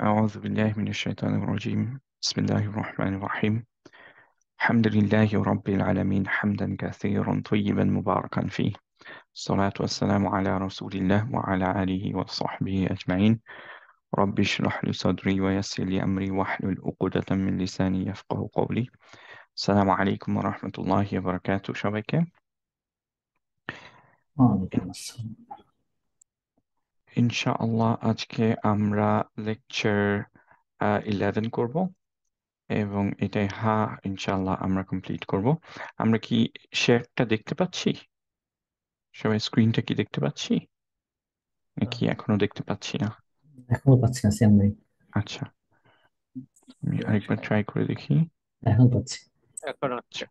أعوذ بالله من الشيطان الرجيم. بسم الله الرحمن الرحيم. الحمد لله رب العالمين حمدا كثيرا طيبا مباركا فيه. الصلاة والسلام على رسول الله وعلى آله وصحبه أجمعين. رب اشرح لي صدري ويسر لي أمري واحلل عقدة من لساني يفقه قولي. السلام عليكم ورحمة الله وبركاته সবাইকে। ওয়ালাইকুম আসসালাম। ইনশাআল্লাহ আজকে আমরা লেকচার 11 করব এবং এটাই ইনশাআল্লাহ আমরা কমপ্লিট করব। আমরা কি শেয়ারটা দেখতে পাচ্ছি? সবাই স্ক্রিনটা কি দেখতে পাচ্ছি নাকি এখনো দেখতে পাচ্ছি না? এখনো পাচ্ছি না, সেম নাই। আচ্ছা, আমি আরেকবার ট্রাই করে দেখি। এখন পাচ্ছি। এখন হচ্ছে।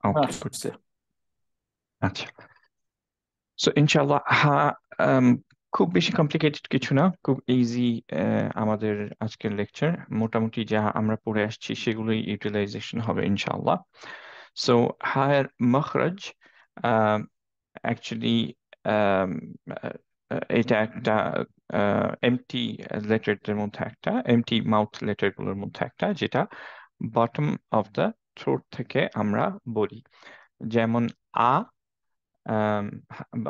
ওকে, গুড। আসছে। আচ্ছা, সো ইনশাআল্লাহ খুব বেশি কমপ্লিকেটেড কিছু না, খুব ইজি। আমাদের আজকের লেকচার মোটামুটি যা আমরা পড়ে আসছি সেগুলোই ইউটিলাইজেশন হবে ইনশাআল্লাহ। সো হায়ের মখরাজ অ্যাকচুয়ালি এটা একটা এমটি লেটারদের মধ্যে একটা, এমটি মাউথ লেটারগুলোর মধ্যে একটা, যেটা বটম অফ দ্য থ্রোট থেকে আমরা বলি। যেমন আ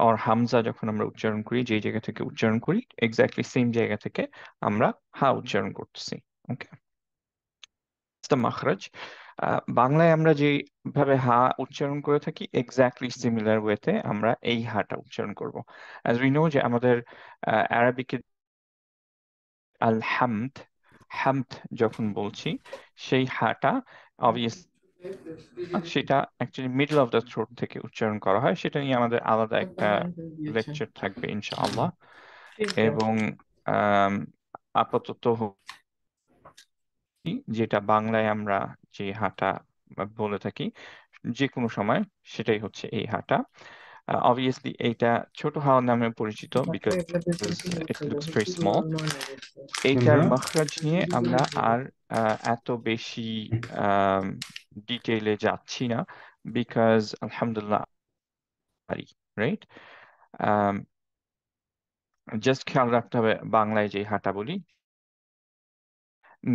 আর হামজা যখন আমরা উচ্চারণ করি, যেই জায়গা থেকে উচ্চারণ করি এক্স্যাক্টলি সেম জায়গা থেকে আমরা উচ্চারণ করতেছি। ওকে, দ্য মাখরাজ। বাংলায় আমরা যেভাবে উচ্চারণ করে থাকি এক্স্যাক্টলি সিমিলার ওয়েতে আমরা এই হাটা উচ্চারণ করব। অ্যাজ উই নো যে আমাদের আরবিকে আল হামদ, হামদ যখন বলছি সেই হাটা অবভিয়াস সেটা actually middle of the throat থেকে উচ্চারণ করা হয়। সেটা নিয়ে আমাদের আলাদা একটা লেকচার থাকবে ইনশাআল্লাহ। এবং আম, আপাতত যেটা বাংলায় আমরা যে হাটা বলে থাকি যে কোনো সময়, সেটাই হচ্ছে এই হাটা। অবভিয়াসলি এইটা ছোট হাওয়া নামে পরিচিত because it looks very small. এইটার মখরাজ নিয়ে আমরা আর এত বেশি ডিটেইলে যাচ্ছি না, বিকজ আলহামদুলিল্লাহ পারি, রাইট? জাস্ট খেয়াল রাখতে হবে বাংলায় যে হাটা বলি।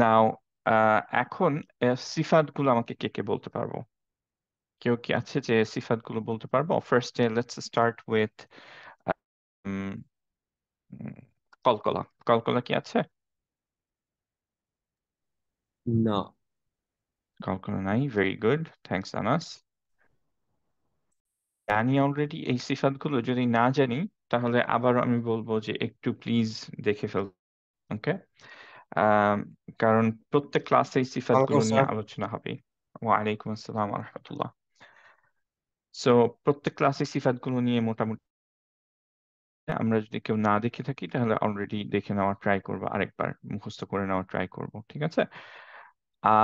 নাও এখন সিফাতগুলো আমাকে কে কে বলতে পারবো? কেউ কি আছে যে সিফাতগুলো বলতে পারবো? ফার্স্টে লেটস স্টার্ট উইথ কলকলা। কলকলা কি আছে? না, কলকলা নাই, ভেরি গুড, থ্যাঙ্কস আনাস। জানি অলরেডি এই সিফাতগুলো, যদি না জানি তাহলে আবার আমি বলবো যে একটু প্লিজ দেখে ফেল। ওকে, কারণ প্রত্যেক ক্লাসে এই সিফাতগুলো ওয়ালাইকুম নিয়ে স্যার। আলোচনা হবে। ওয়ালাইকুম আসসালাম ওয়া রাহমাতুল্লাহ। সো প্রত্যেক ক্লাসে সিফাতগুলো নিয়ে মোটামুটি আমরা যদি কেউ না দেখে থাকি তাহলে অলরেডি দেখে নেওয়ার ট্রাই করবো, আরেকবার মুখস্থ করে নেওয়ার ট্রাই করব, ঠিক আছে?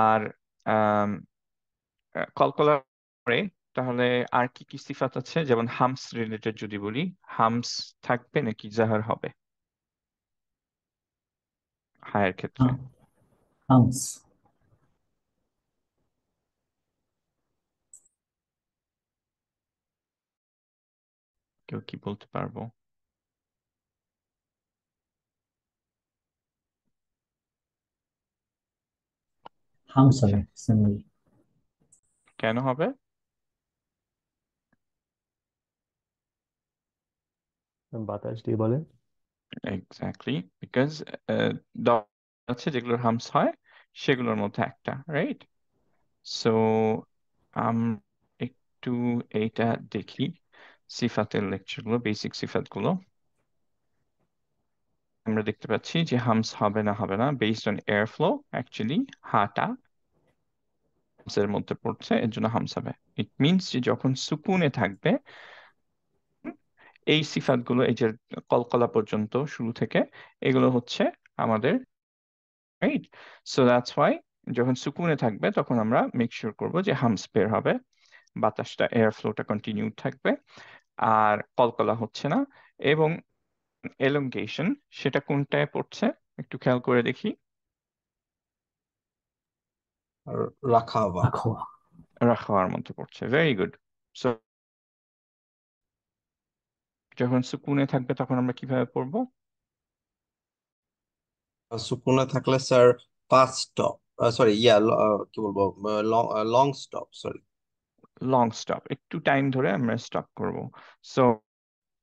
আর আম, কলকলার পরে তাহলে আর কি কি সিফাত আছে? যেমন হামস রিলেটেড যদি বলি, হামস থাকবে নাকি জাহার হবে হায়ের ক্ষেত্রে? হামস। কেউ কি বলতে পারবো? হামস আচ্ছা, হবে, সেম নাই। কেন হবে? বাতাস দিয়ে বলে। এক্স্যাক্টলি, বিকজ আছে যেগুলোর হামস হয় সেগুলোর মধ্যে একটা, রাইট? সো একটু এইটা দেখি, সিফাতের লেকচারগুলো, বেসিক সিফাতগুলো। আমরা দেখতে পাচ্ছি যে হামস হবে না, হবে না based on air flow. Actually হাটা হামসের মধ্যে পড়ছে, এর জন্য হামস হবে। ইট মিনস যে যখন সুকুনে থাকবে এই সিফাতগুলো, এই যে কলকলা পর্যন্ত শুরু থেকে, এগুলো হচ্ছে আমাদের, রাইট? সো দ্যাটস ওয়াই যখন সুকুনে থাকবে তখন আমরা মেক শিওর করবো যে হামস বের হবে, বাতাসটা, এয়ার ফ্লোটা কন্টিনিউ থাকবে, আর কলকলা হচ্ছে না। এবং এলংগেশন সেটা কোনটায় পড়ছে একটু খেয়াল করে দেখি। রাখাবা। আখোয়া। রাখার মধ্যে পড়ছে, ভেরি গুড। সো যখন সুকুনে থাকবে তখন আমরা কিভাবে পড়বো? সুকুনে থাকলে স্যার ফার্স্ট স্টপ, সরি কি বলবো, long long stop, sorry. Long stop, একটু টাইম ধরে আমরা স্টপ করব। সো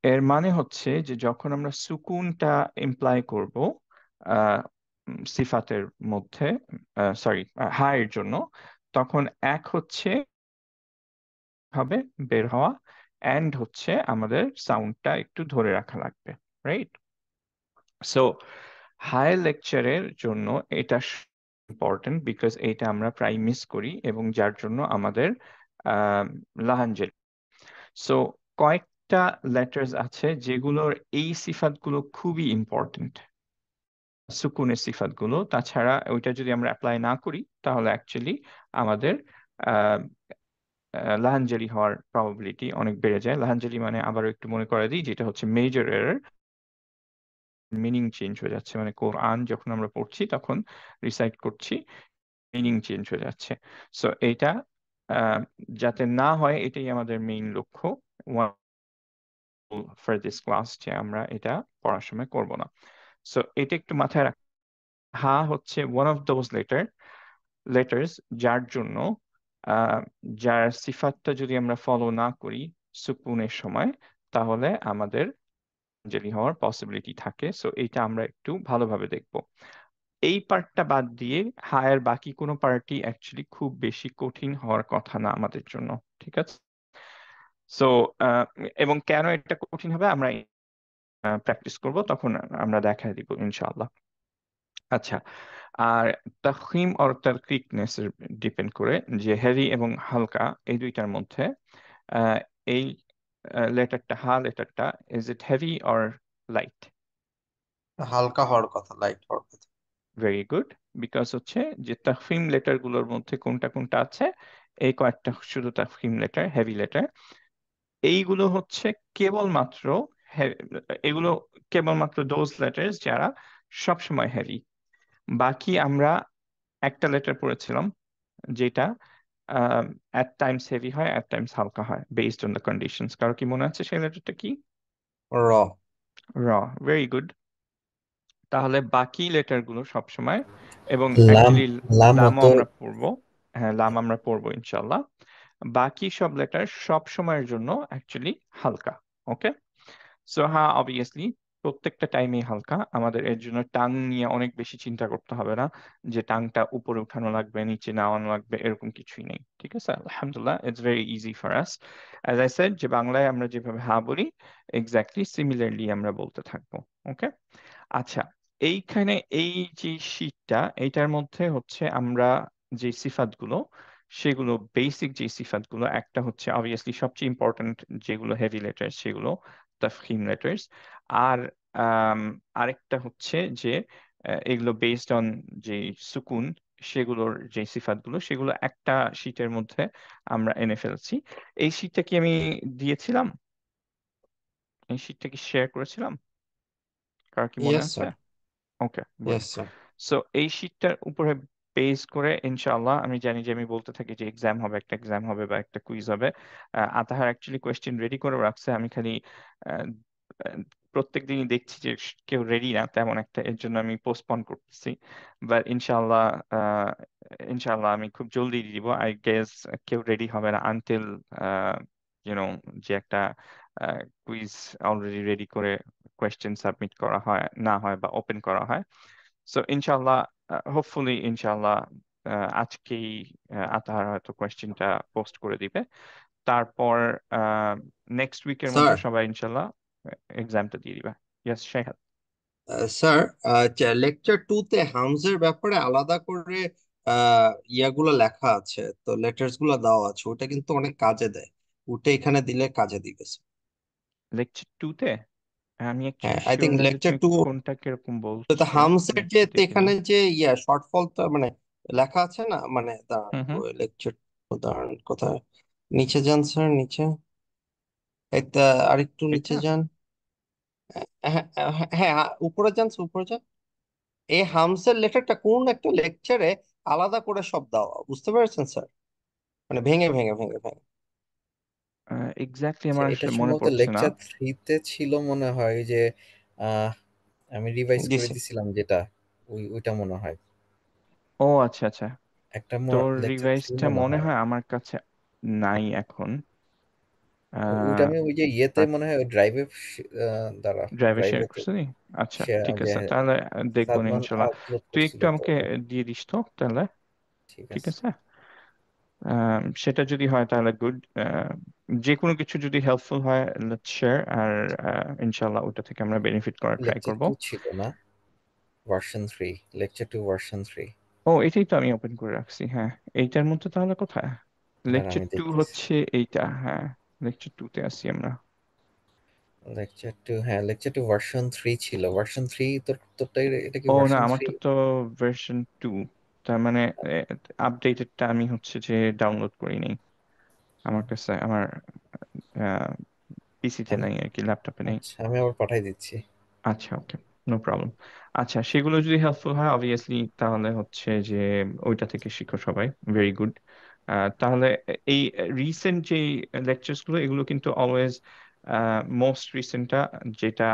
এর মানে হচ্ছে যে যখন আমরা সুকুনটা ইমপ্লাই করব সিফাতের মধ্যে, সরি, হায়ের জন্য, তখন এক হচ্ছে হবে বের হওয়া, অ্যান্ড হচ্ছে আমাদের সাউন্ডটা একটু ধরে রাখা লাগবে, রাইট? সো হায়ার লেকচারের জন্য এটা ইম্পর্টেন্ট, বিকজ এটা আমরা প্রায় মিস করি এবং যার জন্য আমাদের লাহানজেল। সো কয়েকটা লেটার্স আছে যেগুলোর এই সিফাতগুলো খুবই ইম্পর্টেন্ট, সুকুনের সিফাতগুলো। তাছাড়া ওইটা যদি আমরা অ্যাপ্লাই না করি তাহলে অ্যাকচুয়ালি আমাদের আহ, লাহানজারি হওয়ার প্রবাবিলিটি অনেক বেড়ে যায়। লাহানজারি মানে আবারও একটু মনে করে দিই, যেটা হচ্ছে মেজর এরর, মিনিং চেঞ্জ হয়ে যাচ্ছে, মানে কোরআন যখন আমরা পড়ছি তখন রিসাইট করছি, মিনিং চেঞ্জ হয়ে যাচ্ছে। সো এইটা আহ, যাতে না হয় এটাই আমাদের মেইন লক্ষ্য ফর দিস ক্লাস, যে আমরা এটা পড়ার সময় করব না। সো এটা একটু মাথায় রাখ। হা হচ্ছে ওয়ান অফ দোজ লেটার্স যার জন্য আহ, যার সিফাতটা যদি আমরা ফলো না করি সুকুনের সময়, তাহলে আমাদের জেলি হওয়ার পসিবিলিটি থাকে। সো এইটা আমরা একটু ভালোভাবে দেখব। এই পার্টটা বাদ দিয়ে হায়ার বাকি কোনো পার্টই অ্যাকচুয়ালি খুব বেশি কঠিন হওয়ার কথা না আমাদের জন্য, ঠিক আছে? সো এবং কেন এটা কঠিন হবে আমরা প্র্যাকটিস করব, তখন আমরা দেখা দিব ইনশাআল্লাহ। আচ্ছা, আর তাফখিম আর তারকিকনেস ডিপেন্ড করে, যে হেভি এবং হালকা এই দুইটার মধ্যে আহ, এই লেটারটা, হা লেটারটা, is it heavy or light? হালকা হওয়ার কথা, লাইট হওয়ার কথা। Very good. বিকজ হচ্ছে যে তাফখিম লেটার গুলোর মধ্যে কোনটা কোনটা আছে, এই কয়েকটা শুধু তাফখিম লেটার, হেভি লেটার। এইগুলো হচ্ছে কেবলমাত্র হে- এগুলো কেবলমাত্র দোজ লেটার্স যারা সবসময় হেভি। বাকি আমরা একটা লেটার পড়েছিলাম যেটা অ্যাট টাইমস হেভি হয়, অ্যাট টাইমস হালকা হয়, বেসড অন দ্য কন্ডিশনস। কারো কি মনে আছে সেই লেটারটা কি? র। র। Very good. তাহলে বাকি লেটার গুলো সবসময়, এবং লাম অ্যাকচুয়ালি লামও লামও তো। আমরা পড়বো। হ্যাঁ, লাম আমরা পড়বো ইনশাল্লাহ। বাকি সব লেটার সব সময়ের জন্য অ্যাকচুয়ালি হালকা। ওকে। সো হ্যাঁ, অবভিয়াসলি প্রত্যেকটা টাইমে হালকা। আমাদের এর জন্য টাং নিয়ে অনেক বেশি চিন্তা করতে হবে না, যে টাংটা উপরে উঠানো লাগবে, নিচে নামানো লাগবে, এরকম কিছুই নেই। ঠিক আছে, আলহামদুলিল্লাহ, it's very easy for us. As I said, যে বাংলায় আমরা যেভাবে হা বলি, এক্স্যাক্টলি সিমিলারলি আমরা বলতে থাকবো। ওকে। আচ্ছা, এইখানে এই যে শীটটা, এইটার মধ্যে হচ্ছে আমরা যে সিফাতগুলো, সেগুলো বেসিক যে সিফাতগুলো, একটা হচ্ছে অবভিয়াসলি সবচেয়ে ইম্পর্ট্যান্ট, যেগুলো হেভি লেটার্স সেগুলো তাফখিম লেটার্স। আর আরেকটা হচ্ছে যে এগুলো বেসড অন যে সুকুন, সেগুলোর যে সিফাতগুলো, সেগুলো একটা শীটের মধ্যে আমরা এনে ফেলছি। এই শীটটা কি আমি দিয়েছিলাম? এই শীটটা কি শেয়ার করেছিলাম? কার কি মনে ইয়েস আছে? স্যার। ওকে, গুড। Yes sir. সো এই শীটটার উপরে বেস করে ইনশাআল্লাহ, আমি জানি যে আমি বলতে থাকি যে এক্সাম হবে, একটা এক্সাম হবে বা একটা কুইজ হবে। আতাহার অ্যাকচুয়ালি কোয়েশ্চেন রেডি করে রাখছে, আমি খালি আহ, আহ, প্রত্যেক দিনই দেখছি যে কেউ রেডি না তেমন একটা, এর জন্য আমি পোস্টপন করতেছি। বাট ইনশাআল্লাহ, আহ, ইনশাআল্লাহ আমি খুব জলদি দিয়ে দিব। আই গেস কেউ রেডি হবে না আনটিল ইউনো যে একটা কুইজ অলরেডি রেডি করে কোয়েশ্চেন সাবমিট করা হয় না হয় বা ওপেন করা হয়। সো ইনশাল্লাহ, হোপফুলি ইনশাল্লাহ আজকেই আতাহার হয়তো কোয়েশ্চেনটা পোস্ট করে দিবে। তারপর নেক্সট উইকের মধ্যে স্যার, সবাই ইনশাল্লাহ এক্সামটা দিয়ে দিবে। ইয়েস শাহাদ। স্যার, লেকচার 2 তে হামজের ব্যাপারে আলাদা করে ইয়াগুলো লেখা আছে, তো লেটার্স গুলো দেওয়া আছে, ওটা কিন্তু অনেক কাজে দেয়। ওটা এখানে দিলে কাজে দিবে স্যার। লেকচার টুতে আমি হ্যাঁ, অ্যাকচুয়ালি আই শিওর থিঙ্ক না যে লেকচার তুমি 2, কোনটা কিরকম তো বলছো। আমি হামসের যে, একটু তো দেখে এখানে নিই। যে শর্টফলটা মানে লেখা আছে না, মানে দাঁড়ান, হুম হুম। লেকচার, দাঁড়ান কোথায়, নিচে যান স্যার, নিচে, একটা আরেকটু নিচে এটা যান। হ্যাঁ, হ্যাঁ, হ্যাঁ, উপরে যান sir, উপরে যান। এই হামসের লেটারটা কোন একটা লেকচারে আলাদা করে সব দেওয়া, বুঝতে পেরেছেন স্যার? মানে ভেঙে ভেঙে ভেঙে ভেঙে। এক্স্যাক্টলি আচ্ছা, আমার এটা আসলে মনে সম্ভবত পড়ছে না। লেকচার 3-তে ছিল মনে হয়, যে আহ, আমি রিভাইজ জি করে স্যার। দিছিলাম যেটা। ওইটা মনে হয়। ও আচ্ছা আচ্ছা, একটা তোর লেকচার থ্রি রিভাইসটা মনে মনে হয়। হয় আমার কাছে নাই এখন। ওইটা আহ আমি ওই যে ইয়েতে মনে হয় ড্রাইভে দ্বারা ড্রাইভে শেয়ার ড্রাইভে করছিলি? আচ্ছা ঠিক যে আছে, তাহলে দেখবো না সাদমান ইনশাল্লাহ। আপলোড তুই করছিল একটু তো আমাকে দিয়ে দিস তো তাহলে। ঠিক ঠিক আছে। আছে, সেটা যদি হয় তাহলে গুড। যে কোনো কিছু যদি হেল্পফুল হয় লেটস শেয়ার, আর ইনশাল্লাহ ওটা থেকে আমরা বেনিফিট করার ট্রাই লেকচার করব। টু ছিল না, version three, lecture two version three. ও এটাই তো আমি ওপেন করে রাখছি, হ্যাঁ। এইটার মধ্যে তাহলে কোথায় দাঁড়া লেকচার আমি টু দেখতেছি। হচ্ছে? এইটা, হ্যাঁ, লেকচার টু তে আছি আমরা। লেকচার টু, হ্যাঁ লেকচার টু ভার্সন থ্রি ছিল। ভার্সন থ্রি তোরটা, এটা কি ও না, ভার্সন থ্রি? আমারটা তো ভার্সন টু। তার মানে আপডেটেডটা আমি হচ্ছে যে ডাউনলোড করি নাই। আমার কাছে আমার পিসিতে নাই আর কি, ল্যাপটপে নেই। আচ্ছা আমি আবার পাঠাই দিচ্ছি। আচ্ছা ওকে, নো প্রবলেম। আচ্ছা, সেগুলো যদি হেল্পফুল হয় অবভিয়াসলি তাহলে হচ্ছে যে ওইটা থেকে শিখো সবাই, ভেরি গুড। তাহলে এই রিসেন্ট যে লেকচার্স গুলো এগুলো কিন্তু অলওয়েজ মোস্ট রিসেন্টটা, যেটা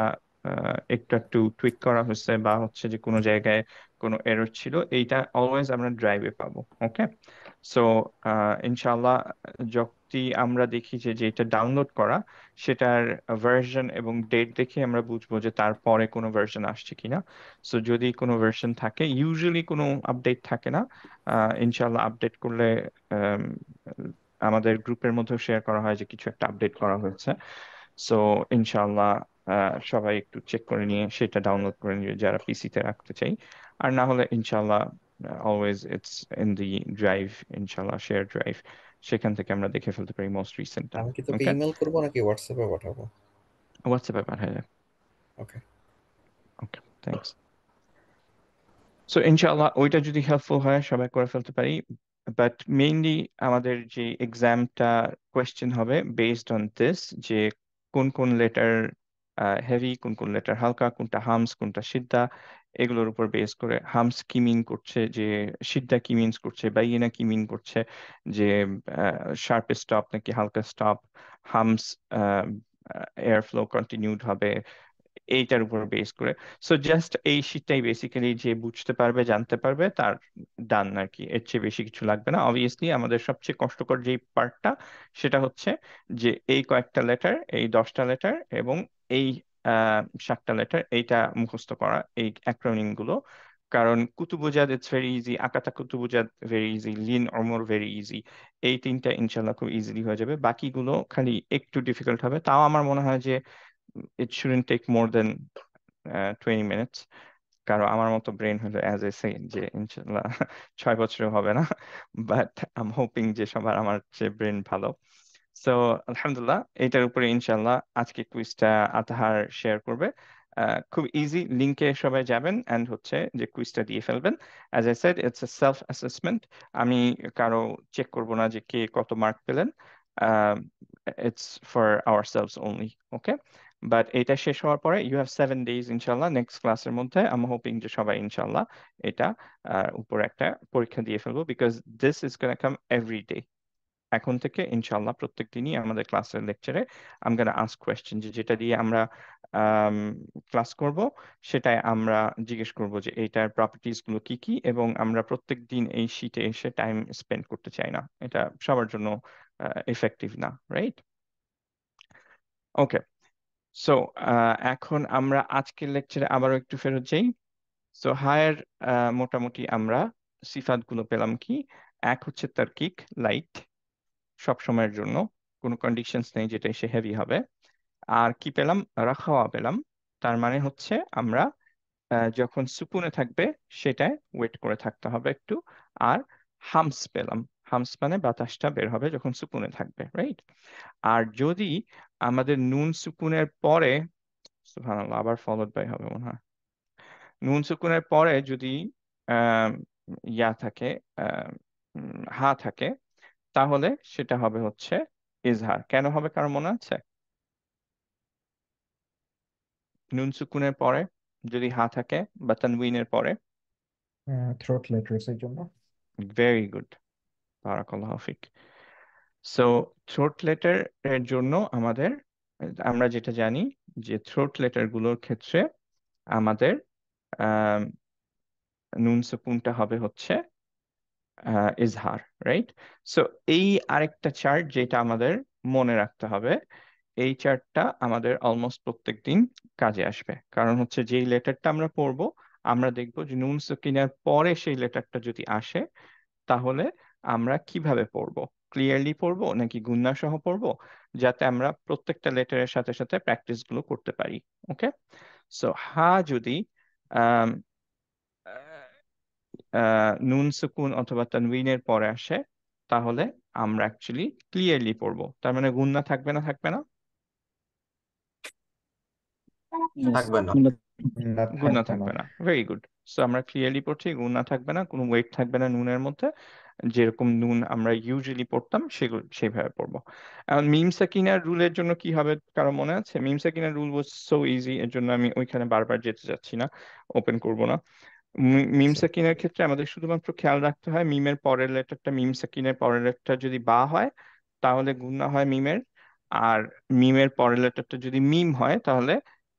একটু একটু টুইক করা হয়েছে বা হচ্ছে যে কোনো জায়গায় কোনো এরর ছিল, এইটা অলওয়েজ আমরা ড্রাইভে পাবো। ওকে, সো ইনশাল্লাহ যদি আমরা দেখি যে যেটা ডাউনলোড করা সেটার ভার্সন এবং ডেট দেখে আমরা বুঝবো যে তারপরে কোনো ভার্সন আসছে কিনা। সো যদি কোনো ভার্সন থাকে, ইউজুয়ালি কোনো আপডেট থাকে না, ইনশাল্লাহ আপডেট করলে আম, আমাদের গ্রুপের মধ্যেও শেয়ার করা হয় যে কিছু একটা আপডেট করা হয়েছে। সো ইনশাল্লাহ সবাই একটু চেক করে নিয়ে সেটা ডাউনলোড করে নিয়ে যারা পিসিতে রাখতে চাই। আর না হলে ইনশাল্লাহ always it's in the drive, ইনশাল্লাহ শেয়ার ড্রাইভ, সেখান থেকে আমরা দেখে ফেলতে পারি মোস্ট রিসেন্টটা। আমি কি তোকে ওকে, ইমেল করবো নাকি হোয়াটসঅ্যাপে পাঠাবো? হোয়াটসঅ্যাপে পাঠায় যাক। ওকে। ওকে, থ্যাংকস। সো ইনশাআল্লাহ ওইটা যদি হেল্পফুল হয় সবাই করে ফেলতে পারি। বাট মেইনলি আমাদের যে এক্সামটা কোয়েশ্চেন হবে বেসড অন দিস, যে কোন কোন লেটার হেভি, কোন কোন লেটার হালকা, কোনটা হামস কোনটা সিদ্ধা, এগুলোর উপর বেস করে। হামস কি মিন করছে, যে সিদ্ধা কি মিনস করছে, বা ইয়েনা কি মিন করছে, যে শার্প স্টপ নাকি হালকা stop. Humps air flow continued হবে, এইটার উপর বেস করে। সো জাস্ট এই শীটটাই বেসিক্যালি যে বুঝতে পারবে জানতে পারবে তার ডান আর কি, এর চেয়ে বেশি কিছু লাগবে না। অবভিয়াসলি আমাদের সবচেয়ে কষ্টকর যেই পার্টটা সেটা হচ্ছে যে এই কয়েকটা লেটার, এই 10টা লেটার এবং এই 7টা লেটার, এইটা মুখস্থ করা, এই অ্যাক্রোনিম গুলো। কারণ কুতুবুজাদ ইটস ভেরি ইজি, আকাতা কুতুবুজাদ ভেরি ইজি, লিন অমর ভেরি ইজি। এই তিনটা ইনশাল্লাহ খুব ইজিলি হয়ে যাবে, বাকিগুলো খালি একটু ডিফিকাল্ট হবে। তাও আমার মনে হয় যে it shouldn't take more than 20 minutes। কারণ আমার মতো ব্রেন হলো অ্যাজ এ সে যে ইনশাল্লাহ 6 বছরে হবে না, বাট আই এম হোপিং যে সবার আমার চেয়ে ব্রেন ভালো। সো আলহামদুলিল্লাহ, এটার উপরে ইনশাল্লাহ আজকে কুইজটা আতাহার শেয়ার করবে। খুব ইজি, লিংকে সবাই যাবেন অ্যান্ড হচ্ছে যে কুইজটা দিয়ে ফেলবেন। As I said it's a self assessment. আমি কারো চেক করব না যে কে কত মার্ক পেলেন, it's for our selves only. Okay, but এটা শেষ হওয়ার পরে ইউ হ্যাভ 7 days ইনশাল্লাহ নেক্সট ক্লাসের মধ্যে। আমি হোপিং যে সবাই ইনশাল্লাহ এটা উপরে একটা পরীক্ষা দিয়ে ফেলবো, because this is gonna come every day. এখন থেকে ইনশাল্লাহ প্রত্যেক দিনই আমাদের ক্লাসের লেকচারে আম গোনা আস্ক কোয়েশ্চেন, যে যেটা দিয়ে আমরা ক্লাস করব সেটাই আমরা জিজ্ঞেস করব যে এইটার প্রপার্টিজ গুলো কি কি, এবং আমরা প্রত্যেক দিন এই শীটে এসে টাইম স্পেন্ড করতে চাই না, এটা সবার জন্য এফেক্টিভ না, রাইট? ওকে, সো এখন আমরা আজকের লেকচারে আবারও একটু ফেরত যাই। সো হায়ার মোটামুটি আমরা সিফাত গুলো পেলাম কি? এক হচ্ছে তারকিক, লাইট, সব সময়ের জন্য, কোনো কন্ডিশনস নেই যেটা এসে হেভি হবে। আর কি পেলাম? রাখাওয়া পেলাম, তার মানে হচ্ছে আমরা যখন সুকুনে থাকবে সেটায় ওয়েট করে থাকতে হবে একটু। আর হামস পেলাম, হামস মানে বাতাসটা বের হবে যখন সুকুনে থাকবে, রাইট? আর যদি আমাদের নুন সুকুনের পরে, সুবহানাল্লাহ, আবার ফলোড বাই হবে মনে হয়, নুন সুকুনের পরে যদি আহ ইয়া থাকে, আহ হা থাকে, তাহলে সেটা হবে হচ্ছে ইজহার। কেন হবে কারো মনে আছে? নুন সুকুনের পরে যদি হা থাকে বা তানউইনের পরে। থ্রোট লেটার্স এর জন্য। ভেরি গুড, বারাকাল্লাহু ফিক। সো থ্রোট লেটার এর জন্য আমাদের, আমরা যেটা জানি যে থ্রোট লেটার গুলোর ক্ষেত্রে আমাদের নুন সুকুনটা হবে হচ্ছে ইজহার, রাইট? সো এই আরেকটা চার্ট যেটা আমাদের মনে রাখতে হবে, এই চার্টটা আমাদের অলমোস্ট প্রত্যেকদিন কাজে আসবে। কারণ হচ্ছে যেই লেটারটা আমরা পড়বো, আমরা দেখবো যে নুন সুকিনের পরে সেই লেটারটা যদি আসে, তাহলে আমরা কিভাবে পড়বো, ক্লিয়ারলি পড়বো নাকি গুণনা সহ পড়বো, যাতে আমরা প্রত্যেকটা লেটারের সাথে সাথে প্র্যাকটিস গুলো করতে পারি। ওকে, সো হা যদি আম, নুন সুকুন অথবা তানউইনের পরে আসে, তাহলে আমরা অ্যাকচুয়ালি ক্লিয়ারলি পড়বো। তার মানে গুণনা থাকবে না, থাকবে না? Yes. থাকবে না। না, গুণনা থাকবে থাকবে না। না, ভেরি গুড। সো আমরা ক্লিয়ারলি পড়ছি, গুণনা থাকবে না, কোনো ওয়েট থাকবে না নুনের মধ্যে। যেরকম নুন আমরা ইউজুয়ালি পড়তাম সেগুলো সেইভাবে পড়বো। এখন মিম সাকিনার রুলের জন্য কি হবে কারো মনে আছে? মিম সাকিনার রুল ওয়াজ সো ইজি, এর জন্য আমি ওইখানে বারবার যেতে যাচ্ছি না, ওপেন করব না। মিম সাকিনের ক্ষেত্রে আমাদের শুধুমাত্র খেয়াল রাখতে হয় মিমের পরের লেটারটা, মিম সাকিনের পরের লেটারটা যদি বা হয় তাহলে গুণনা হয় মিমের, আর মিমের পরের লেটারটা যদি মিম হয় তাহলে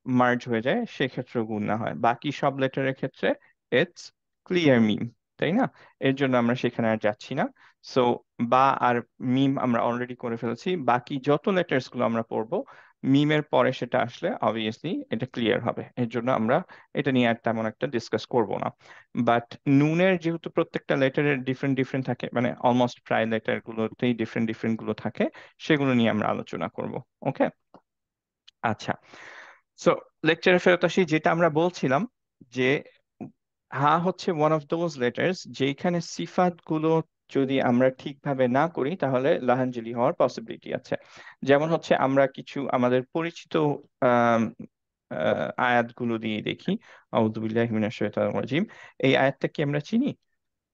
মার্জ হয়ে যায়, সেক্ষেত্রে গুণনা হয়। বাকি সব লেটারের ক্ষেত্রে ইটস ক্লিয়ার মিম, তাই না? এর জন্য আমরা সেখানে আর যাচ্ছি না। সো বা আর মিম আমরা অলরেডি করে ফেলেছি, বাকি যত লেটার্স গুলো আমরা পড়বো মিমের পরে সেটা আসলে অবভিয়াসলি এটা ক্লিয়ার হবে, এর জন্য আমরা এটা নিয়ে আর তেমন একটা ডিসকাস করব না। বাট নুনের যেহেতু প্রত্যেকটা লেটারের ডিফারেন্ট ডিফারেন্ট থাকে, মানে অলমোস্ট প্রায় লেটার গুলোতেই ডিফারেন্ট ডিফারেন্ট গুলো থাকে, সেগুলো নিয়ে আমরা আলোচনা করব। ওকে, আচ্ছা। সো লেকচারে ফেরত আসি, যেটা আমরা বলছিলাম যে হা হচ্ছে ওয়ান অফ দোজ লেটার্স যেখানে সিফাত গুলো যদি আমরা ঠিকভাবে না করি তাহলে লাহানজলি হওয়ার পসিবিলিটি আছে। যেমন হচ্ছে আমরা কিছু আমাদের পরিচিত আয়াতগুলো দিয়ে দেখি। আউযু বিল্লাহি মিনাশ শাইতানির রাজিম, এই আয়াতটা কি আমরা চিনি?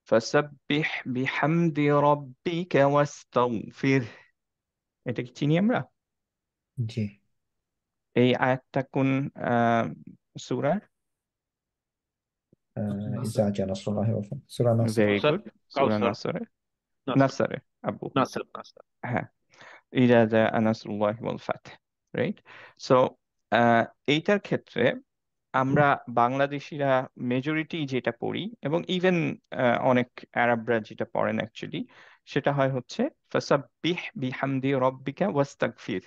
ফাসাব্বিহ বিহামদি রাব্বিকা ওয়াস্তাগফির, এটা কি চিনি আমরা? জি। এই আয়াতটা কোন সূরার? ইজা জা নাসরুল্লাহি ওয়াল ফাতহ, সূরা নাসর। ভেরি কাউসার, গুড, সূরা কাউসার, নাসরে। নাসর, নাসরে আব্বু, নাসর, নাসর। হ্যাঁ, ইজা জা নাসরুল্লাহি ওয়াল ফাতহ, রাইট? সো এইটার ক্ষেত্রে আমরা বাংলাদেশিরা মেজরিটি যেটা পড়ি, এবং ইভেন অনেক আরবরা যেটা পড়েন অ্যাকচুয়ালি, সেটা হয় হচ্ছে ফাসাব্বিহ বিহামদি রব্বিকা ওয়াস্তাগফির,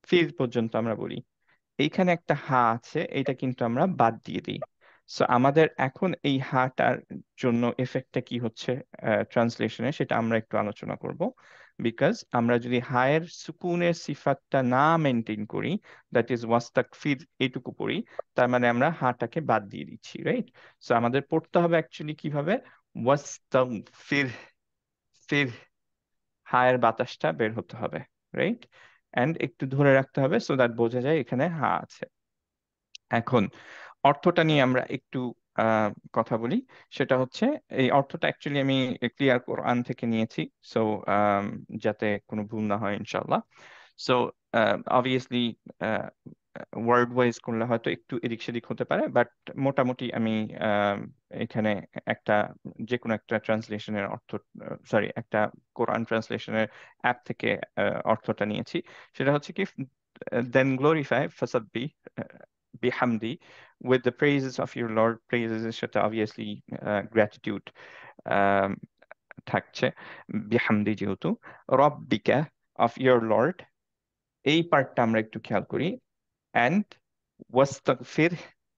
ফির পর্যন্ত আমরা বলি। এইখানে একটা হা আছে, এটা কিন্তু আমরা বাদ দিয়ে দিই। সো আমাদের এখন এই হাটার জন্য এফেক্টটা কি হচ্ছে ট্রান্সলেশনে, সেটা আমরা একটু আলোচনা করব। বিকজ আমরা যদি হায়ের সুকুনের সিফাতটা না মেনটেন করি, দ্যাট ইজ ওয়াস্তাগফির এটুকু পড়ি, তার মানে আমরা হাটাকে বাদ দিয়ে দিচ্ছি, রাইট? সো আমাদের পড়তে হবে অ্যাকচুয়ালি কিভাবে, ওয়াস্তাগফির, ফির, হায়ের বাতাসটা বের হতে হবে, রাইট? এন্ড একটু ধরে রাখতে হবে সো দ্যাট বোঝা যায় এখানে হা আছে। এখন অর্থটা নিয়ে আমরা একটু কথা বলি। সেটা হচ্ছে, এই অর্থটা অ্যাকচুয়ালি আমি ক্লিয়ার কোরআন থেকে নিয়েছি, সো যাতে কোনো ভুল না হয় ইনশাল্লাহ। সো অবভিয়াসলি ওয়ার্ড ওয়াইজ করলে হয়তো একটু এদিক সেদিক হতে পারে, বাট মোটামুটি আমি এখানে একটা যে কোনো একটা ট্রান্সলেশনের অর্থ, সরি, একটা কোরআন ট্রান্সলেশনের অ্যাপ থেকে অর্থটা নিয়েছি। সেটা হচ্ছে কি, দেন glorify ফাসাব্বি বিহামদি with the praises of your Lord, praises এর সাথে obviously gratitude থাকছে, বিহামদি যেহেতু, রব্বিকা of your Lord, এই পার্টটা আমরা একটু খেয়াল করি। and ওয়াস্তাগফির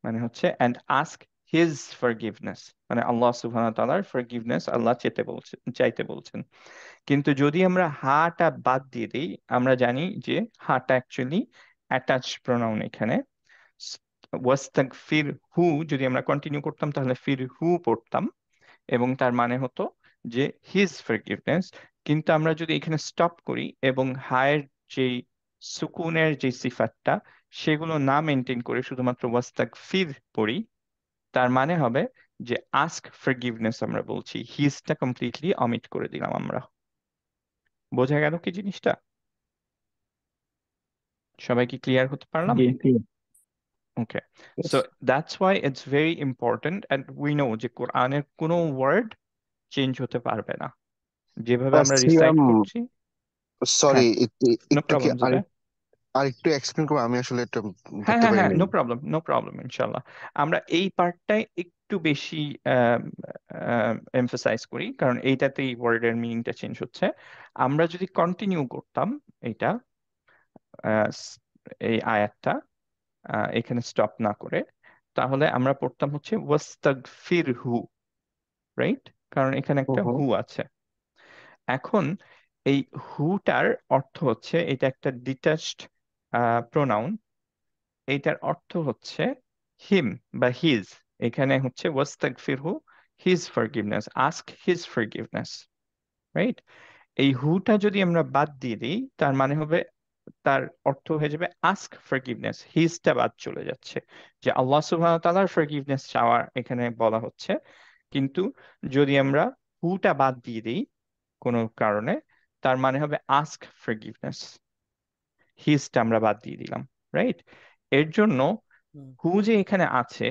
মানে হচ্ছে and ask his forgiveness, মানে আল্লাহ সুবহানাহু ওয়া তাআলার forgiveness আল্লাহ চাইতে বলছেন। কিন্তু যদি আমরা হাটা বাদ দিয়ে দিই, আমরা জানি যে হাটা অ্যাকচুয়ালি অ্যাটাচ প্রোনাউন এখানে। ওয়াস্তাগফির হু যদি আমরা কন্টিনিউ করতাম তাহলে ফির হু পড়তাম, এবং তার মানে হতো যে হিজ ফরগিভনেস। কিন্তু আমরা যদি এখানে স্টপ করি এবং হায়ের যে সুকুনের যে সিফাতটা সেগুলো না মেনটেন করে শুধুমাত্র ওয়াস্তাগফির পড়ি, তার মানে হবে যে আস্ক ফরগিভনেস আমরা বলছি, হিজটা কমপ্লিটলি অমিট করে দিলাম আমরা। বোঝা গেল কি জিনিসটা? সবাই কি ক্লিয়ার হতে পারলাম? জি, clear. Okay, so that's why it's very important, and we know যে কোরআনের কোনো ওয়ার্ড চেঞ্জ হতে পারবে না, যেভাবে আমরা রিসাইট সিয়াম, করছি। সরি, হ্যাঁ, একটু নো একটু কি প্রবলেম জুবে। আর একটু এক্সপ্লেন করবো? আমি আসলে এটা হ্যাঁ ধরতে হ্যাঁ হ্যাঁ, পারিনি। নো প্রবলেম, নো প্রবলেম, ইনশাল্লাহ। আমরা এই পার্টটাই একটু বেশি এমফাসাইজ করি, কারণ এইটাতেই ওয়ার্ডের মিনিংটা চেঞ্জ হচ্ছে। আমরা যদি কন্টিনিউ করতাম এটা আহ, স- এই আয়াতটা এখানে স্টপ না করে, তাহলে আমরা পড়তাম হচ্ছে ওয়াস্তাগফিরহু, রাইট? কারণ এখানে একটা হুম। হু আছে। এখন এই হুটার অর্থ হচ্ছে, এটা একটা ডিটাচড প্রোনাউন, এইটার অর্থ হচ্ছে হিম বা হিজ। এখানে হচ্ছে ওয়াস্তাগফিরহু, his forgiveness, ask his forgiveness, right? এই হুটা যদি আমরা বাদ দিয়ে দিই, তার মানে হবে, তার অর্থ হয়ে যাবে আস্ক ফরগিভনেস, হিজটা বাদ চলে যাচ্ছে, যে আল্লাহ সুবহানাহু ওয়া তাআলার ফরগিভনেস চাওয়ার এখানে বলা হচ্ছে। কিন্তু যদি আমরা হুটা বাদ দিয়ে দিই কোনো কারণে, তার মানে হবে আস্ক ফরগিভনেস, হিজটা আমরা বাদ দিয়ে দিলাম, রাইট? এর জন্য হু যে এখানে আছে,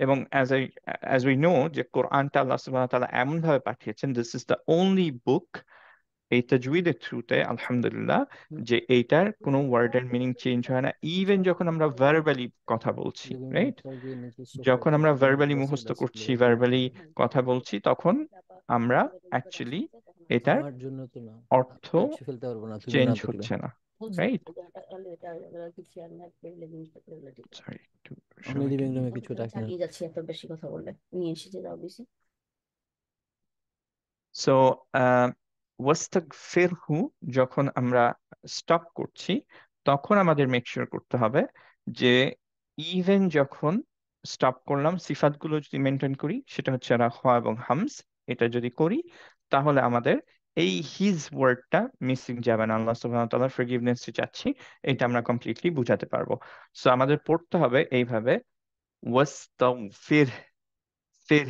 এবং অ্যাজ উই নো যে কোরআনটা আল্লাহ সুবহানাহু ওয়া তাআলা এমন ভাবে পাঠিয়েছেন, দিস ইজ দ্য অনলি বুক এই তাজউইদের থ্রুতে আলহামদুলিল্লাহ, যে এইটার কোনো ওয়ার্ডের মিনিং চেঞ্জ হয় না, ইভেন যখন আমরা ভার্বালি কথা বলছি, রাইট? যখন আমরা ভার্বালি মুখস্থ করছি, ভার্বালি কথা বলছি, তখন আমরা অ্যাকচুয়ালি এটার অর্থ চেঞ্জ হচ্ছে না, রাইট? সরি, একটু সবাইকে চালিয়ে যাচ্ছি এত বেশি কথা বললে, নিয়ে এসেছে যাও বেশি। সো ওয়াস্তাগফিরহু যখন আমরা স্টপ করছি, তখন আমাদের মেক শিওর করতে হবে যে ইভেন যখন স্টপ করলাম, সিফাতগুলো যদি মেনটেন করি, সেটা হচ্ছে রাখ এবং হামস, এটা যদি করি, তাহলে আমাদের এই হিজ ওয়ার্ডটা মিসিং যাবে না। আল্লাহ সুবহানাহু ওয়া তাআলার ফরগিভনেস চাচ্ছি, এটা আমরা কমপ্লিটলি বুঝাতে পারবো। সো আমাদের পড়তে হবে এইভাবে, ওয়াস্তাগফির, ফির,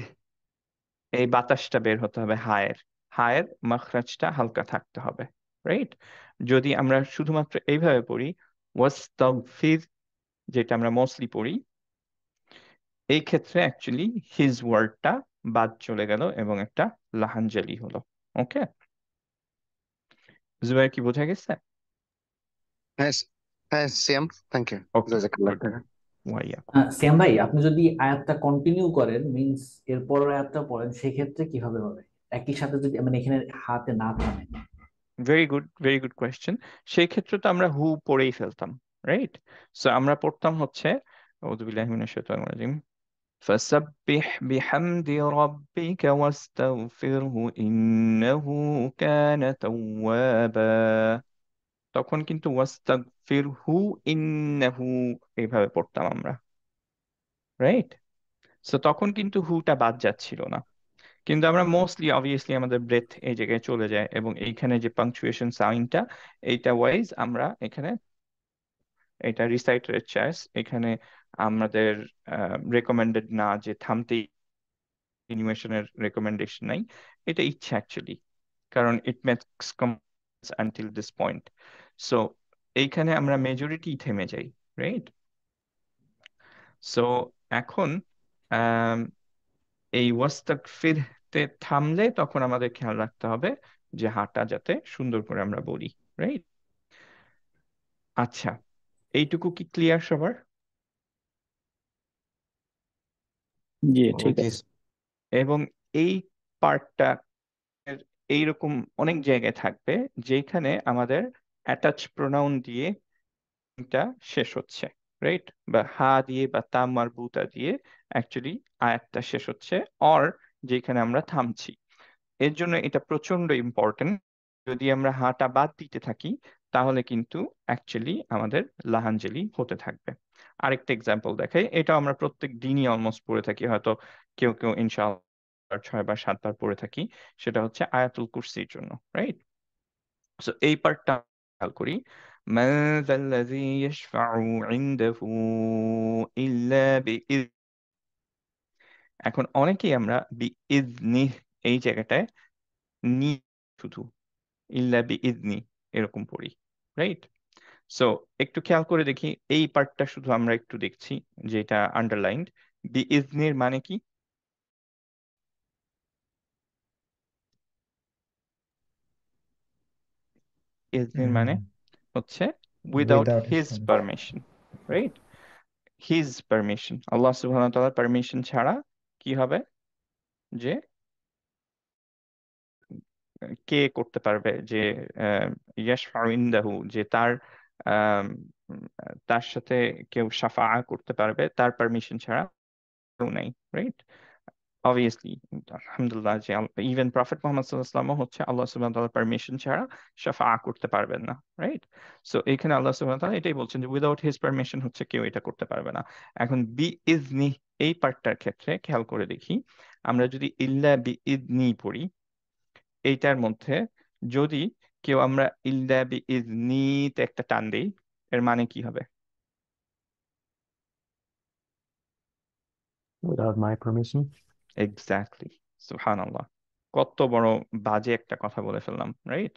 এই বাতাসটা বের হতে হবে হায়ের, হায়ের মাখরাজটা হালকা থাকতে হবে, রাইট? যদি আমরা শুধুমাত্র এইভাবে পড়ি, ওয়াস্তাগফির, যেটা আমরা মোস্টলি পড়ি, এই ক্ষেত্রে অ্যাকচুয়ালি হিজ ওয়ার্ডটা বাদ চলে গেল এবং একটা লাহানজালি হলো। ওকে, জুবাইর, কি বোঝা গেছে? হ্যাঁ হ্যাঁ সেম, থ্যাংক ইউ, ওকে, জাজাকাল্লাহ গুড। খাইর। ওয়াইয়া, শ্যাম ভাই, আপনি যদি আয়াতটা কন্টিনিউ করেন, মিন্স এর পরের আয়াতটা পড়েন, সেক্ষেত্রে কিভাবে হবে? একই সাথে যদি মানে এখানে হাতে না থামে। Very good question. সেই ক্ষেত্রে তো আমরা হু পড়েই ফেলতাম, রাইট? সো আমরা পড়তাম হচ্ছে আউযু বিল্লাহি মিনাশ শাইতানির রাজিম, فسبح بحمد ربك واستغفره إنه كان توابا। তখন কিন্তু ওয়াস্তাগফিরহু ইন্নাহু এইভাবে পড়তাম আমরা, রাইট? সো তখন কিন্তু হুটা বাদ যাচ্ছিল না। কিন্তু আমরা মোস্টলি অবভিয়াসলি আমাদের ব্রেথ এই জায়গায় চলে যায়, এবং এইখানে যে পাংচুয়েশন সাইনটা, এইটা ওয়াইজ আমরা এখানে, এটা রিসাইটারের চয়েস, এখানে আমাদের রেকমেন্ডেড না যে থামতেই, অ্যানিমেশনের রেকমেন্ডেশন নাই, এটা ইচ্ছা অ্যাকচুয়ালি, কারণ it makes until this point. So এইখানে আমরা মেজরিটি থেমে যাই, রাইট? সো এখন আম, এই ওয়াস্তাগফিরতে থামলে তখন আমাদের খেয়াল রাখতে হবে যে হাঁটা যাতে সুন্দর করে আমরা বলি, রাইট? আচ্ছা, এইটুকু কি ক্লিয়ার সবার? জি ঠিক জি। আছে। এবং এই পার্টটা এইরকম অনেক জায়গায় থাকবে যেখানে আমাদের অ্যাটাচ প্রোনাউন দিয়ে এটা শেষ হচ্ছে, রাইট? বা হা দিয়ে বা তাম মারবুতা দিয়ে অ্যাকচুয়ালি আয়াতটা শেষ হচ্ছে, অর যেখানে আমরা থামছি। এর জন্য এটা প্রচন্ড ইম্পর্টেন্ট। যদি আমরা হাটা বাদ দিতে থাকি, তাহলে কিন্তু অ্যাকচুয়ালি আমাদের লাহাঞ্জলি হতে থাকবে। আরেকটা এক্সাম্পল দেখাই, এটা আমরা প্রত্যেক দিনই অলমোস্ট পড়ে থাকি, হয়তো কেউ কেউ ইনশাআল্লাহ 6 বা 7 বার পড়ে থাকি। সেটা হচ্ছে আয়াতুল কুরসির জন্য, রাইট? সো এই পার্টটা খেয়াল করি, মান যাল্লাযী ইয়াশফাউ ইনদাহু ইল্লা বিইذ। এখন অনেকেই আমরা বিইذনিহ এই জায়গাটায় নি শুধু ইল্লা বিইذনি এরকম পড়ি, রাইট? সো একটু খেয়াল করে দেখি, এই পার্টটা শুধু আমরা একটু দেখছি, যেটা আন্ডারলাইন্ড। বিইذনির মানে কি? ইذনির মানে হচ্ছে without without his permission, right? His permission, আল্লাহ সুবহানাহু ওয়া তাআলার পারমিশন ছাড়া কি হবে যে কে করতে পারবে, যে ইয়াশফাউ ইনদাহু, যে তার আম, তার সাথে কেউ শাফা করতে পারবে তার পারমিশন ছাড়া কেউ নাই, রাইট? অবভিয়াসলি আলহামদুলিল্লাহ যে ইভেন প্রফেট মোহাম্মদ সাল্লাল্লাহু আলাইহি ওয়াসাল্লাম হচ্ছে আল্লাহ সুবহানাহু ওয়া তাআলার পারমিশন ছাড়া শাফা করতে পারবেন না, রাইট? সো এখানে আল্লাহ সুবহানাহু ওয়া তাআলা এটাই বলছেন যে উইদাউট হিজ পারমিশন হচ্ছে কেউ এটা করতে পারবে না। এখন বি ইজনি এই পার্টটার ক্ষেত্রে খেয়াল করে দেখি, আমরা যদি ইল্লা বি ইজনি পড়ি এইটার মধ্যে, যদি কেউ আমরা ইল্লা বি ইজনিতে একটা টান দেই, এর মানে কি হবে? Without my permission. এক্স্যাক্টলি, সুবহানাল্লাহ, কত বড় বাজে একটা কথা বলে ফেললাম, রাইট?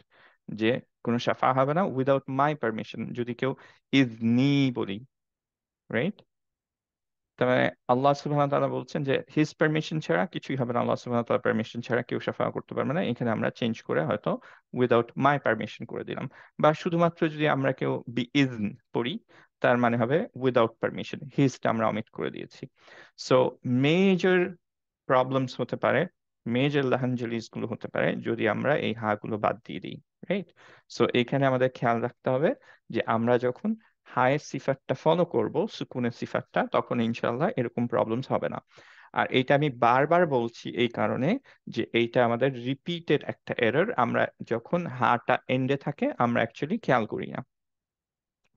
যে কোনো শাফা হবে না উইদাউট মাই পারমিশন, যদি কেউ ইজনি বলি, রাইট? তার মানে আল্লাহ সুবহানাহু ওয়া তাআলা বলছেন যে হিজ পারমিশন ছাড়া কিছুই হবে না, আল্লাহ সুবহানাহু ওয়া তাআলার পারমিশন ছাড়া কেউ শাফা করতে পারবে না। এখানে আমরা চেঞ্জ করে হয়তো উইদাউট মাই পারমিশন করে দিলাম, বা শুধুমাত্র যদি আমরা কেউ বি ইজন পড়ি তার মানে হবে উইদাউট পারমিশন, হিজটা আমরা অমিট করে দিয়েছি। সো মেজর প্রবলেমস হতে পারে, মেজর লাহানজালিজ গুলো হতে পারে যদি আমরা এই হা গুলো বাদ দিয়ে দিই, রাইট? সো এখানে আমাদের খেয়াল রাখতে হবে যে আমরা যখন হায়ের সিফাতটা ফলো করব, সুকুনের সিফাতটা, তখন ইনশাল্লাহ এরকম প্রবলেমস হবে না। আর এটা আমি বারবার বলছি এই কারণে যে এইটা আমাদের রিপিটেড একটা এরর, আমরা যখন হাটা এন্ডে থাকে আমরা অ্যাকচুয়ালি খেয়াল করি না।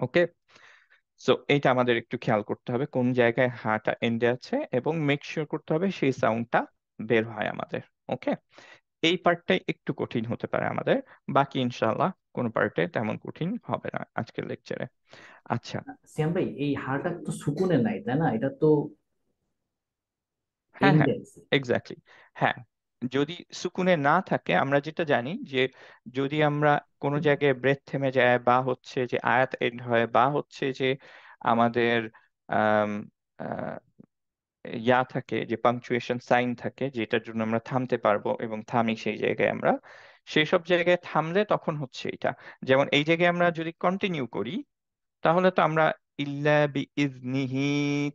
ওকে, সো এটা আমাদের একটু খেয়াল করতে হবে কোন জায়গায় হাটা এন্ডে আছে, এবং মেক শিওর করতে হবে সেই সাউন্ডটা বের হয় আমাদের। ওকে, এই পার্টটাই একটু কঠিন হতে পারে আমাদের, বাকি ইনশাআল্লাহ কোনো পার্টে তেমন কঠিন হবে না আজকের লেকচারে। আচ্ছা, শ্যাম ভাই, এই হারটা তো সুকুনে নাই, তাই না? এটা তো হ্যাঁ হ্যাঁ, এন্ডে আছে। এক্স্যাক্টলি, হ্যাঁ। যদি সুকুনে না থাকে, আমরা যেটা জানি যে যদি আমরা কোনো জায়গায় ব্রেথ থেমে যায়, বা হচ্ছে যে আয়াত এন্ড হয়, বা হচ্ছে যে আমাদের আম, আহ, ইয়া থাকে, যে পাংচুয়েশন সাইন থাকে যেটার জন্য আমরা থামতে পারবো এবং থামি সেই জায়গায় আমরা, সেই সব জায়গায় থামলে তখন হচ্ছে এটা। যেমন এই জায়গায় আমরা যদি কন্টিনিউ করি তাহলে তো আমরা ইল্লা বি ইজনিহি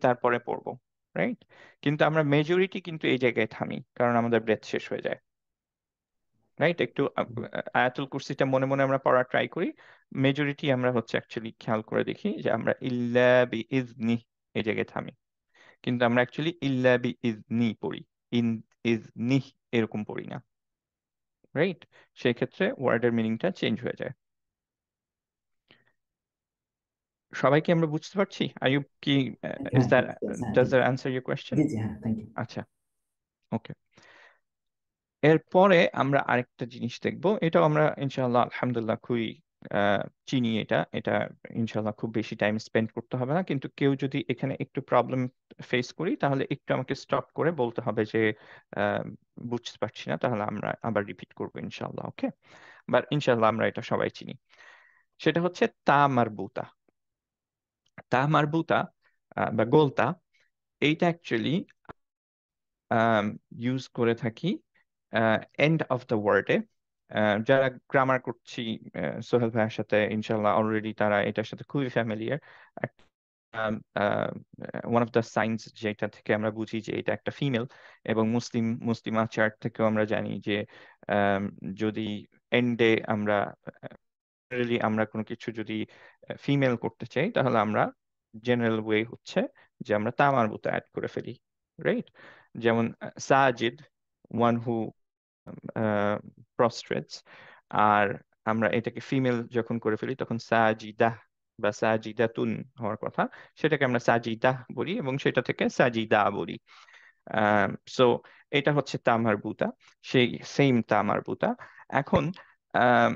তারপরে পড়বো, রাইট? কিন্তু আমরা মেজরিটি কিন্তু এই জায়গায় থামি কারণ আমাদের ব্রেথ শেষ হয়ে যায়, রাইট? একটু আয়াতুল কুরসিটা মনে মনে আমরা পড়ার ট্রাই করি, মেজরিটি আমরা হচ্ছে অ্যাকচুয়ালি খেয়াল করে দেখি যে আমরা ইল্লা বি ইজনি এই জায়গায় থামি, কিন্তু আমরা অ্যাকচুয়ালি ইল্লা বি ইজনি পড়ি, ইন ইজনি এরকম পড়ি না, রাইট? সেই ক্ষেত্রে ওয়ার্ডের মিনিংটা চেঞ্জ হয়ে যায়। সবাইকে আমরা বুঝতে পারছি? আইয়ুব কি, ইজ হ্যাঁ দ্যাট, বুঝতে পারছি, হ্যাঁ ডাজ ঠিক দ্যাট আছে। Answer your question? জি জি, হ্যাঁ, থ্যাংক ইউ। আচ্ছা, ওকে। এরপরে আমরা আরেকটা জিনিস দেখব, এটাও আমরা ইনশাআল্লাহ আলহামদুলিল্লাহ খুবই চিনি, এটা এটা ইনশাআল্লাহ খুব বেশি টাইম স্পেন্ড করতে হবে না, কিন্তু কেউ যদি এখানে একটু প্রবলেম ফেস করি তাহলে একটু আমাকে স্টপ করে বলতে হবে যে আহ, বুঝতে পারছি না, তাহলে আমরা আবার রিপিট করবো ইনশাআল্লাহ। ওকে, বাট ইনশাআল্লাহ আমরা এটা সবাই চিনি। সেটা হচ্ছে তা মারবুতা। তা মারবুতা বা গোলতা, এইটা অ্যাকচুয়ালি ইউজ করে থাকি এন্ড অফ দ্য ওয়ার্ডে। যারা গ্রামার করছি সোহেল ভাইয়ের সাথে, ইনশাল্লাহ অলরেডি তারা এটার সাথে খুবই familiar. One of the science যেটা থেকে আমরা বুঝি যে এটা একটা ফিমেল, এবং মুসলিমা চার্ট থেকেও আমরা জানি যে যদি এন্ডে আমরা জেনারেলি আমরা কোনো কিছু যদি ফিমেল করতে চাই তাহলে আমরা জেনারেল ওয়ে হচ্ছে যে আমরা তা মারবুতা অ্যাড করে ফেলি, রাইট? যেমন সাজিদ, ওয়ান হু প্রস্ট্রেটস, আর আমরা এটাকে ফিমেল যখন করে ফেলি তখন সাজিদাহ বা সাজিদাতুন হওয়ার কথা, সেটাকে আমরা সাজিদাহ বলি এবং সেটা থেকে সাজিদা বলি। সো এটা হচ্ছে তামারবুতা, সেই সেম তামারবুতা। এখন আহ,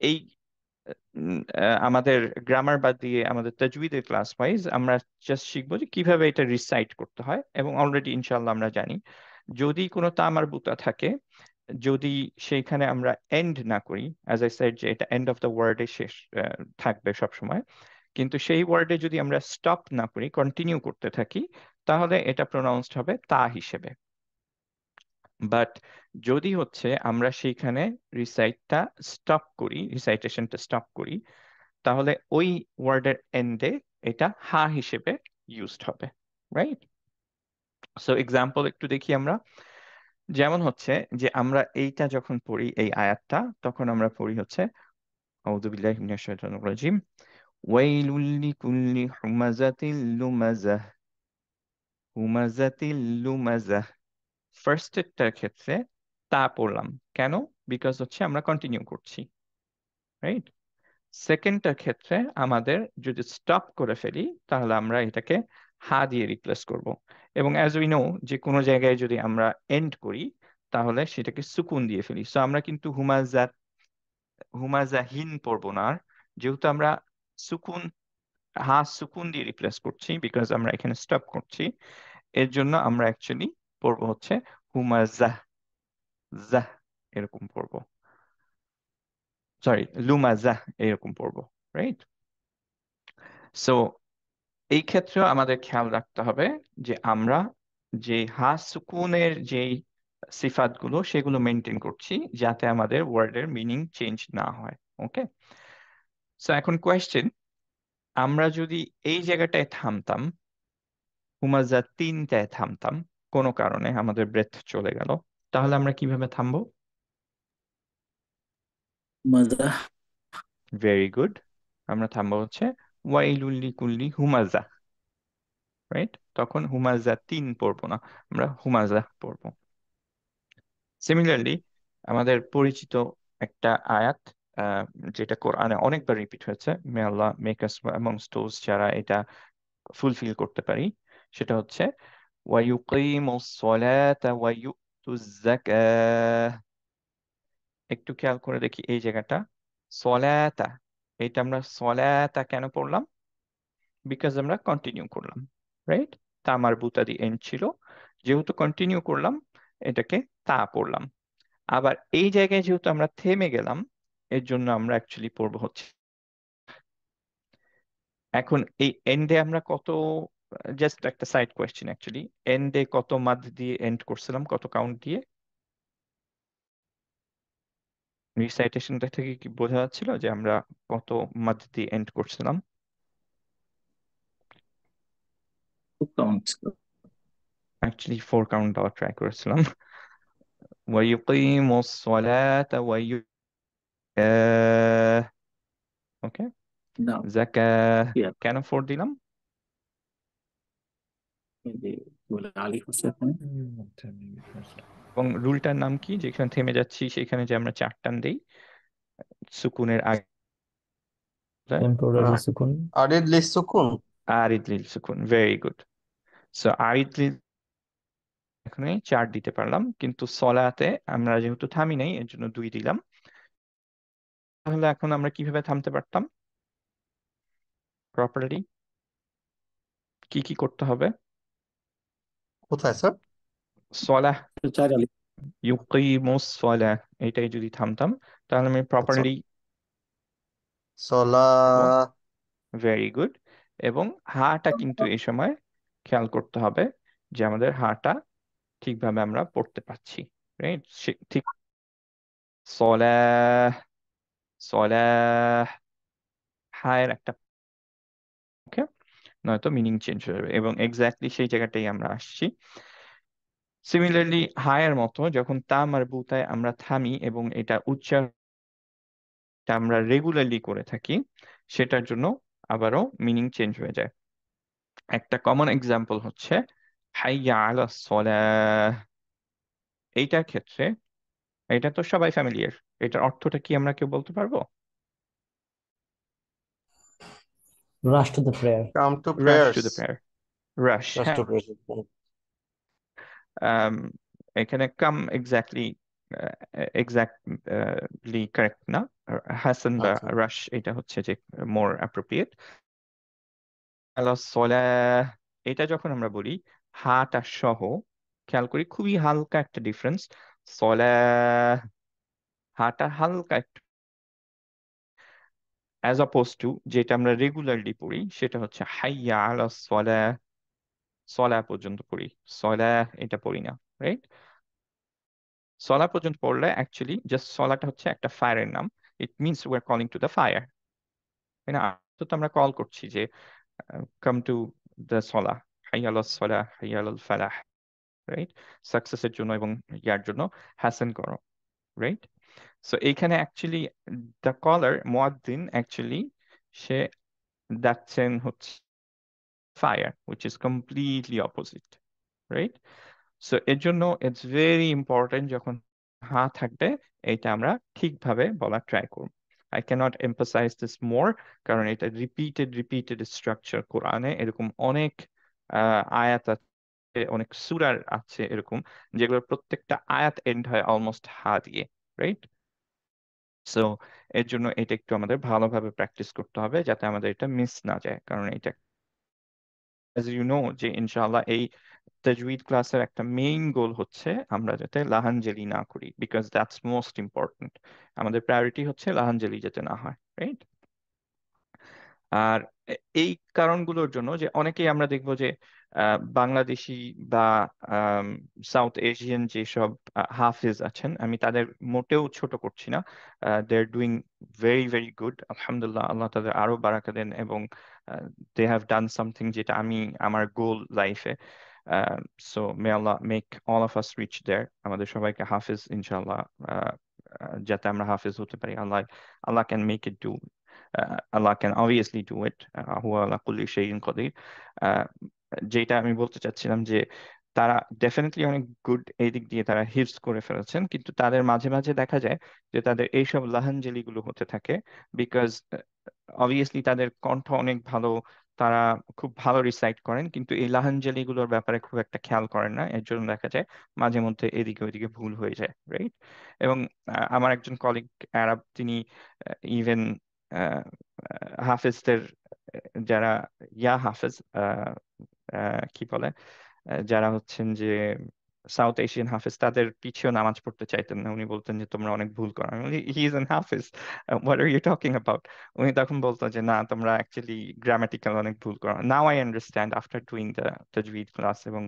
এই আমাদের গ্রামার বাদ দিয়ে আমাদের তাজউইদের ক্লাস ওয়াইজ আমরা জাস্ট শিখবো যে কিভাবে এটা রিসাইট করতে হয়, এবং অলরেডি ইনশাআল্লাহ আমরা জানি যদি কোনো তামারবুতা থাকে, যদি সেইখানে আমরা এন্ড না করি, অ্যাজ আই সেড যে এটা এন্ড অফ দ্য ওয়ার্ডে শেষ থাকবে সব সময়, কিন্তু সেই ওয়ার্ডে যদি আমরা স্টপ না করি, কন্টিনিউ করতে থাকি, তাহলে এটা প্রোনাউন্সড হবে তা হিসেবে। বাট যদি হচ্ছে আমরা সেইখানে রিসাইটেশনটা স্টপ করি, তাহলে ওই ওয়ার্ডের এন্ডে এটা হা হিসেবে ইউজড হবে, রাইট? সো এক্সাম্পল একটু দেখি আমরা। যেমন হচ্ছে যে আমরা এইটা যখন পড়ি এই আয়াতটা, তখন আমরা পড়ি হচ্ছে আউযু বিল্লাহি মিনাশ শাইতানির রাজিম, ওয়াইলুল লিকুল্লি হুমাযাতিল লুমাযাহ, হুমাযাতিল লুমাযাহ। ফার্স্টেরটার ক্ষেত্রে তা পড়লাম কেন? বিকজ হচ্ছে আমরা কন্টিনিউ করছি, রাইট? সেকেন্ডটার ক্ষেত্রে আমাদের যদি স্টপ করে ফেলি তাহলে আমরা এটাকে হা দিয়ে রিপ্লেস করব। এবং অ্যাজ উই নো যে কোনো জায়গায় যদি আমরা এন্ড করি তাহলে সেটাকে সুকুন দিয়ে ফেলি। সো আমরা কিন্তু হুমাজাহিন পড়বো না আর, যেহেতু আমরা সুকুন, হা সুকুন দিয়ে রিপ্লেস করছি বিকজ আমরা এখানে স্টপ করছি। এর জন্য আমরা অ্যাকচুয়ালি পড়বো হচ্ছে হুমাজাহ, জাহ এরকম পড়বো, সরি লুমাজাহ এরকম পড়বো, রাইট? সো এই ক্ষেত্রেও আমাদের খেয়াল রাখতে হবে যে আমরা যে হা সুকুনের যে সিফাতগুলো সেগুলো মেনটেন করছি যাতে আমাদের ওয়ার্ডের মিনিং চেঞ্জ না হয়। ওকে, সো এখন কোয়েশ্চেন, আমরা যদি এই জায়গাটায় থামতাম, হুমাজা তিনটায় থামতাম, কোনো কারণে আমাদের ব্রেথ চলে গেল, তাহলে আমরা কিভাবে থামবো? মজা। ভেরি গুড, আমরা থামবো হচ্ছে ওয়াইলুল্লি কুল্লি হুমাজা, রাইট? তখন হুমাজা তিন পড়বো না, আমরা হুমাজা পড়বো। সিমিলারলি আমাদের পরিচিত একটা আয়াত, আহ, যেটা কোরআনে অনেকবার রিপিট হয়েছে, মে Allah make us amongst those যারা এটা ফুলফিল করতে পারি, সেটা হচ্ছে ওয়ায়ুকিমুস সালাতা ওয়ায়ুতুজ যাকাহ। একটু খেয়াল করে দেখি এই জায়গাটা, সলাতা, এটা আমরা সলাতা কেন পড়লাম? বিকজ আমরা কন্টিনিউ করলাম, রাইট? তা মারবুতা দি এন্ড ছিল, যেহেতু কন্টিনিউ করলাম এটাকে তা পড়লাম। আবার এই জায়গায় যেহেতু আমরা থেমে গেলাম, এর জন্য আমরা অ্যাকচুয়ালি পড়বো হচ্ছে। এখন এই এন্ডে আমরা কত, জাস্ট একটা সাইড কোয়েশ্চেন অ্যাকচুয়ালি, এন্ডে কত মাদ দিয়ে এন্ড করছিলাম, কত কাউন্ট দিয়ে? রিসাইটেশনটা থেকে কি বোঝা যাচ্ছিল যে আমরা কত মাদ দিয়ে এন্ড করছিলাম? কাউন্ট। অ্যাকচুয়ালি 4 কাউন্ট দেওয়ার ট্রাই করেছিলাম। ওয়ায়ুকিমুস সালাতা ওকে, না, যাকাহ ক্লিয়ার। কেন 4 দিলাম? এই যে কি বলে আলিফ আছে এখানে। এবং রুলটার নাম কি, যেখানে থেমে যাচ্ছি সেখানে যে আমরা 4 টান দেই সুকুনের আগে? টেম্পোরারি সুকুন। আরিদ লিসুকুন। আরিদ লিল সুকুন, ভেরি গুড। সো আরিদ লিল এখানে 4 দিতে পারলাম, কিন্তু সলাতে আমরা যেহেতু থামি নাই এর জন্য 2 দিলাম। তাহলে এখন আমরা কিভাবে থামতে পারতাম প্রপারলি? কি কি করতে হবে? কোথায় স্যার? সলাহ, চার আলিফ। ইউকিমুস সলাহ, এইটাই যদি থামতাম তাহলে আমি আচ্ছা, প্রপারলি সলা। Very good. এবং হাটা কিন্তু এই সময় খেয়াল করতে হবে যে আমাদের হাটা ঠিকভাবে আমরা পড়তে পারছি, রাইট? ঠিক সলাহ, সলাহ, হায়ের একটা, ওকে, নয়তো মিনিং চেঞ্জ হয়ে যাবে। এবং এক্স্যাক্টলি সেই জায়গাটাই আমরা আসছি। সিমিলারলি হায়ের মতো যখন তা মারবুতায় আমরা থামি এবং এটা উচ্চারণটা আমরা রেগুলারলি করে থাকি, সেটার জন্য আবারও মিনিং চেঞ্জ হয়ে যায়। একটা কমন এক্সাম্পল হচ্ছে হাইয়া আলা সলাহ। এইটার ক্ষেত্রে এটা তো সবাই ফ্যামিলিয়ার, এটার অর্থটা কি আমরা কেউ বলতে পারবো? Rush to the prayer. Come to rush prayers. To the prayer, rush, rush হ্যাঁ। To prayers. আম, এখানে কাম এক্স্যাক্টলি কারেক্ট না, হাসান বা আচ্ছা, রাশ এটা হচ্ছে যে মোর অ্যাপ্রোপ্রিয়েট। আলা সলাহ, এটা যখন আমরা বলি হাটা সহ, খেয়াল করি খুবই হালকা একটা ডিফারেন্স। সলাহ, হাটা হালকা একটু, অ্যাজ অপোজ টু যেটা আমরা রেগুলারলি পড়ি সেটা হচ্ছে হাইয়া আলা সলাহ, সলাহ পর্যন্ত পড়ি, সলাহ এটা পড়ি না, রাইট? সলা পর্যন্ত পড়লে অ্যাকচুয়ালি জাস্ট সলাটা হচ্ছে একটা ফায়ারের নাম, it means we are calling to the fire, তাই না? তো আমরা কল করছি যে কাম টু দ্য সলা, হাইয়া আলাস সলাহ, হাইয়া আলাল ফালাহ। রাইট, সাকসেসের জন্য এবং ইয়ার জন্য হাসেন করো, রাইট। সো এইখানে অ্যাকচুয়ালি দ্য কলার মুয়াদ্দিন অ্যাকচুয়ালি সে ডাকছেন হচ্ছে fire, which is completely opposite, right? So এর জন্য ইটস ভেরি ইম্পর্টেন্ট যখন হা থাকবে এটা আমরা ঠিকভাবে বলা ট্রাই করব। আই ক্যানট এমফাসাইজ দিস মোর, কারণ এটা রিপিটেড স্ট্রাকচার কোরআনে এরকম অনেক আয়াত আছে, অনেক সূরার আছে এরকম, যেগুলোর প্রত্যেকটা আয়াত এন্ড হয় অলমোস্ট হা দিয়ে, রাইট? সো এর জন্য এটা একটু আমাদের ভালোভাবে প্র্যাকটিস করতে হবে যাতে আমাদের এটা মিস না যায়, কারণ এটা as you know যে ইনশাআল্লাহ এই তাজউইদ ক্লাসের একটা মেইন গোল হচ্ছে আমরা যাতে লাহানজেলি না করি, বিকজ দ্যাটস মোস্ট ইম্পর্টেন্ট। আমাদের প্রায়োরিটি হচ্ছে লাহানজেলি যাতে না হয়, রাইট? আর এই কারণগুলোর জন্য যে অনেকেই আমরা দেখবো যে বাংলাদেশি বা সাউথ এশিয়ান যেসব হাফিজ আছেন, আমি তাদের মোটেও ছোট করছি না, they are doing very very good, আলহামদুলিল্লাহ, আল্লাহ তাদের আরো বারাকা দেন, এবং দে হ্যাভ ডান সামথিং যেটা আমি আমার গোল লাইফে। So may Allah make all of us reach there, আমাদের সবাইকে হাফিজ ইনশাআল্লাহ, যাতে আমরা হাফিজ হতে পারি। Allah Allah can make it do, Allah can obviously do it, হুয়া আলা কুল্লি শাইইন কাদির। আহ, যেটা আমি বলতে চাচ্ছিলাম যে তারা ডেফিনেটলি অনেক গুড এই দিক দিয়ে তারা হিফজ করে ফেলেছেন, কিন্তু তাদের মাঝে মাঝে দেখা যায় যে তাদের এইসব লাহানজেলি গুলো হতে থাকে, বিকজ অবভিয়াসলি তাদের কণ্ঠ অনেক ভালো, তারা খুব ভালো রিসাইট করেন, কিন্তু এই লাহানজেলি গুলোর ব্যাপারে খুব একটা খেয়াল করেন না, এর জন্য দেখা যায় মাঝে মধ্যে এদিকে ওইদিকে ভুল হয়ে যায়, রাইট? এবং আমার একজন কলিগ আরব, তিনি ইভেন হাফেজদের, যারা হাফেজ, কি বলে, যারা হচ্ছেন যে সাউথ এশিয়ান হাফেজ, তাদের পিছেও নামাজ পড়তে চাইতেন না, উনি বলতেন যে তোমরা অনেক ভুল করো। আমি বলি হি ইজ এন হাফেজ, what are you talking about? উনি তখন বলতো যে না, তোমরা অ্যাকচুয়ালি গ্রামাটিক্যাল অনেক ভুল করো। Now I understand after doing the তাজউইদ ক্লাস, এবং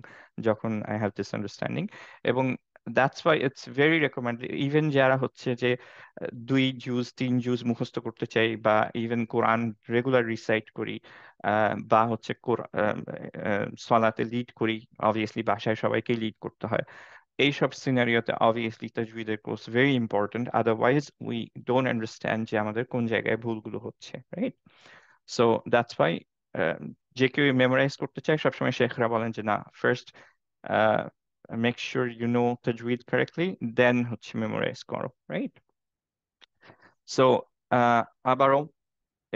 যখন আই হ্যাভ দিস আন্ডারস্ট্যান্ডিং, এবং that's why it's very recommended. Even যারা হচ্ছে যে 2 জুজ 3 জুজ মুখস্থ করতে চাই, বা ইভেন কোরআন রেগুলার রিসাইট করি, বা হচ্ছে সলাতে লিড করি, অবভিয়াসলি বাসায় সবাইকে লিড করতে হয়, এইসব সিনারিওতে অবভিয়াসলি তাজউইদের course very important, otherwise we don't understand যে আমাদের কোন জায়গায় ভুলগুলো হচ্ছে, রাইট? সো দ্যাটস ওয়াই যে কেউ মেমোরাইজ করতে চায় সবসময় শেখরা বলেন যে না, first make sure you know তাজউইদ কারেক্টলি, দেন হচ্ছে মেমোরাইজ করো, রাইট? সো আবারও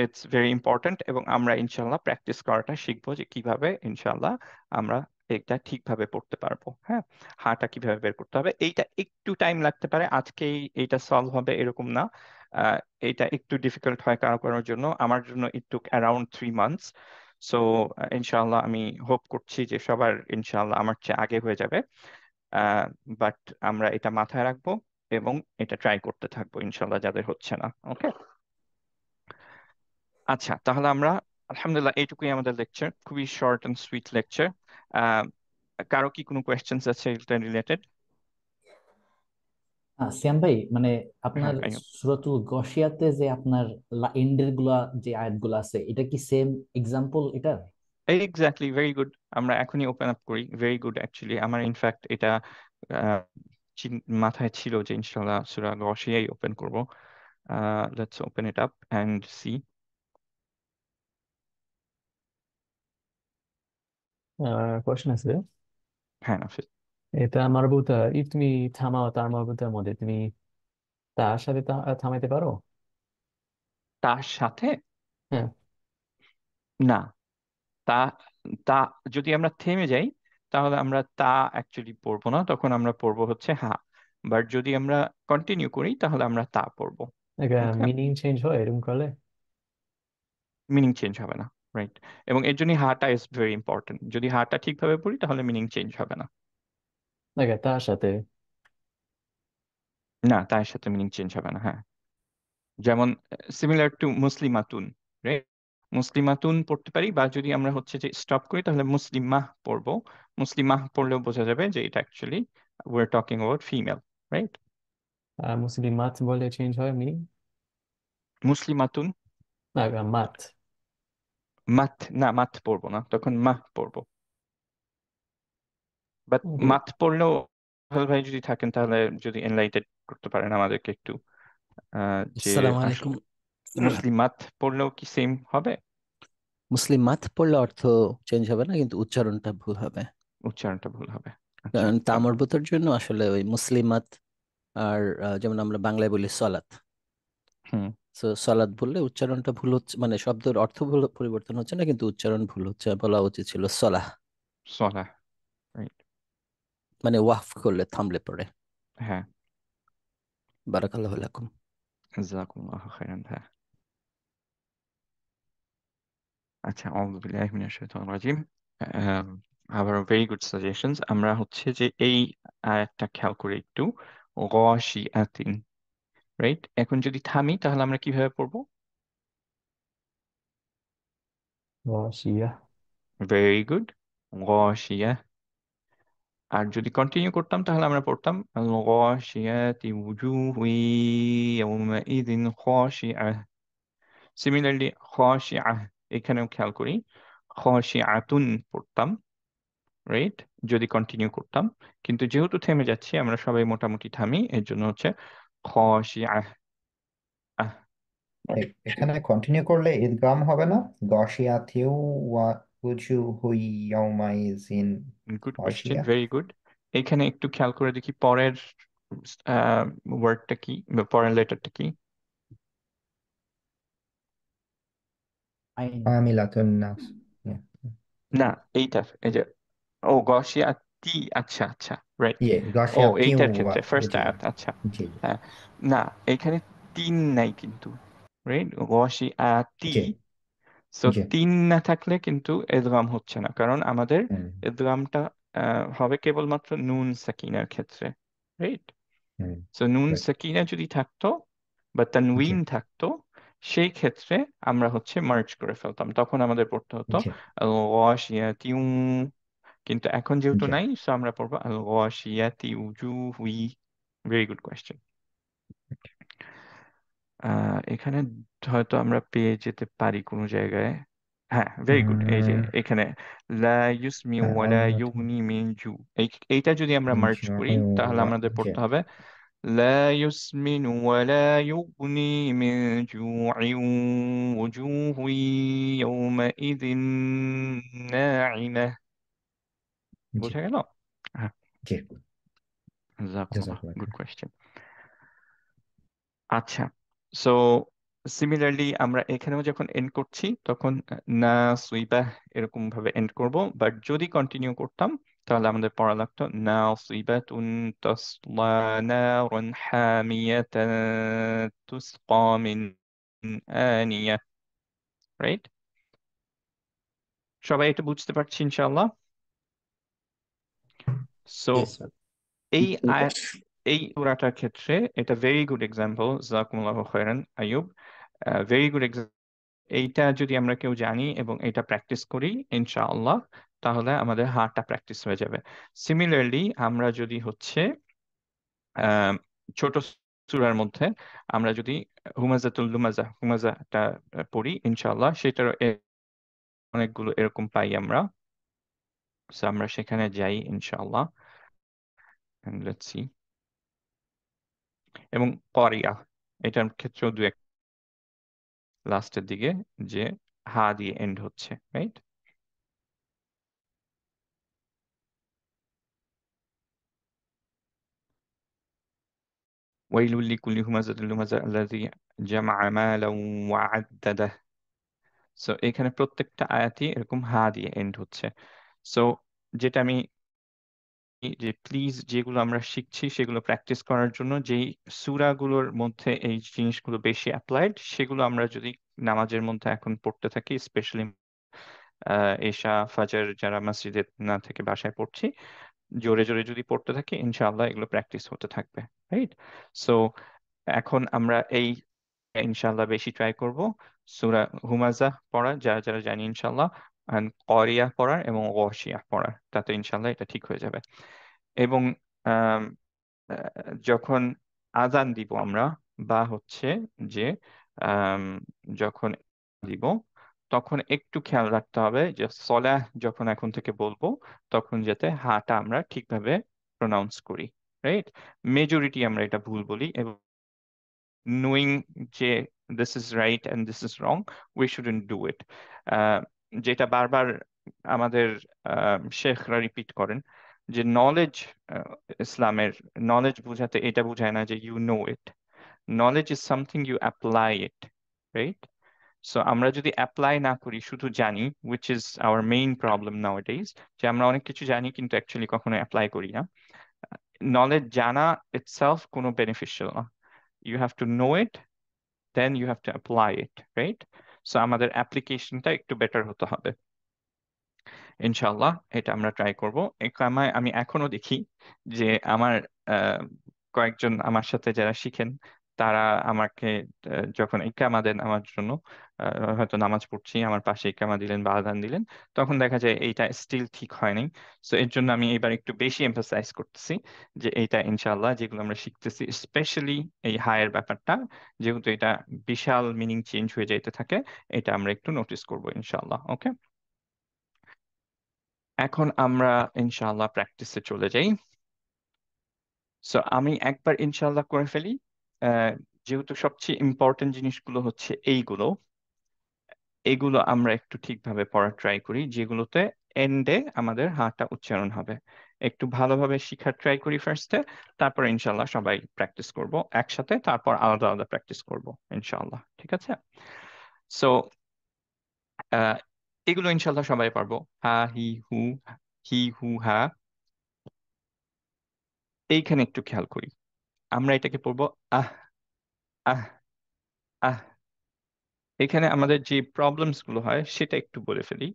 ইটস ভেরি ইম্পর্ট্যান্ট, এবং আমরা ইনশাল্লাহ প্র্যাকটিস করাটা শিখবো যে কিভাবে ইনশাল্লাহ আমরা এটা ঠিকভাবে পড়তে পারবো। হ্যাঁ, হাটা কিভাবে বের করতে হবে, এইটা একটু টাইম লাগতে পারে, আজকেই এইটা সলভ হবে এরকম না। আহ, এটা একটু ডিফিকাল্ট হয় কারো কারোর জন্য, আমার জন্য ইট টুক অ্যারাউন্ড 3 মান্থস। সো ইনশাল্লাহ আমি হোপ করছি যে সবার ইনশাল্লাহ আমার চেয়ে আগে হয়ে যাবে, বাট আমরা এটা মাথায় রাখবো এবং এটা ট্রাই করতে থাকবো ইনশাল্লাহ যাদের হচ্ছে না। ওকে, আচ্ছা, তাহলে আমরা আলহামদুলিল্লাহ এইটুকুই আমাদের লেকচার, খুবই শর্ট অ্যান্ড সুইট লেকচার। কারো কি কোনো কোয়েশ্চেন্স আছে এটা রিলেটেড? শ্যাম ভাই, মানে হ্যাঁ, আপনার আইয়ুব। সূরাতুল গশিয়াতে যে আপনার এন্ডের গুলা যে আয়াতগুলো আছে, এটা কি সেম এক্সাম্পল এটা? Exactly, very good. আমরা এখনই ওপেন আপ করি, ভেরি গুড অ্যাকচুয়ালি। আমার ইনফ্যাক্ট এটা আহ, মাথায় ছিল যে ইনশাল্লাহ সূরা গশিয়াই ওপেন করব। Let's open it up and see. Question আছে। হ্যাঁ, নাফিস। এটা মারবুতা, তুমি থামাও, তার মারবুতার মধ্যে তুমি তার সাথে থামাইতে পারো? তার সাথে হ্যাঁ। না, তা তা যদি আমরা থেমে যাই তাহলে আমরা তা অ্যাকচুয়ালি পড়বো না, তখন আমরা পড়বো হচ্ছে হা। বাট যদি আমরা কন্টিনিউ করি তাহলে আমরা তা পড়বো। ওকে, মিনিং চেঞ্জ হয় এরকম করলে? মিনিং চেঞ্জ হবে না, রাইট? এবং এর জন্য হাটা ইজ ভেরি ইম্পর্টেন্ট, যদি হাটা ঠিকভাবে পড়ি তাহলে মিনিং চেঞ্জ হবে না। তার সাথে না, তার সাথে মিনিং চেঞ্জ হবে না, হ্যাঁ। যেমন সিমিলার টু মুসলিমাতুন, রাইট? মুসলিমাতুন পড়তে পারি, বা যদি আমরা হচ্ছে যে স্টপ করি তাহলে মুসলিমাহ পড়বো। মুসলিমাহ পড়লেও বোঝা যাবে যে এটা actually we are talking about female, right? মুসলিমাত বলে চেঞ্জ হয় মিনিং? মুসলিমাতুন, না, মাত। মাত, না মাত পড়বো না, তখন মাহ পড়বো। But Okay. মাথ পড়লেও সোহেল ভাই যদি থাকেন তাহলে যদি এনলাইটেড করতে পারেন আমাদেরকে একটু যে আসসালামু আসলে আলাইকুম। মুসলিম মাথ পড়লেও কি সেম হবে? মুসলিম মাথ পড়লে অর্থ চেঞ্জ হবে না, কিন্তু উচ্চারণটা ভুল হবে। উচ্চারণটা ভুল হবে। আচ্ছা কারণ তো তামরবতের জন্য আসলে ওই মুসলিমাত আর যেমন আমরা বাংলায় বলি সলাৎ, হুম তো সলাৎ বললে উচ্চারণটা ভুল হচ্ছে, মানে শব্দের অর্থ ভুল পরিবর্তন হচ্ছে না, কিন্তু উচ্চারণ ভুল হচ্ছে। বলা উচিত ছিল সলাহ, সলাহ, রাইট। মানে ওয়াকফ করলে, থামলে পড়ে। হ্যাঁ, বারাকাল্লাহু লাকুম। জাযাকুমুল্লাহু খাইরান ভাই। আচ্ছা, আউযু বিল্লাহি মিনাশ শাইতানির রাজিম। আবার ভেরি গুড সাজেশনস। আমরা হচ্ছে যে এই আয়াতটা খেয়াল করে একটু, গাশিয়াতিন, রাইট? এখন যদি থামি তাহলে আমরা কিভাবে পড়বো? غاشية. Very good, গাশিয়া। আর যদি কন্টিনিউ করতাম তাহলে আমরা পড়তাম আল গাশিয়াতি উজুহু ইয়াউমাইযিন খাশিআহ। সিমিলারলি খাশিআহ, এখানেও খেয়াল করি খাশিআতুন পড়তাম, রাইট, যদি কন্টিনিউ করতাম। কিন্তু যেহেতু থেমে যাচ্ছি, আমরা সবাই মোটামুটি থামি, এর জন্য হচ্ছে খাশিআহ। এখানে কন্টিনিউ করলে ইদগাম হবে না? গশিয়াতিউ ওয়া উজুহু ইয়াউমাইযিন গুড কোয়েশ্চেন, খাশিয়া। Very good. এখানে একটু খেয়াল করে দেখি পরের ওয়ার্ডটা কি, বা পরের লেটারটা কি? আইন। আমিলাতুন নাস। Yeah. না, এইটা, এই যে ও গশিয়াতি, আচ্ছা আচ্ছা, রাইট। ও গশিয়াতিউ এইটার ওয়া ক্ষেত্রে ফার্স্ট উজুহু। আয়াত, আচ্ছা। জি হ্যাঁ, না এখানে তিন নাই কিন্তু, রাইট, গশিয়াতি। জি সো জি। তিন না থাকলে কিন্তু ইদগাম হচ্ছে না, কারণ আমাদের হুম ইদগামটা হবে কেবলমাত্র নুন সাকিনার ক্ষেত্রে, রাইট? হুম সো নুন right. সাকিনা যদি থাকতো বা জি তানউইন থাকতো, সেই ক্ষেত্রে আমরা হচ্ছে মার্জ করে ফেলতাম, তখন আমাদের পড়তে হতো জি আল গাশিয়াতিউ। কিন্তু এখন যেহেতু জি নাই, সো আমরা পড়বো আল গাশিয়াতি উজুহুই। Very good question. এখানে হয়তো আমরা পেয়ে যেতে পারি কোনো জায়গায়। হ্যাঁ, ভেরি গুড, এই যে এখানে লা ইউসমি হ্যাঁ ওয়ালা আমিলাতুন ইউগনি মিন জু, এইটা যদি আমরা মার্জ করি তাহলে আমাদের জি পড়তে হবে লা ইউসমিনু ওয়ালা ইউগনি মিন জুইন ওজুহু ইয়াউমাইযিন নাঈমাহ। জি বোঝা গেল? হ্যাঁ, জি জাযাকুমুল্লাহ, জাযাকাল্লাহ গুড খাইর। কোয়েশ্চেন। আচ্ছা, সো সিমিলারলি আমরা এখানেও যখন এন্ড করছি তখন না সুইবাহ এরকম ভাবে এন্ড করব, বাট যদি কন্টিনিউ করতাম তাহলে আমাদের পড়া লাগতো না সুইবাতুন তাসলা নারান হামিয়াতান তুসকা মিন আনিয়া, রাইট? সবাই এটা বুঝতে পারছি ইনশাআল্লাহ? সো জি স্যার। এই আয়াত, এই সূরাটার ক্ষেত্রে এটা ভেরি গুড এক্সাম্পল। জাযাকুমুল্লাহু খাইরান আইয়ুব, ভেরি গুড এক্সাম্পল। এইটা যদি আমরা কেউ জানি এবং এটা প্র্যাকটিস করি ইনশাআল্লাহ, তাহলে আমাদের হাতটা প্র্যাকটিস হয়ে যাবে। সিমিলারলি আমরা যদি হচ্ছে আহ, ছোট সূরার মধ্যে আমরা যদি হুমাজাতুল লুমাজা, হুমাজাটা পড়ি ইনশাআল্লাহ, সেটার অনেকগুলো এরকম পাই আমরা। So আমরা সেখানে যাই ইনশাআল্লাহ, and let's see। এবং করিয়া, এটার ক্ষেত্রেও দু এক লাস্টের দিকে যে হা দিয়ে এন্ড হচ্ছে, রাইট? ওয়াইলুল লিকুল্লি হুমাযাতিল লুমাযা আল্লাযী জামআ মালান ওয়া আদ্দাদাহ। সো এখানে প্রত্যেকটা আয়াতই এরকম হা দিয়ে এন্ড হচ্ছে। সো যেটা আমি, যে প্লিজ যেগুলো আমরা শিখছি সেগুলো প্র্যাকটিস করার জন্য, যেই সূরাগুলোর মধ্যে এই জিনিসগুলো বেশি অ্যাপ্লাইড, সেগুলো আমরা যদি নামাজের মধ্যে এখন পড়তে থাকি, স্পেশালি এশা ফাজর যারা মসজিদে না থেকে বাসায় পড়ছি, জোরে জোরে যদি পড়তে থাকি ইনশাআল্লাহ এগুলো প্র্যাকটিস হতে থাকবে, রাইট? সো এখন আমরা এই ইনশাআল্লাহ বেশি ট্রাই করব সূরা হুমাজা পড়ার, যারা যারা জানি ইনশাআল্লাহ, আর করিয়া পড়ার এবং গশিয়া পড়ার, তাতে ইনশাআল্লাহ এটা ঠিক হয়ে যাবে। এবং আম, যখন আজান দিব আমরা, বা হচ্ছে যে আম, যখন দিব, তখন একটু খেয়াল রাখতে হবে যে সলাহ যখন এখন থেকে বলবো তখন যাতে হাটা আমরা ঠিকভাবে প্রনাউন্স করি, রাইট? মেজরিটি আমরা এটা ভুল বলি, এবং knowing যে this is right and this is wrong, we shouldn't do it. যেটা বারবার আমাদের শেখরা রিপিট করেন যে নলেজ, ইসলামের নলেজ বোঝাতে এটা বোঝায় না যে you know it. Knowledge is something you apply it, right? So আমরা যদি অ্যাপ্লাই না করি, শুধু জানি, which is our main problem nowadays, যে আমরা অনেক কিছু জানি কিন্তু অ্যাকচুয়ালি কখনো অ্যাপ্লাই করি না। নলেজ জানা ইটসেলফ কোনো বেনিফিশিয়াল না। You have to know it, then you have to apply it, right? So আমাদের অ্যাপ্লিকেশনটা একটু বেটার হতে হবে। ইনশাআল্লাহ এটা আমরা ট্রাই করব। একামায় আমি এখনো দেখি যে আমার কয়েকজন আমার সাথে যারা শিখেন তারা আমাকে যখন ইকামা দেন আমার জন্য, হয়তো নামাজ পড়ছি, আমার পাশে ইকামা দিলেন বা আযান দিলেন, তখন দেখা যায় এইটা স্টিল ঠিক হয়নি। সো এর জন্য আমি এবার একটু বেশি এমফাসাইজ করতেছি যে এইটা ইনশাআল্লাহ যেগুলো আমরা শিখতেছি, স্পেশালি এই হায়ের ব্যাপারটা, যেহেতু এটা বিশাল মিনিং চেঞ্জ হয়ে যাইতে থাকে, এটা আমরা একটু নোটিস করবো ইনশাআল্লাহ। ওকে, এখন আমরা ইনশাআল্লাহ প্র্যাকটিসে চলে যাই। সো আমি একবার ইনশাআল্লাহ করে ফেলি, আহ, যেহেতু সবচেয়ে ইম্পর্টেন্ট জিনিসগুলো হচ্ছে এইগুলো আমরা একটু ঠিকভাবে পড়ার ট্রাই করি, যেগুলোতে এন্ডে আমাদের হাটা উচ্চারণ হবে। একটু ভালোভাবে শিখার ট্রাই করি ফার্স্টে, তারপর ইনশাআল্লাহ সবাই প্র্যাকটিস করব একসাথে, তারপর আলাদা আলাদা প্র্যাকটিস করব ইনশাআল্লাহ, ঠিক আছে? সো এগুলো ইনশাআল্লাহ সবাই পারবো। হা, হি হু হা। এইখানে একটু খেয়াল করি, আমরা এটাকে পড়বো আহ আহ আহ। এখানে আমাদের যে প্রবলেমস গুলো হয় সেটা একটু বলে ফেলি।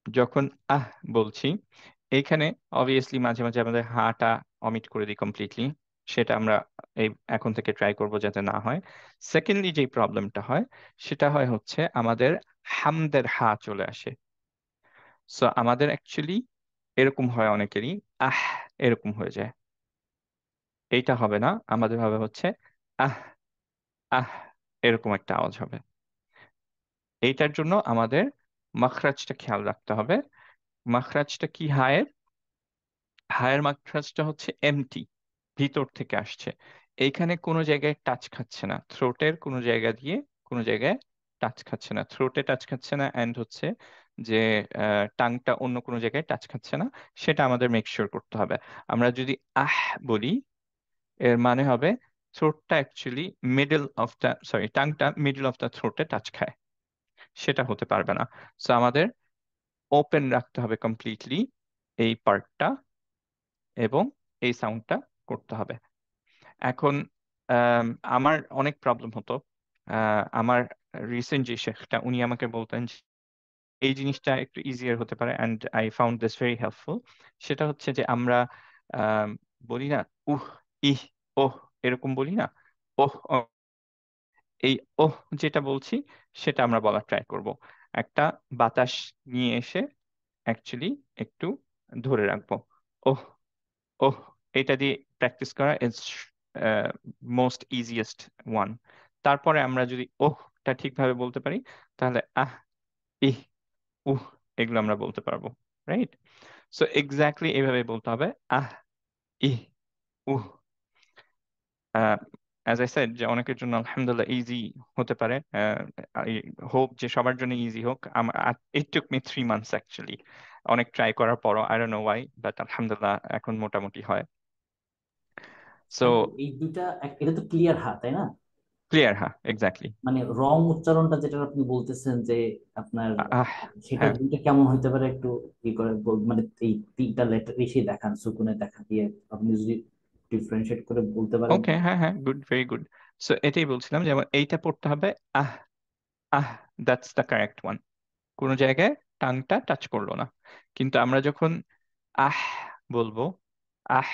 যখন আহ বলছি, এখানে অবভিয়াসলি মাঝে মাঝে আমাদের হাটা অমিট করে দিই কমপ্লিটলি, সেটা আমরা এই এখন থেকে ট্রাই করব যাতে না হয়। সেকেন্ডলি যে প্রবলেমটা হয় সেটা হয় হচ্ছে আমাদের হামদের হা চলে আসে। সো আমাদের অ্যাকচুয়ালি এরকম হয় অনেকেরই, আহ এরকম হয়ে যায়। এইটা হবে না, আমাদের হবে হচ্ছে আহ আহ, এরকম একটা আওয়াজ হবে। এইটার জন্য আমাদের মাখরাজটা খেয়াল রাখতে হবে। মাখরাজটা কি হায়ের? হায়ের মাখরাজটা হচ্ছে এমটি, ভিতর থেকে আসছে। এইখানে কোনো জায়গায় টাচ খাচ্ছে না, থ্রোটের কোনো জায়গা দিয়ে কোনো জায়গায় টাচ খাচ্ছে না, থ্রোটে টাচ খাচ্ছে না, অ্যান্ড হচ্ছে যে টাংটা অন্য কোনো জায়গায় টাচ খাচ্ছে না, সেটা আমাদের মেক শিওর করতে হবে। আমরা যদি আহ বলি, এর মানে হবে থ্রোটটা actually middle of the, sorry, টাংটা মিডল অফ দ্য থ্রোটে টাচ খায়, সেটা হতে পারবে না। সো আমাদের ওপেন রাখতে হবে কমপ্লিটলি এই পার্টটা, এবং এই সাউন্ডটা করতে হবে। এখন আমার অনেক প্রবলেম হতো, আমার রিসেন্ট যে শেখটা উনি আমাকে বলতেন যে এই জিনিসটা একটু ইজিয়ার হতে পারে, and I found this very helpful. সেটা হচ্ছে যে আমরা আম, বলি না উহ, ইহ, ওহ, এরকম বলি না, ওহ এই ওহ যেটা বলছি সেটা আমরা বলার ট্রাই করব। একটা বাতাস নিয়ে এসে অ্যাকচুয়ালি একটু ধরে রাখবো, ওহ ওহ। এটা দিয়ে প্র্যাকটিস করা ইজ মোস্ট ইজিয়েস্ট ওয়ান। তারপরে আমরা যদি ওহটা ঠিকভাবে বলতে পারি, তাহলে আহ, ইহ, উহ, এগুলো আমরা বলতে পারবো, রাইট? সো এক্স্যাক্টলি এইভাবে বলতে হবে, আহ, ইহ, উহ। অ্যাজ আই সেড, যে অনেকের জন্য আলহামদুলিল্লাহ ইজি হতে পারে, হোপ যে সবার জন্য ইজি হোক। ইট টুক মি 3 months অ্যাকচুয়ালি, অনেক ট্রাই করার পরও, I don't know Y, but আলহামদুলিল্লাহ এখন মোটামুটি হয়। সো এই দুইটা এটা তো ক্লিয়ার হা, তাই না? ক্লিয়ার, হ্যাঁ, এক্স্যাক্টলি। মানে রং উচ্চারণটা যেটা আপনি বলতেছেন যে আপনার, আহ, সেটা হ্যাঁ, দুইটা কেমন হইতে পারে একটু কি করে মানে এই তিনটা লেটার এসে দেখান, সুকুনে দেখা দিয়ে আপনি যদি ডিফারেন্সিয়েট করে বলতে পারেন। ওকে, হ্যাঁ হ্যাঁ, গুড, ভেরি গুড। সো এটাই বলছিলাম, যেমন এইটা পড়তে হবে আহ আহ, দ্যাটস দ্য কারেক্ট ওয়ান। কোনো জায়গায় টাংটা টাচ করলো না। কিন্তু আমরা যখন আহ বলবো, আহ,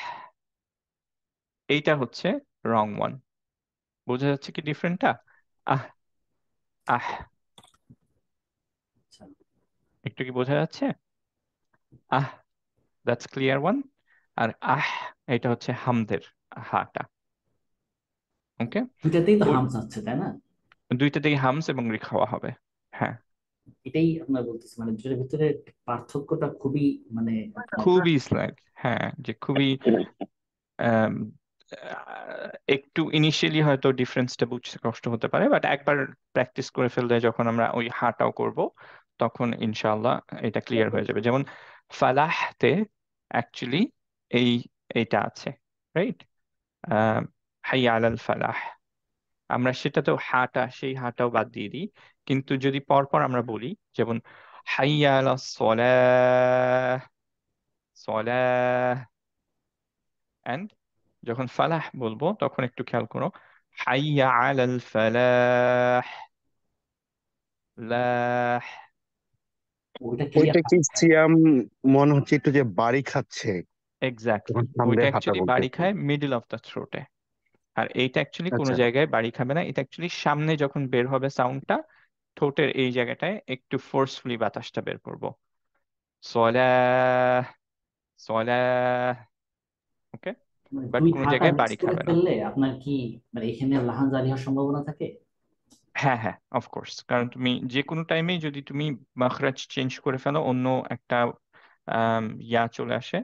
এইটা হচ্ছে রং ওয়ান। বোঝা যাচ্ছে কি ডিফারেন্টটা? আহ আহ, আচ্ছা, একটু কি বোঝা যাচ্ছে? আহ, দ্যাটস ক্লিয়ার ওয়ান। আর আহ, এটা হচ্ছে হামদের হাটা। ওকে, দুইটাতেই তো হামস আছে, তাই না? দুইটা দিকে হামস এবং রি খাওয়া হবে। হ্যাঁ, এটাই আপনার বলতেছি, মানে দুটোর ভিতরে পার্থক্যটা খুবই মানে আপনার খুবই স্লাইট, হ্যাঁ, যে খুবই আম, একটু ইনিশিয়ালি হয়তো ডিফারেন্সটা বুঝতে কষ্ট হতে পারে, বাট একবার প্র্যাকটিস করে ফেললে যখন আমরা ওই হাটাও করব তখন ইনশাআল্লাহ এটা ক্লিয়ার হয়ে যাবে। যেমন ফালাহতে অ্যাকচুয়ালি এই এইটা আছে, রাইট? হাইয়া আলাল ফালাহ, আমরা সেটাতেও সেই হাটাও বাদ দিয়ে দিই। কিন্তু যদি পরপর আমরা বলি, যেমন হাইয়া আলাস সলাহ, সলাহ, এন্ড যখন ফালাহ বলবো তখন একটু খেয়াল করো, হাইয়া আলাল ফালাহ, লাহ। ওইটা ক্লিয়ার ওইটা কি না। সিয়াম মনে হচ্ছে একটু যে বাড়ি খাচ্ছে, এক্স্যাক্টলি, তখন সামনে ওইটা হাঁটা অ্যাকচুয়ালি বাড়ি বলতেছে। খায় মিডল অফ দ্য থ্রোটে। আর এইটা অ্যাকচুয়ালি কোনো আচ্ছা, জায়গায় বাড়ি খাবে না, এটা অ্যাকচুয়ালি সামনে যখন বের হবে সাউন্ডটা, ঠোঁটের এই জায়গাটায় একটু ফোর্সফুলি বাতাসটা বের করবো, সলাহ, সলাহ। ওকে, মানে বাট দুই কোনো হাঁটা জায়গায় মিক্স বাড়ি করে খাবে না। ফেললে আপনার কি মানে এখানে লাহান জারি হওয়ার সম্ভাবনা থাকে? হ্যাঁ হ্যাঁ, অফকোর্স, কারণ তুমি যে কোনো টাইমেই যদি তুমি মাখরাজ চেঞ্জ করে ফেলো, অন্য একটা ইয়া চলে আসে,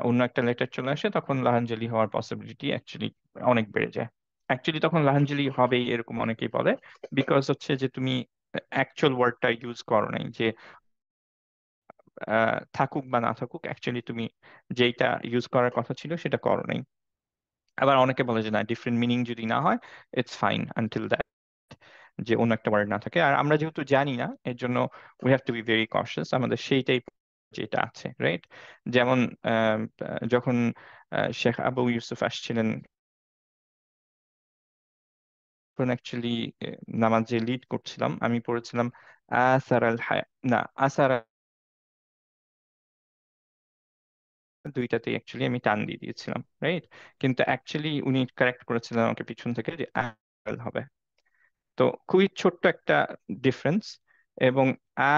অন্য একটা লেটার চলে আসে, তখন লাহানজালি হওয়ার পসিবিলিটি অ্যাকচুয়ালি অনেক বেড়ে যায়। অ্যাকচুয়ালি তখন লাহানজালি হবেই এরকম অনেকেই বলে, বিকজ হচ্ছে যে তুমি অ্যাকচুয়াল ওয়ার্ডটা ইউজ করো নাই, যে থাকুক বা না থাকুক, অ্যাকচুয়ালি তুমি যেইটা ইউজ করার কথা ছিল সেটা করো নাই। আবার অনেকে বলে যে না, ডিফারেন্ট মিনিং যদি না হয় ইটস ফাইন আনটিল দ্যাট, যে অন্য একটা ওয়ার্ড না থাকে। আর আমরা যেহেতু জানি না, এর জন্য we have to be very কশাস, আমাদের সেইটাই যেটা আছে, রাইট? যেমন যখন শেখ আবু ইউসুফ আসছিলেন, তখন অ্যাকচুয়ালি নামাজে লিড করছিলাম, আমি পড়েছিলাম আসার আল হায়া, না আসার, দুইটাতেই অ্যাকচুয়ালি আমি টান দিয়ে দিয়েছিলাম, রাইট? কিন্তু অ্যাকচুয়ালি উনি কারেক্ট করেছিলেন আমাকে পিছন থেকে, যে আল হবে। তো খুবই ছোট্ট একটা ডিফারেন্স। এবং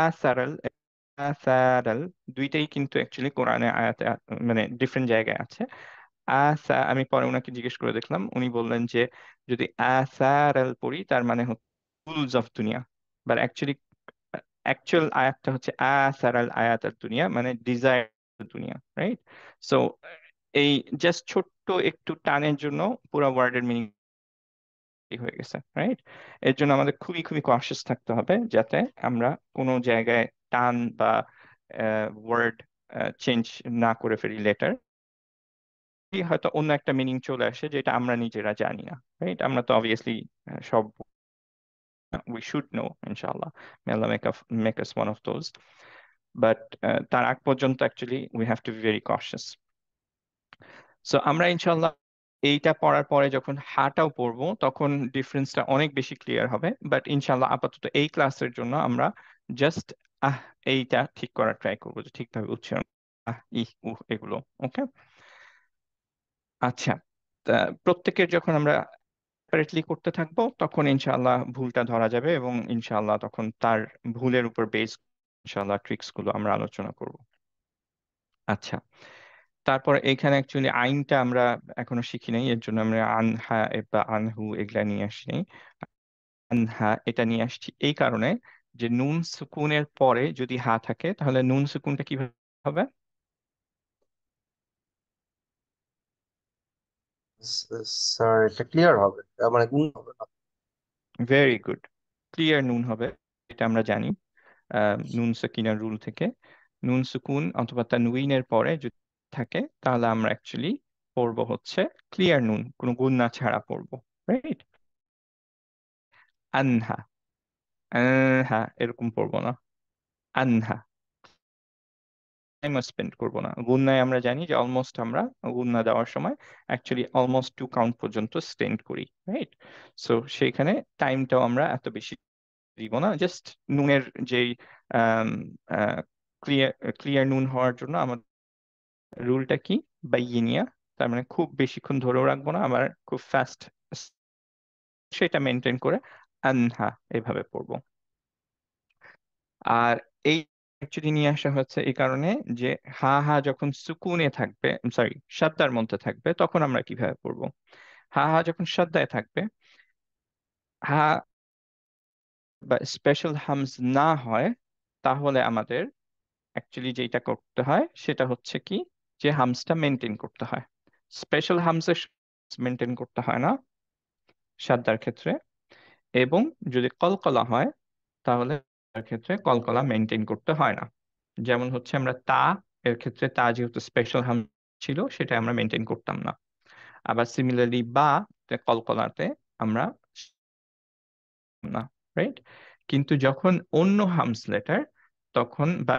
আসারাল, আসারাল দুইটাই কিন্তু অ্যাকচুয়ালি কোরআনে আয়াতে মানে ডিফারেন্ট জায়গায় আছে। আমি পরে ওনাকে জিজ্ঞেস করে দেখলাম, উনি বললেন যে যদি আসারাল পড়ি তার মানে হচ্ছে ফুলস অফ দুনিয়া, বাট অ্যাকচুয়ালি অ্যাকচুয়াল আয়াতটা হচ্ছে আসারাল আয়াতার দুনিয়া, মানে ডিজায়ার দুনিয়া, রাইট? সো এই জাস্ট ছোট্ট একটু টানের জন্য পুরো ওয়ার্ডের মিনিং হয়ে গেছে, রাইট? এর জন্য আমাদের খুবই খুবই কনসিয়াস থাকতে হবে যাতে আমরা কোনো জায়গায় টান বা ওয়ার্ড চেঞ্জ না করে ফেলি, লেটার হয়তো অন্য একটা মিনিং চলে আসে যেটা আমরা নিজেরা জানি না, রাইট? আমরা তো অবভিয়াসলি সব উই শুড নো ইনশাআল্লাহ, may Allah make us one of those, but তার আগ পর্যন্ত actually we have to be very cautious. So আমরা ইনশাআল্লাহ এইটা পড়ার পরে যখন হাটাও পড়বো তখন ডিফারেন্সটা অনেক বেশি ক্লিয়ার হবে। বাট ইনশাআল্লাহ আপাতত এই ক্লাসের জন্য আমরা জাস্ট এইটা ঠিক করার ট্রাই করবো, যে ঠিকভাবে উচ্চারণ, এগুলো। ওকে, আচ্ছা। তা প্রত্যেকের যখন আমরা সেপারেটলি করতে থাকবো তখন ইনশাআল্লাহ ভুলটা ধরা যাবে, এবং ইনশাআল্লাহ তখন তার ভুলের উপর বেস ইনশাআল্লাহ ট্রিক্স গুলো আমরা আলোচনা করব। আচ্ছা, তারপর এইখানে অ্যাকচুয়ালি আইনটা আমরা এখনো শিখি নাই, এর জন্য আমরা আনহা বা আনহু এগুলা নিয়ে আসি নাই। আনহা এটা নিয়ে আসছি এই কারণে যে নুন সুকুনের পরে যদি হা থাকে তাহলে নুন সুকুনটা কিভাবে হবে? স্যার এটা ক্লিয়ার হবে, মানে গুণ হবে না। ভেরি গুড, ক্লিয়ার নুন হবে, এটা আমরা জানি নুন সাকিনার রুল থেকে। নুন সুকুন অথবা তানউইনের পরে যদি থাকে তাহলে আমরা অ্যাকচুয়ালি পড়বো হচ্ছে ক্লিয়ার নুন, কোনো গুণ না ছাড়া পড়বো, রাইট? আনহা, আনহা এরকম পড়বো না, আনহা টাইম স্পেন্ড করবো না। গুণনায় আমরা জানি যে অলমোস্ট আমরা গুণনা দেওয়ার সময় অ্যাকচুয়ালি অলমোস্ট 2 কাউন্ট পর্যন্ত স্পেন্ড করি, রাইট? সো সেইখানে টাইমটাও আমরা এত বেশি দিব না, জাস্ট নুনের যেই ক্লিয়ার ক্লিয়ার নুন হওয়ার জন্য আমার রুলটা কি, বাইয়িনিয়া, তার মানে খুব বেশিক্ষণ ধরেও রাখবো না, আবার খুব ফাস্ট, সেটা মেনটেন করে আনহা এভাবে পড়বো। আর এই অ্যাকচুয়ালি নিয়ে আসা হচ্ছে এই কারণে যে হা হা যখন সুকুনে থাকবে, সরি সাদ্দার মধ্যে থাকবে, তখন আমরা কিভাবে পড়বো? হা হা যখন সাদ্দায় থাকবে, হা বা স্পেশাল হামস না হয়, তাহলে আমাদের অ্যাকচুয়ালি যেটা করতে হয় সেটা হচ্ছে কি, যে হামসটা মেনটেন করতে হয়। স্পেশাল হামসের মেনটেন করতে হয় না সাদ্দার ক্ষেত্রে, এবং যদি কলকলা হয় তাহলে তার ক্ষেত্রে কলকলা মেনটেন করতে হয় না। যেমন হচ্ছে আমরা তা এর ক্ষেত্রে তা যেহেতু স্পেশাল হাম ছিল সেটা আমরা মেনটেন করতাম না। আবার সিমিলারলি বা কলকলাতে আমরা না, রাইট? কিন্তু যখন অন্য হামস লেটার, তখন বা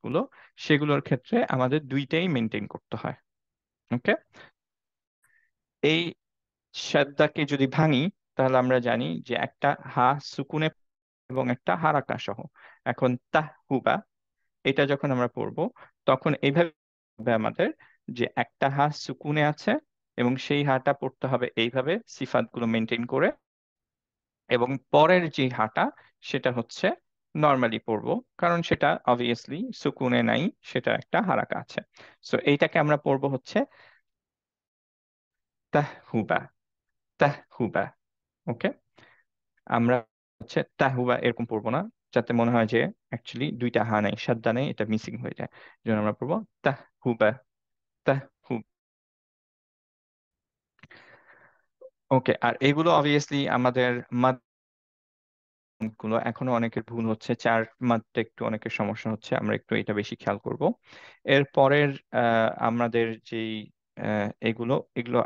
গুলো, সেগুলোর ক্ষেত্রে আমাদের দুইটাই মেনটেন করতে হয়। ওকে, এই সাদ্দাকে যদি ভাঙি তাহলে আমরা জানি যে একটা হা সুকুনে এবং একটা হারাকা সহ। এখন তাহহুবা এটা যখন আমরা পড়বো তখন এইভাবে হবে আমাদের, যে একটা হা সুকুনে আছে এবং সেই হাটা পড়তে হবে এইভাবে সিফাতগুলো মেনটেন করে, এবং পরের যে হাটা সেটা হচ্ছে নর্মালি পড়বো, কারণ সেটা অবভিয়াসলি সুকুনে নাই, সেটা একটা হারাকা আছে। সো এইটাকে আমরা পড়বো হচ্ছে তাহহুবা, তাহহুবা। ওকে, আমরা হচ্ছে তাহহুবা এরকম পড়বো না, যাতে মনে হয় যে অ্যাকচুয়ালি দুইটা হা নাই, সাদ্দা নেই, এটা মিসিং হয়ে যায়। এই জন্য আমরা পড়বো তাহহুবা, তাহহুবা। ওকে, আর এগুলো অবভিয়াসলি আমাদের মাদ গুলো এখনো অনেকের ভুল হচ্ছে, চার মাত্রা একটু অনেকের সমস্যা হচ্ছে, আমরা একটু এটা বেশি খেয়াল করব। এর পরের আমাদের যেই এগুলো এগুলো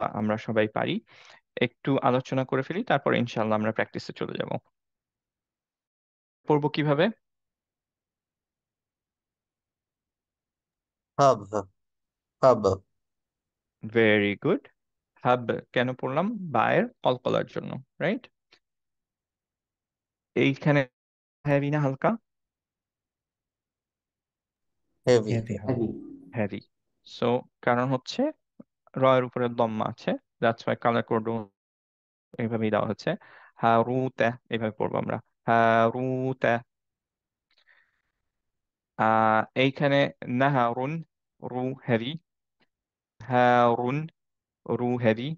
আমরা সবাই পারি, একটু আলোচনা করে ফেলি, তারপর ইনশাল্লাহ আমরা প্র্যাকটিসে চলে যাব। পড়বো কিভাবে? Hub hub. Very good. Hub কেন পড়লাম? বায়ের কলকলার জন্য, রাইট? এইখানে হেভি না হালকা? হেভি। হেভি হবে। হেভি। হেভি। সো কারণ হচ্ছে রয়ের উপরে দম্মা আছে, দ্যাটস ওয়াই কালার কোড এইভাবেই দেওয়া হচ্ছে। হারুতে এইভাবে পড়বো আমরা, হারুতে। এইখানে নাহারুন, রু হেভি, হারুন, রু হেভি।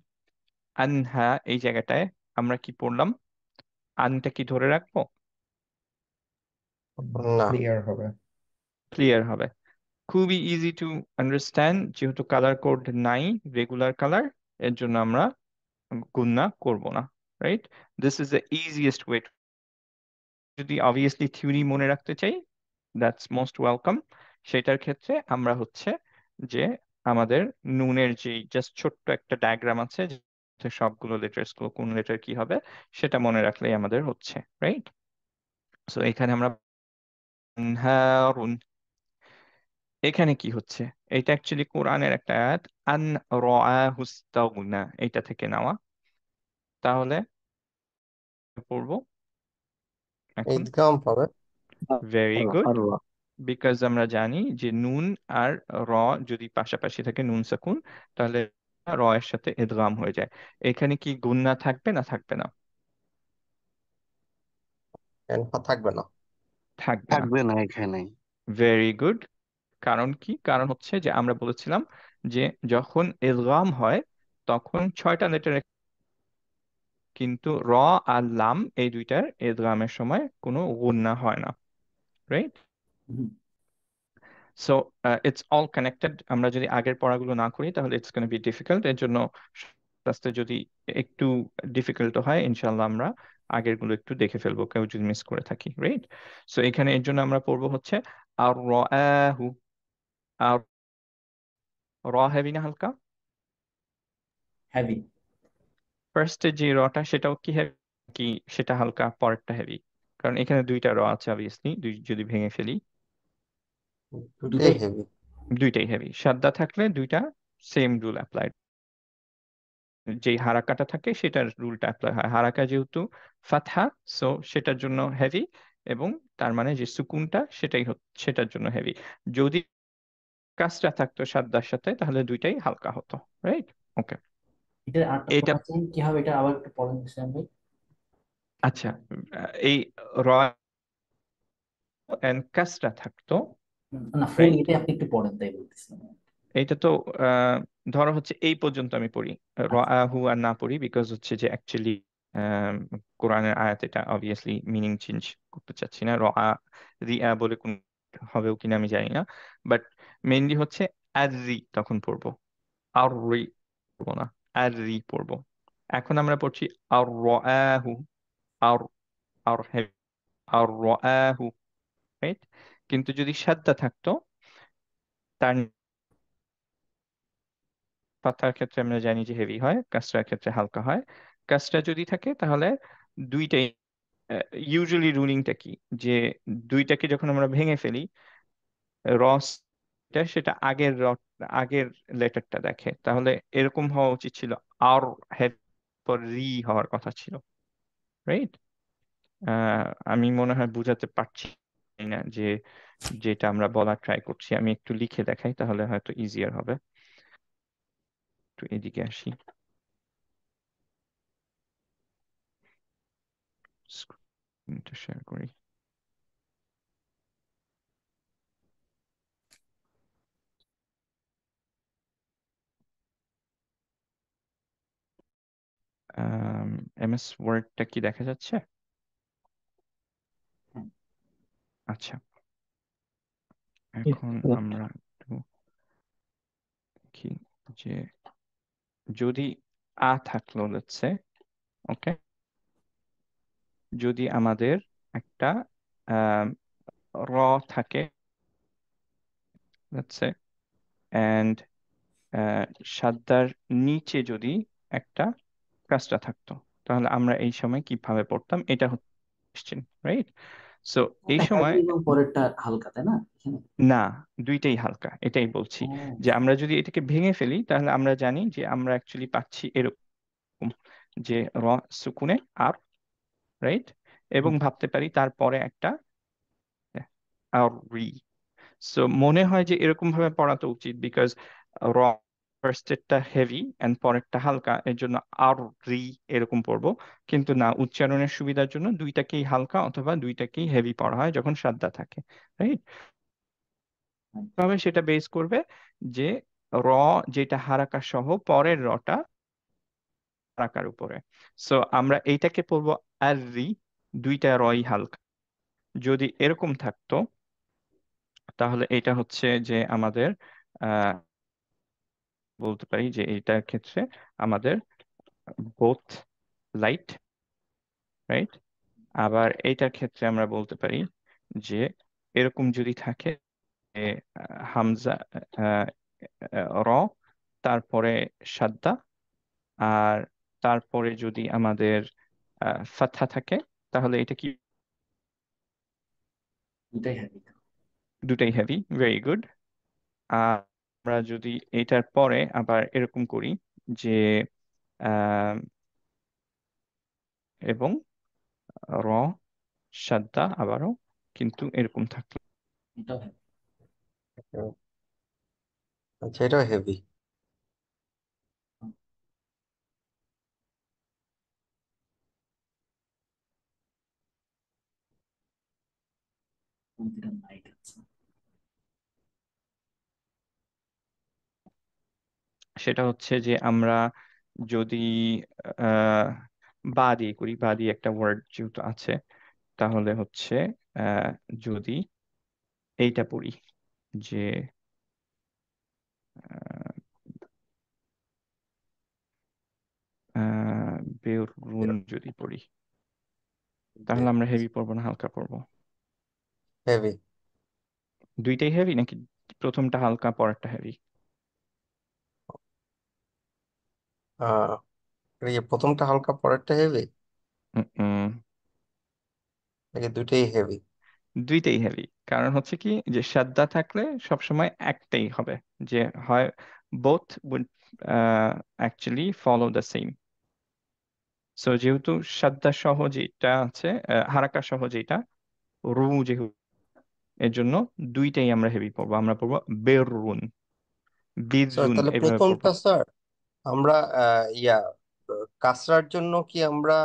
আনহা এই জায়গাটায় আমরা কি পড়লাম? আনটা কি ধরে রাখবো? না। ক্লিয়ার হবে। ক্লিয়ার হবে। খুবই ইজি টু আন্ডারস্ট্যান্ড, যেহেতু কালার কোড নাই, রেগুলার কালার, এর জন্য আমরা গুণনা করব না, right? This is the easiest way. যদি অবভিয়াসলি থিওরি মনে রাখতে চাই, দ্যাটস মোস্ট ওয়েলকাম। সেটার ক্ষেত্রে আমরা হচ্ছে যে আমাদের নুনের যে জাস্ট ছোট্ট একটা ডায়াগ্রাম আছে, যে সবগুলো লেটার্স গুলো কোন লেটার কি হবে সেটা মনে রাখলেই আমাদের হচ্ছে, রাইট? সো এখানে আমরা হারুন, এখানে কি হচ্ছে? এটা অ্যাকচুয়ালি কোরআনের একটা আয়াত, আন রাআহুস্তাগনা, এটা থেকে নেওয়া। তাহলে পড়বো এখন। ঈদগাম হবে। ভেরি গুড, আর বিকজ আমরা জানি যে নুন আর র যদি পাশাপাশি থাকে, নুন সাকুন, তাহলে র এর সাথে ইদগাম হয়ে যায়। এখানে কি গুন্না থাকবে না থাকবে না? থাকবে না। থাকবে না। থাকবে না এখানে। Very good. কারণ কি? কারণ হচ্ছে যে আমরা বলেছিলাম যে যখন ইদগাম হয় তখন 6টা লেটার, কিন্তু র আর লাম এই দুইটার ইদগামের সময় কোনো গুন্না হয় না, right? So it's all connected. আমরা যদি আগের পড়াগুলো না করি তাহলে ইটস গোনা বি ডিফিকাল্ট। এর জন্য আস্তে যদি একটু ডিফিকাল্ট হয়, ইনশাল্লাহ আমরা আগের গুলো একটু দেখে ফেলবো, কেউ যদি মিস করে থাকি, রাইট? সো এখানে এর জন্য আমরা পড়বো হচ্ছে আর রাআহু। আর র হেভি না হালকা? হেভি। ফার্স্টে যে রটা সেটাও কি হেভি, কি সেটা হালকা, পরেরটা হেভি? কারণ এখানে দুইটা র আছে অবভিয়াসলি, যদি ভেঙে ফেলি দুটাই দুটাই হেভি। দুইটাই হেভি। সাদ্দা থাকলে দুইটা সেম রুল অ্যাপ্লাই, যেই হারাকাটা থাকে সেটার রুলটা অ্যাপ্লাই হয়। হারাকা যেহেতু ফাতহা, সো সেটার জন্য হেভি, এবং তার মানে যে সুকুনটা সেটাই সেটার জন্য হেভি। যদি কাজটা থাকতো সাদ্দার সাথে তাহলে দুইটাই হালকা হতো, রাইট? ওকে, এটার আরেকটা এটা প্রকাশ কি হবে, এটা আবার একটু পড়েন ইসলাম ভাই। আচ্ছা। এই র এন্ড কাজটা থাকতো, না, ফুল রাইট? এটা আপনি একটু পড়েন তাই বলতেছিলাম। এইটা তো ধরো হচ্ছে এই পর্যন্ত আমি পড়ি, র আচ্ছা। হু আর না পড়ি, বিকজ হচ্ছে যে অ্যাকচুয়ালি কোরআনের আয়াত, এটা অবভিয়াসলি মিনিং চেঞ্জ করতে চাচ্ছি না, রা রিয়া বলে কোন হবেও কিনা আমি জানি না, বাট মেইনলি হচ্ছে আর রি তখন পড়বো, আর রি পড়বো না, আর রি পড়বো। এখন আমরা পড়ছি আর রাহু, আর আর আর রাহু, রাইট? কিন্তু যদি সাদ্দা থাকতো, তার ফাতহার ক্ষেত্রে আমরা জানি যে হেভি হয়, কাসরার ক্ষেত্রে হালকা হয়। কাসরা যদি থাকে তাহলে দুইটাই, ইউজুয়ালি রুলিংটা কি, যে দুইটাকে যখন আমরা ভেঙে ফেলি, রস সেটা আগের লেটারটা দেখে, তাহলে এরকম হওয়া উচিত ছিল, আর হেভি পর রি হওয়ার কথা ছিল, রাইট? আমি মনে হয় বুঝাতে পারছি না যে যেটা আমরা বলার ট্রাই করছি। আমি একটু লিখে দেখাই, তাহলে হয়তো ইজিয়ার হবে। একটু এদিকে আসি, স্ক্রিনটা শেয়ার করি। এমএস ওয়ার্ডটা কি দেখা যাচ্ছে? হ্যাঁ। আচ্ছা, এখন আমরা একটু দেখি যে যদি থাকলো, লেটস সে, ওকে, যদি আমাদের একটা র থাকে, লেটস সে, এন্ড সাদ্দার নিচে যদি একটা কাজটা থাকতো, তাহলে আমরা এই সময় কিভাবে পড়তাম, এটা হচ্ছে কোশ্চেন, রাইট? সো এই একটা সময় হেভি এবং পরেরটা হালকা, তাই না এখানে? না, দুইটাই হালকা, এটাই বলছি, ও যে আমরা যদি এটাকে ভেঙে ফেলি তাহলে আমরা জানি যে আমরা অ্যাকচুয়ালি পাচ্ছি এরকম, যে র সুকুনে আর, রাইট, এবং ভাবতে পারি তারপরে একটা আর রি। সো মনে হয় যে এরকম ভাবে পড়াতে উচিত, বিকজ র ফার্স্টেরটা হেভি এন্ড পরেরটা হালকা, এর জন্য আর রি এরকম পড়বো। কিন্তু না, উচ্চারণের সুবিধার জন্য দুইটাকেই হালকা অথবা দুইটাকেই হেভি পড়া হয় যখন সাদ্দা থাকে, রাইট? তবে সেটা বেস করবে যে র যেটা হারাকা সহ পরের রটা হারাকার উপরে। সো আমরা এইটাকে পড়বো আর রি, দুইটা রই হালকা। যদি এরকম থাকতো তাহলে এটা হচ্ছে যে আমাদের আহ বলতে পারি যে এইটার ক্ষেত্রে আমাদের বোথ লাইট, রাইট? আবার এইটার ক্ষেত্রে আমরা বলতে পারি যে এরকম যদি থাকে যে হামজা, আহ, র, তারপরে সাদ্দা, আর তারপরে যদি আমাদের ফাতহা থাকে, তাহলে এটা কি, দুটাই হেভি। দুটাই হেভি, ভেরি গুড। আর আমরা যদি এটার পরে আবার এরকম করি যে আহ, এবং র, সাদ্দা আবারও, কিন্তু এরকম থাকলো, এটাও হেভি। আচ্ছা, এটাও হেভি। লাইট আছে। সেটা হচ্ছে যে আমরা যদি আহ বা দিয়ে করি, বা দিয়ে একটা ওয়ার্ড যেহেতু আছে, তাহলে হচ্ছে আহ যদি এইটা পড়ি যে বেরুন যদি পড়ি, তাহলে আমরা হেভি পড়বো না হালকা পড়বো? হেভি। দুইটাই হেভি নাকি প্রথমটা হালকা পরেরটা হেভি? আহ প্রথমটা হালকা পরেরটা হেভি, নাকি দুইটাই হেভি? দুইটাই হেভি। কারণ হচ্ছে কি, যে সাদ্দা থাকলে সবসময় একটাই হবে, যে হয় both would actually follow the same. So যেহেতু সাদ্দা সহ যেটা আছে, হারাকা সহ যেটা রু, যেহেতু এর জন্য দুইটাই আমরা হেভি পড়বো, আমরা পড়বো বেরুন, স্যার, বিরজুন, তাহলে এইভাবে পড়বো। প্রথমটা স্যার আমরা কাসরার জন্য কি আমরা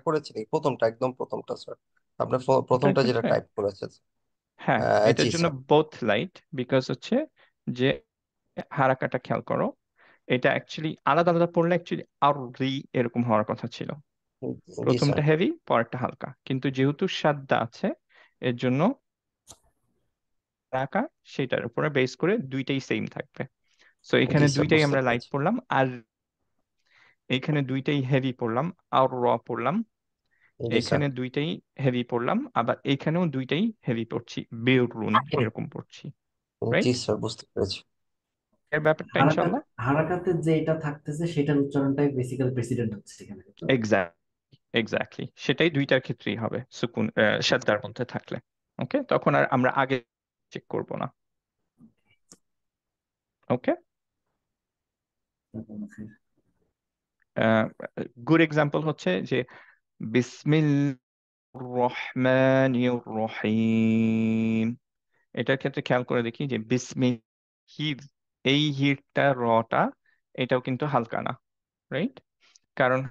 করেছি নাকি? প্রথমটা, একদম প্রথমটা স্যার, আপনার এটার প্রথমটা যেটা ক্ষেত্রে টাইপ করেছেন। হ্যাঁ, জি এটার জন্য স্যার। বোথ লাইট, বিকজ হচ্ছে যে হারাকাটা খেয়াল করো, এটা অ্যাকচুয়ালি আলাদা আলাদা পড়লে অ্যাকচুয়ালি আর রি এরকম হওয়ার কথা ছিল, জি প্রথমটা স্যার। হেভি, পরেরটা হালকা, কিন্তু যেহেতু সাদ্দা আছে এর জন্য রাখা সেটার উপরে বেস করে দুইটাই সেম থাকবে। সো জি এখানে স্যার, দুইটাই বুঝতে আমরা লাইট পেরেছি। পড়লাম, আর এখানে দুইটাই হেভি পড়লাম আর র পড়লাম, জি স্যার। এখানে দুইটাই হেভি পড়লাম, আবার এখানেও দুইটাই হেভি পড়ছি, বেরুন এরকম পড়ছি, জি রাইট? স্যার, বুঝতে পেরেছি। এর ব্যাপারটা হারাকাত ইনশাল্লাহ হারাকাতের যে এটা থাকতেছে সেটার উচ্চারণটাই বেসিক্যাল প্রেসিডেন্ট হচ্ছে এখানে, তো। এক্স্যাক্টলি সেটাই দুইটার ক্ষেত্রেই হবে সুকুন সাদ্দার মধ্যে থাকলে। ওকে, তখন আর আমরা আগে চেক করব না। ওকে, গুড এক্সাম্পল হচ্ছে যে বিসমিল্লাহির রহমানির রহিম, এটার ক্ষেত্রে খেয়াল করে দেখি যে হির, এই হিরটা রটা এটাও কিন্তু হালকা না, রাইট? কারণ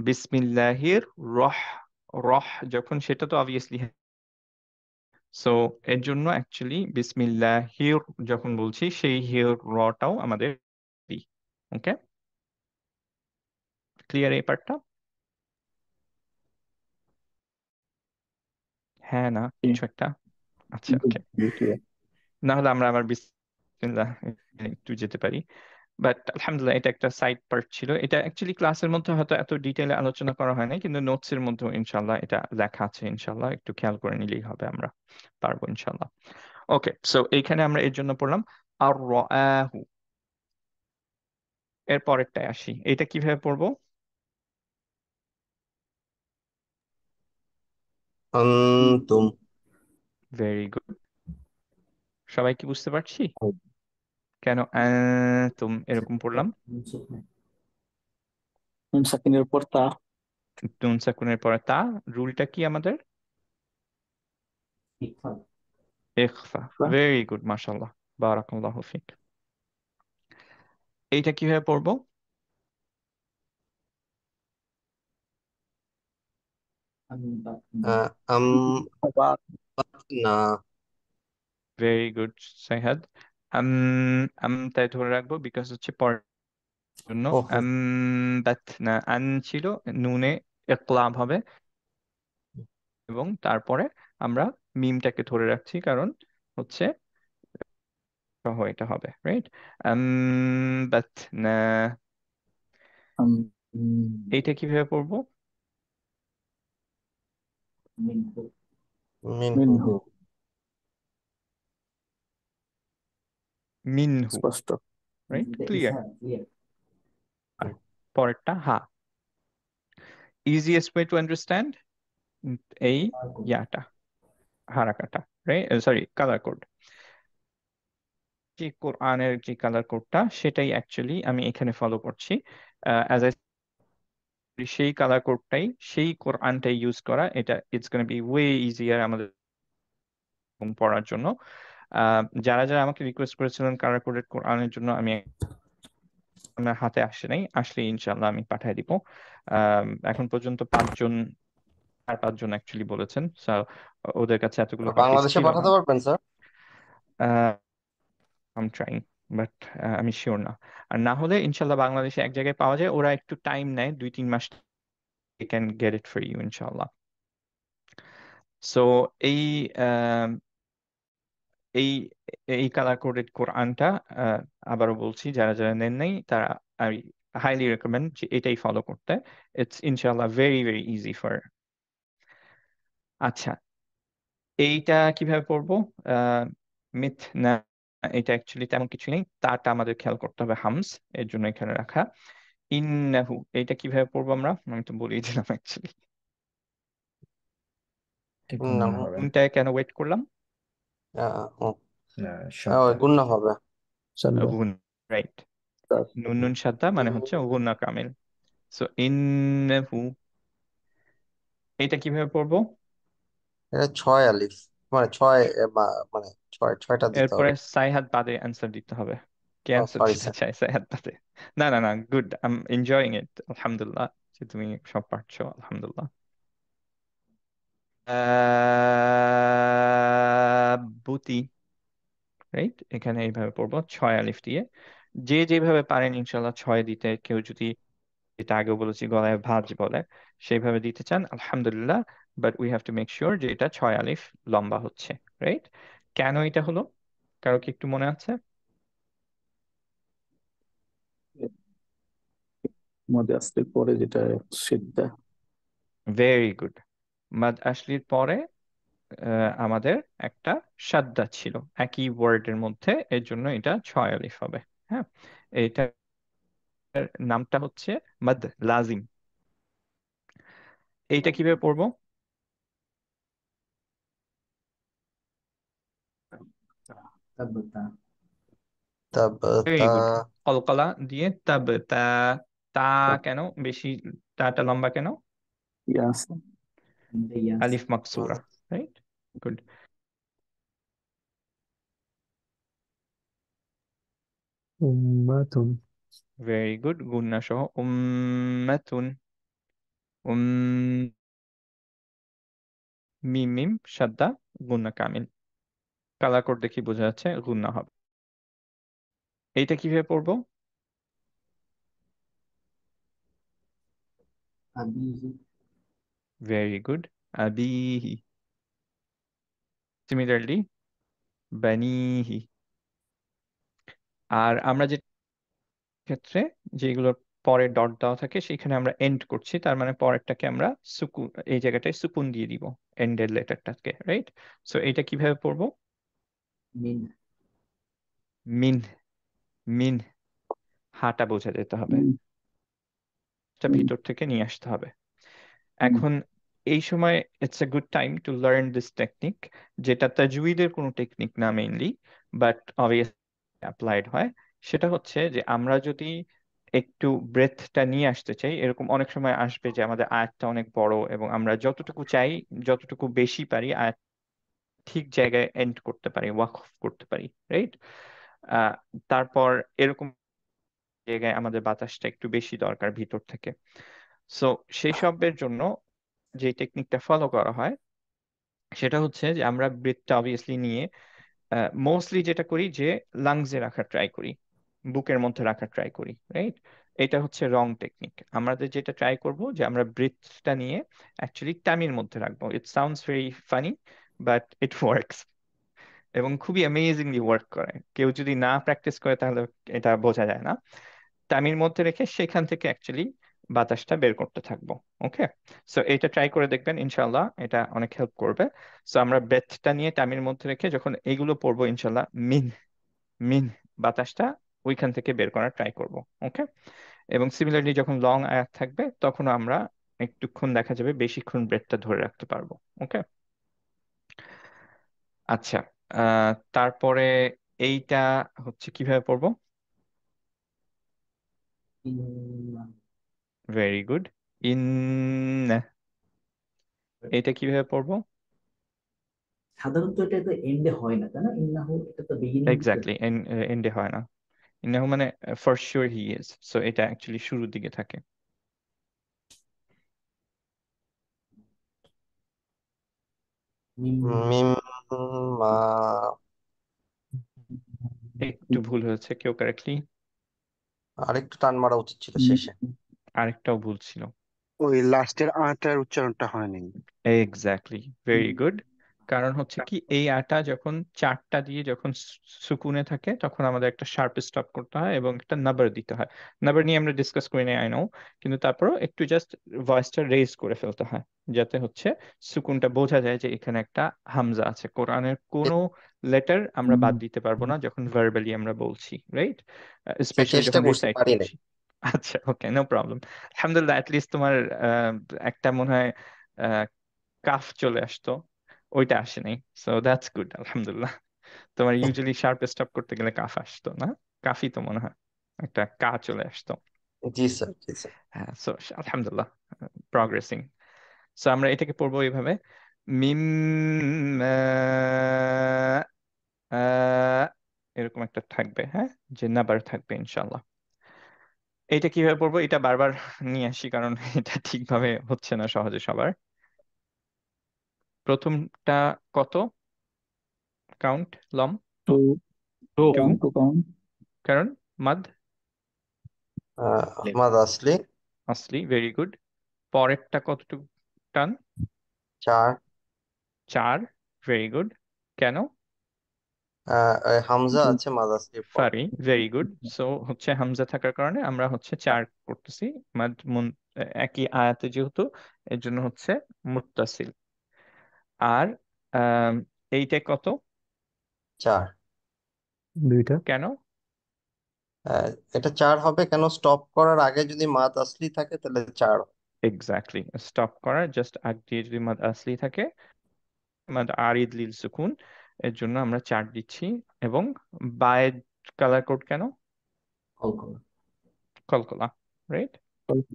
বিসমিল্লাহির রহ, রহ যখন, সেটা তো অবভিয়াসলি, সো এর জন্য অ্যাকচুয়ালি বিসমিল্লাহির যখন বলছি সেই হির রটাও আমাদের, ওকে, ক্লিয়ার এই পার্টটা? হ্যাঁ না কিছু একটা, আচ্ছা ওকে, না হলে আমরা আবার বিসমিল্লাহ একটু যেতে পারি। বাট আলহামদুলিল্লাহ, এটা একটা সাইড পার্ট ছিল, এটা অ্যাকচুয়ালি ক্লাসের মধ্যে হয়তো এত ডিটেইলে আলোচনা করা হয় নাই, কিন্তু নোটসের মধ্যেও ইনশাল্লাহ এটা লেখা আছে, ইনশাল্লাহ একটু খেয়াল করে নিলেই হবে, আমরা পারবো ইনশাল্লাহ। ওকে, সো এইখানে আমরা এর জন্য পড়লাম আর রাহু। এর পরেরটায় আসি, এটা কিভাবে পড়বো? আন্তুম। ভেরি গুড, সবাই কি বুঝতে পারছি কেন তুম এরকম পড়লাম? নুন সাকিনের পর তা। নুন সাকুনের পরে তা, রুলটা কি আমাদের? ইখফা। ভেরি গুড, মাশাআল্লাহ, বারাকাল্লাহু ফিক। এইটা কিভাবে পড়বো? আম আবার না। Very good সাইহাদ। আম, তাই ধরে রাখবো বিকজ হচ্ছে পরের জন্য ও বাত না, আন ছিল, নুনে ইকলাব হবে, এবং তারপরে আমরা মিমটাকে ধরে রাখছি কারণ হচ্ছে সহ এটা হবে, রাইট? বাত না, আম, এইটা কিভাবে পড়বো? মিনহু। মিনহু। মিনহু, স্পষ্ট। Right, clear. পরেরটা হা, ইজিয়েস্ট ওয়ে টু আন্ডারস্ট্যান্ড এই ইয়াটা, হারাকাটা, রাইট, সরি, কালার কোড, যে কোরআনের যে কালার কোডটা সেটাই অ্যাকচুয়ালি আমি এখানে ফলো করছি। অ্যাজ সেই কালার কোডটাই, সেই কোরআনটাই ইউজ করা, এটা it's gonna be way easier আমাদের পড়ার জন্য। যারা যারা আমাকে রিকোয়েস্ট করেছিলেন কালার কোডেড কোরআনের জন্য, আমি আমার হাতে আসে নাই, আসলে ইনশাল্লাহ আমি পাঠিয়ে দিব। এখন পর্যন্ত 5 জন, আর 5 জন অ্যাকচুয়ালি বলেছেন, সো ওদের কাছে এতগুলো কপি বাংলাদেশে ছিল না। পাঠাতে পারবেন স্যার? আম ট্রাইং, বাট আমি শিওর না। আর না হলে ইনশাল্লাহ বাংলাদেশে এক জায়গায় পাওয়া যায়, ওরা একটু টাইম নেয়, 2-3 মাস, can get it for you ইনশাল্লাহ। সো এই আহ, এই এই কালার কোডেড কোরআনটা, আবারও বলছি, যারা যারা নেন নাই তারা, আমি হাইলি রেকমেন্ড যে এটাই ফলো করতে। ইটস ইনশাল্লাহ ভেরি ভেরি ইজি ফর। আচ্ছা, এইটা কিভাবে পড়বো? আহ মিথ না, এটা অ্যাকচুয়ালি তেমন কিছু নেই, তাটা আমাদের খেয়াল করতে হবে, হামস, এর জন্য এখানে রাখা। ইন্নাহু, এইটা কিভাবে পড়বো আমরা? আমি তো বলেই দিলাম অ্যাকচুয়ালি। গুন্না হবে। কোনটা কেন ওয়েট করলাম? ও সাতটা। গুন্না হবে। সাদ্দা। গুণ, রাইট, নুন নুন সাদ্দা মানে হচ্ছে গুণা কামিল। সো ইন্নাহু, এটা কিভাবে পড়বো? এটা 6 আলিফ, মানে মানে ছয়টা দিতে এরপরে হবে। সাইহাদ বাদে অ্যান্সার দিতে হবে। কে ও অ্যান্সার সরি দিতে স্যার। চায় সাইহাদ বাদে? না না না, good, I am enjoying it, আলহামদুলিল্লাহ যে তুমি সব পারছো, আলহামদুলিল্লাহ। বুতি, রাইট, এখানে এইভাবে পড়বো 6 আলিফ দিয়ে। যে যেভাবে পারেন ইনশাল্লাহ 6 দিতে, কেউ যদি যেটা আগেও বলেছি গলায় ভাঁজ বলে, সেইভাবে দিতে চান আলহামদুলিল্লাহ, but we have to make sure যে এটা 6 আলিফ লম্বা হচ্ছে, রাইট? কেন এটা হলো, কারো কি একটু মনে আছে? মধ্যে আসলে পরে যেটা সিদ্ধা। Very good. মাদ আসলির পরে আমাদের একটা সাদ্দা ছিল একই ওয়ার্ডের মধ্যে, এর জন্য এটা 6 আলিফ হবে। হ্যাঁ, এইটার নামটা হচ্ছে মাদ লাজিম। এইটা কিভাবে পড়বো? তাব্বাতা। ভেরি তাবতা। গুড। কলকলা দিয়ে তাব তা। তা তাব কেন বেশি, তাটা লম্বা কেন? ইয়াস। ইয়াস। আলিফ Maksura, right? Good. উম্মাতুন। Very good, গুন্না সহ উম্মাতুন। উম মিম মিম সাদ্দা, গুন্না কামিল। কালার কোড দেখি বোঝা যাচ্ছে গুন্না হবে। এইটা কিভাবে পড়বো? আবিহি। ভেরি গুড, আবিহি। সিমিলারলি বানিহি। আর আমরা যে ক্ষেত্রে যেগুলোর পরে ডট দেওয়া থাকে সেখানে আমরা এন্ড করছি, তার মানে পরেরটাকে আমরা সুকুন, এই জায়গাটায় সুকুন দিয়ে দিব এন্ডের লেটারটাকে, রাইট? সো এটা কিভাবে পড়বো? মিন। মিন। মিন, হাটা বোঝা যেতে হবে, এটা ভিতর থেকে নিয়ে আসতে হবে। এখন এই সময় it's a good time to learn this technique, যেটা তাজউইদের কোনো টেকনিক না মেইনলি, বাট অবভিয়াসলি অ্যাপ্লাইড হয়। সেটা হচ্ছে যে আমরা যদি একটু ব্রেথটা নিয়ে আসতে চাই, এরকম অনেক সময় আসবে যে আমাদের আয়াতটা অনেক বড় এবং আমরা যতটুকু চাই, যতটুকু বেশি পারি আয়াত ঠিক জায়গায় এন্ড করতে পারি, ওয়াকফ করতে পারি, রাইট? আহ তারপর এরকম জায়গায় আমাদের বাতাসটা একটু বেশি দরকার ভিতর থেকে। সো সেই সবের জন্য যে টেকনিকটা ফলো করা হয় সেটা হচ্ছে যে আমরা ব্রেথটা অবভিয়াসলি নিয়ে মোস্টলি যেটা করি যে লাংসে রাখার ট্রাই করি, বুকের মধ্যে রাখার ট্রাই করি, রাইট? এটা হচ্ছে রং টেকনিক। আমাদের যেটা ট্রাই করব যে আমরা ব্রেথটা নিয়ে অ্যাকচুয়ালি টামির মধ্যে রাখবো। It sounds very funny, but it works, এবং খুবই অ্যামেজিংলি ওয়ার্ক করে। কেউ যদি না প্র্যাকটিস করে তাহলে এটা বোঝা যায় না। টামির মধ্যে রেখে সেখান থেকে অ্যাকচুয়ালি বাতাসটা বের করতে থাকবো। ওকে, সো এটা ট্রাই করে দেখবেন, ইনশাল্লাহ এটা অনেক হেল্প করবে। সো আমরা ব্রেথটা নিয়ে টামির মধ্যে রেখে যখন এগুলো পড়বো ইনশাল্লাহ মিন মিন বাতাসটা ওইখান থেকে বের করার ট্রাই করব। ওকে, এবং সিমিলারলি যখন লং আয়াত থাকবে তখন আমরা একটুক্ষণ দেখা যাবে বেশিক্ষণ ব্রেথটা ধরে রাখতে পারবো। ওকে, আচ্ছা। তারপরে এইটা হচ্ছে কিভাবে পড়বো? ইন্না। Very good, in. এটা কিভাবে পড়বো? সাধারণত এটা তো এন্ডে হয় না, তাই না? ইন্নাহু এটা তো বিগিনিং দিকে। এক্স্যাক্টলি, এন্ডে হয় না। ইন্নাহু মানে for sure he is, so এটা অ্যাকচুয়ালি শুরুর দিকে থাকে। মিম। মিম মা। একটু ভুল হয়েছে, কেউ কারেক্টলি? আরেকটু টান মারা উচিত ছিল শেষে। আরেকটাও ভুল ছিল। ওই লাস্টের আটার উচ্চারণটা হয়নি। Exactly, very good. কারণ হচ্ছে কি এই আটা যখন চারটা দিয়ে যখন সুকুনে থাকে তখন আমাদের একটা শার্প স্টপ করতে হয় এবং একটা নাম্বার দিতে হয়। নাম্বার নিয়ে আমরা ডিসকাস করি নাই, আই নো, কিন্তু তারপরও একটু জাস্ট ভয়েসটা রেজ করে ফেলতে হয় যাতে হচ্ছে সুকুনটা বোঝা যায় যে এখানে একটা হামজা আছে। কোরআনের কোনো লেটার আমরা বাদ দিতে পারবো না যখন ভার্বালি আমরা বলছি, রাইট? স্পেশালি চেষ্টা যখন করছি, রিসাইট পারি নাই। করছি। আচ্ছা, ওকে, নো প্রবলেম। আলহামদুলিল্লাহ, অ্যাটলিস্ট তোমার একটা মনে হয় কাফ চলে আসতো, ওইটা আসে নাই। সো দ্যাটস গুড, আলহামদুলিল্লাহ। তোমার ইউজুয়ালি শার্প স্টপ করতে গেলে কাফ আসতো না, কাফি তো মনে হয় একটা কা চলে আসতো। জি স্যার, জি স্যার। হ্যাঁ, সো আলহামদুলিল্লাহ, প্রগ্রেসিং। সো আমরা এটাকে পড়বো এইভাবে, মিম এরকম একটা থাকবে, হ্যাঁ, যে নাবার থাকবে ইনশাল্লাহ। এটা কিভাবে পড়বো এটা বারবার নিয়ে আসি কারণ এটা ঠিকভাবে হচ্ছে না সহজে সবার। প্রথমটা কত কাউন্ট? লম two two, count, two count. কারণ মাদ আহমাদ আসলি। আসলি, ভেরি গুড। পরেরটা কতটুকু টান? 4। 4, ভেরি গুড। কেন? হামজা আছে মাদ আসলির পর। ফারি, ভেরি গুড। সো হচ্ছে হামজা থাকার কারণে আমরা হচ্ছে 4 করতেছি। মাদ একই আয়াতে যেহেতু, এর জন্য হচ্ছে মুত্তাসিল। আর আম, এইটা কত? 4। দুইটা। কেন? এটা 4 হবে কেন? স্টপ করার আগে যদি মাদ আসলি থাকে তাহলে 4। এক্স্যাক্টলি, স্টপ করার জাস্ট আগ দিয়ে যদি মাদ আসলি থাকে, মাদ আরিদ লিল সুকুন, এর জন্য আমরা 4 দিচ্ছি। এবং বায়ের কালার কোড কেন? কলকলা। কলকলা, রাইট? রাউব,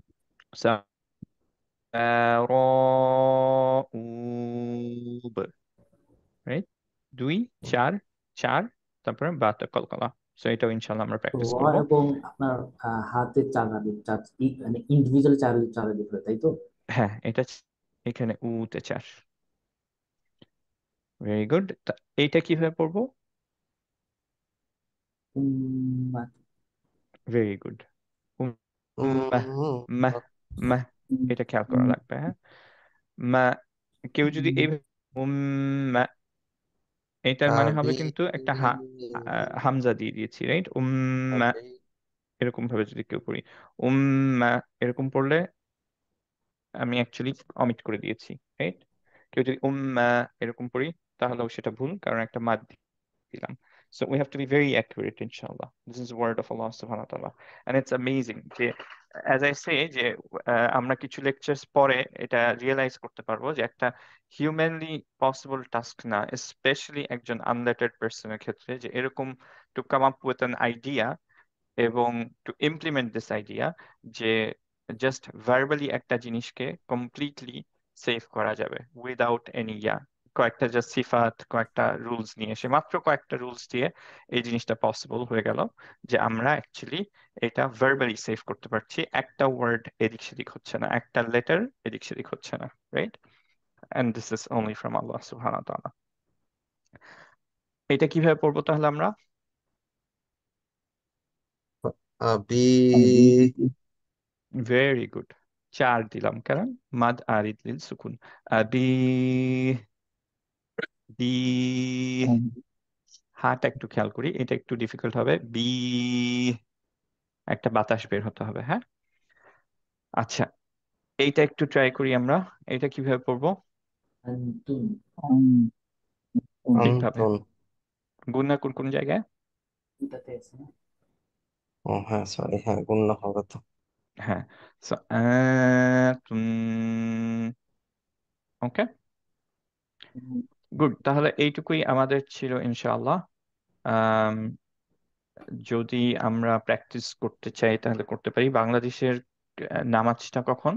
রাইট? 2, 4, 4, তারপরে বাতে কলকলা। সো এটাও ইনশাল্লাহ আমরা তো প্র্যাকটিস র করব। এবং আপনার হাতের চার মানে ইন্ডিভিজুয়াল চার দিক হয়, তাই তো? হ্যাঁ, এটা এখানে উতে 4, ভেরি গুড। এইটা কিভাবে পড়বো? উম্মাত। Very good. মাহ, উম, মাহ, মাহ, এটা খেয়াল করা লাগবে, হ্যাঁ। মা, কেউ যদি এই উম্মা, এটার মানে হবে আবি কিন্তু একটা হামজা দিয়ে দিয়েছি, রাইট? উম্মা, আবি এরকম ভাবে যদি কেউ পড়ি, উম্মা, এরকম পড়লে আমি অ্যাকচুয়ালি অমিট করে দিয়েছি, রাইট? কেউ যদি উম্মা এরকম পড়ি, তাহলেও সেটা ভুল, কারণ একটা মাদ দিলাম। So we have to be very accurate, inshallah. This is the word of Allah subhanahu wa ta'ala. And it's amazing যে, as I say, যে আমরা কিছু লেকচার্স পরে এটা রিয়েলাইজ করতে পারবো যে একটা হিউম্যানলি পসিবল টাস্ক না, স্পেশালি একজন আনলেটার্ড পার্সনের ক্ষেত্রে, যে এরকম to come up with an idea এবং টু ইমপ্লিমেন্ট দিস আইডিয়া, যে জাস্ট ভার্বালি একটা জিনিসকে কমপ্লিটলি সেভ করা যাবে উইদাউট এনি কয়েকটা জাস্ট সিফাত, কয়েকটা রুলস নিয়ে এসে, মাত্র কয়েকটা রুলস দিয়ে এই জিনিসটা পসিবল হয়ে গেল, যে আমরা অ্যাকচুয়ালি এটা ভার্বালি সেভ করতে পারছি। একটা ওয়ার্ড এদিক সেদিক হচ্ছে না, একটা লেটার এদিক সেদিক হচ্ছে না, right? And this is only from Allah সুবহানাহু ওয়া তাআলা। এটা কিভাবে পড়বো তাহলে আমরা? আবি ভেরি গুড। 4 দিলাম, কারণ মাদ আরিদ লিল সুকুন। বি, বি, হাটা একটু খেয়াল করি, এটা একটু ডিফিকাল্ট হবে। বি, একটা বাতাস বের হতে হবে, হ্যাঁ। আচ্ছা, এইটা একটু ট্রাই করি আমরা। এটা কিভাবে পড়বো? আনতুম। ঠিকভাবে। আন্তন। গুণা কোন কোন জায়গায়? এটাতে আছে না? ও হ্যাঁ, সরি, হ্যাঁ গুণনা হবে তো। হ্যাঁ। So okay, good. তাহলে এইটুকুই আমাদের ছিল ইনশাআল্লাহ। আম, যদি আমরা প্র্যাকটিস করতে চাই তাহলে করতে পারি। বাংলাদেশের নামাজটা কখন?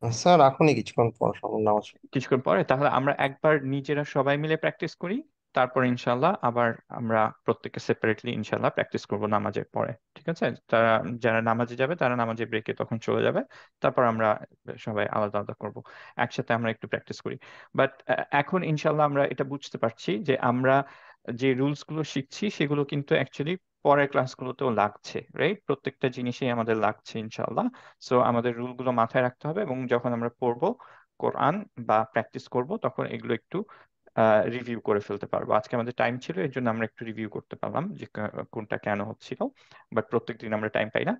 স্যার এখনই কিছুক্ষণ পর সময় নামাজ। কিছুক্ষণ পরে। তাহলে আমরা একবার নিজেরা সবাই মিলে প্র্যাকটিস করি, তারপর ইনশাল্লাহ আবার আমরা প্রত্যেকে সেপারেটলি ইনশাল্লাহ প্র্যাকটিস করব নামাজের পরে, ঠিক আছে? তারা যারা নামাজে যাবে তারা নামাজের ব্রেকে তখন চলে যাবে, তারপর আমরা সবাই আলাদা আলাদা করব, একসাথে আমরা একটু প্র্যাকটিস করি। বাট এখন ইনশাল্লাহ আমরা এটা বুঝতে পারছি যে আমরা যে রুলস গুলো শিখছি সেগুলো কিন্তু অ্যাকচুয়ালি পরের ক্লাসগুলোতেও লাগছে, রাইট? প্রত্যেকটা জিনিসই আমাদের লাগছে ইনশাল্লাহ। সো আমাদের রুলগুলো মাথায় রাখতে হবে, এবং যখন আমরা পড়বো কোরআন বা প্র্যাকটিস করব, তখন এগুলো একটু রিভিউ করে ফেলতে পারবো। আজকে আমাদের টাইম ছিল, এর জন্য আমরা একটু রিভিউ করতে পারলাম যে কোনটা কেন হচ্ছিল। বাট প্রত্যেকদিন আমরা টাইম পাই না।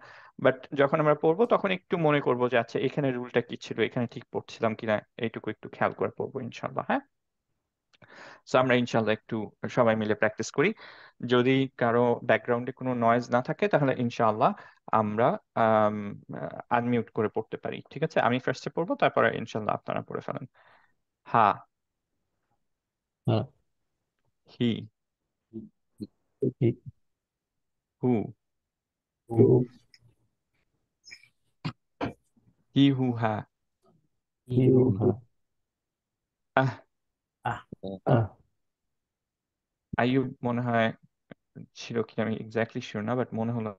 বাট যখন আমরা পড়বো তখন একটু মনে করবো যে আচ্ছা এখানে রুলটা কি ছিল, এখানে ঠিক পড়ছিলাম কিনা, এইটুকু একটু খেয়াল করে পড়বো ইনশাল্লাহ, হ্যাঁ। সো আমরা ইনশাল্লাহ একটু সবাই মিলে প্র্যাকটিস করি। যদি কারো ব্যাকগ্রাউন্ডে কোনো নয়েজ না থাকে তাহলে ইনশাআল্লাহ আমরা আনমিউট করে পড়তে পারি, ঠিক আছে? আমি ফার্স্টে পড়বো, তারপরে ইনশাল্লাহ আপনারা পড়ে ফেলেন। হা, হ্যাঁ। হি, হি, হু, হু, হি, হু, হা, হি, হু, হা, আহ। আহ। আহ, আইয়ুব মনে হয় ছিল কি, আমি এক্স্যাক্টলি শিওর না, বাট মনে হলো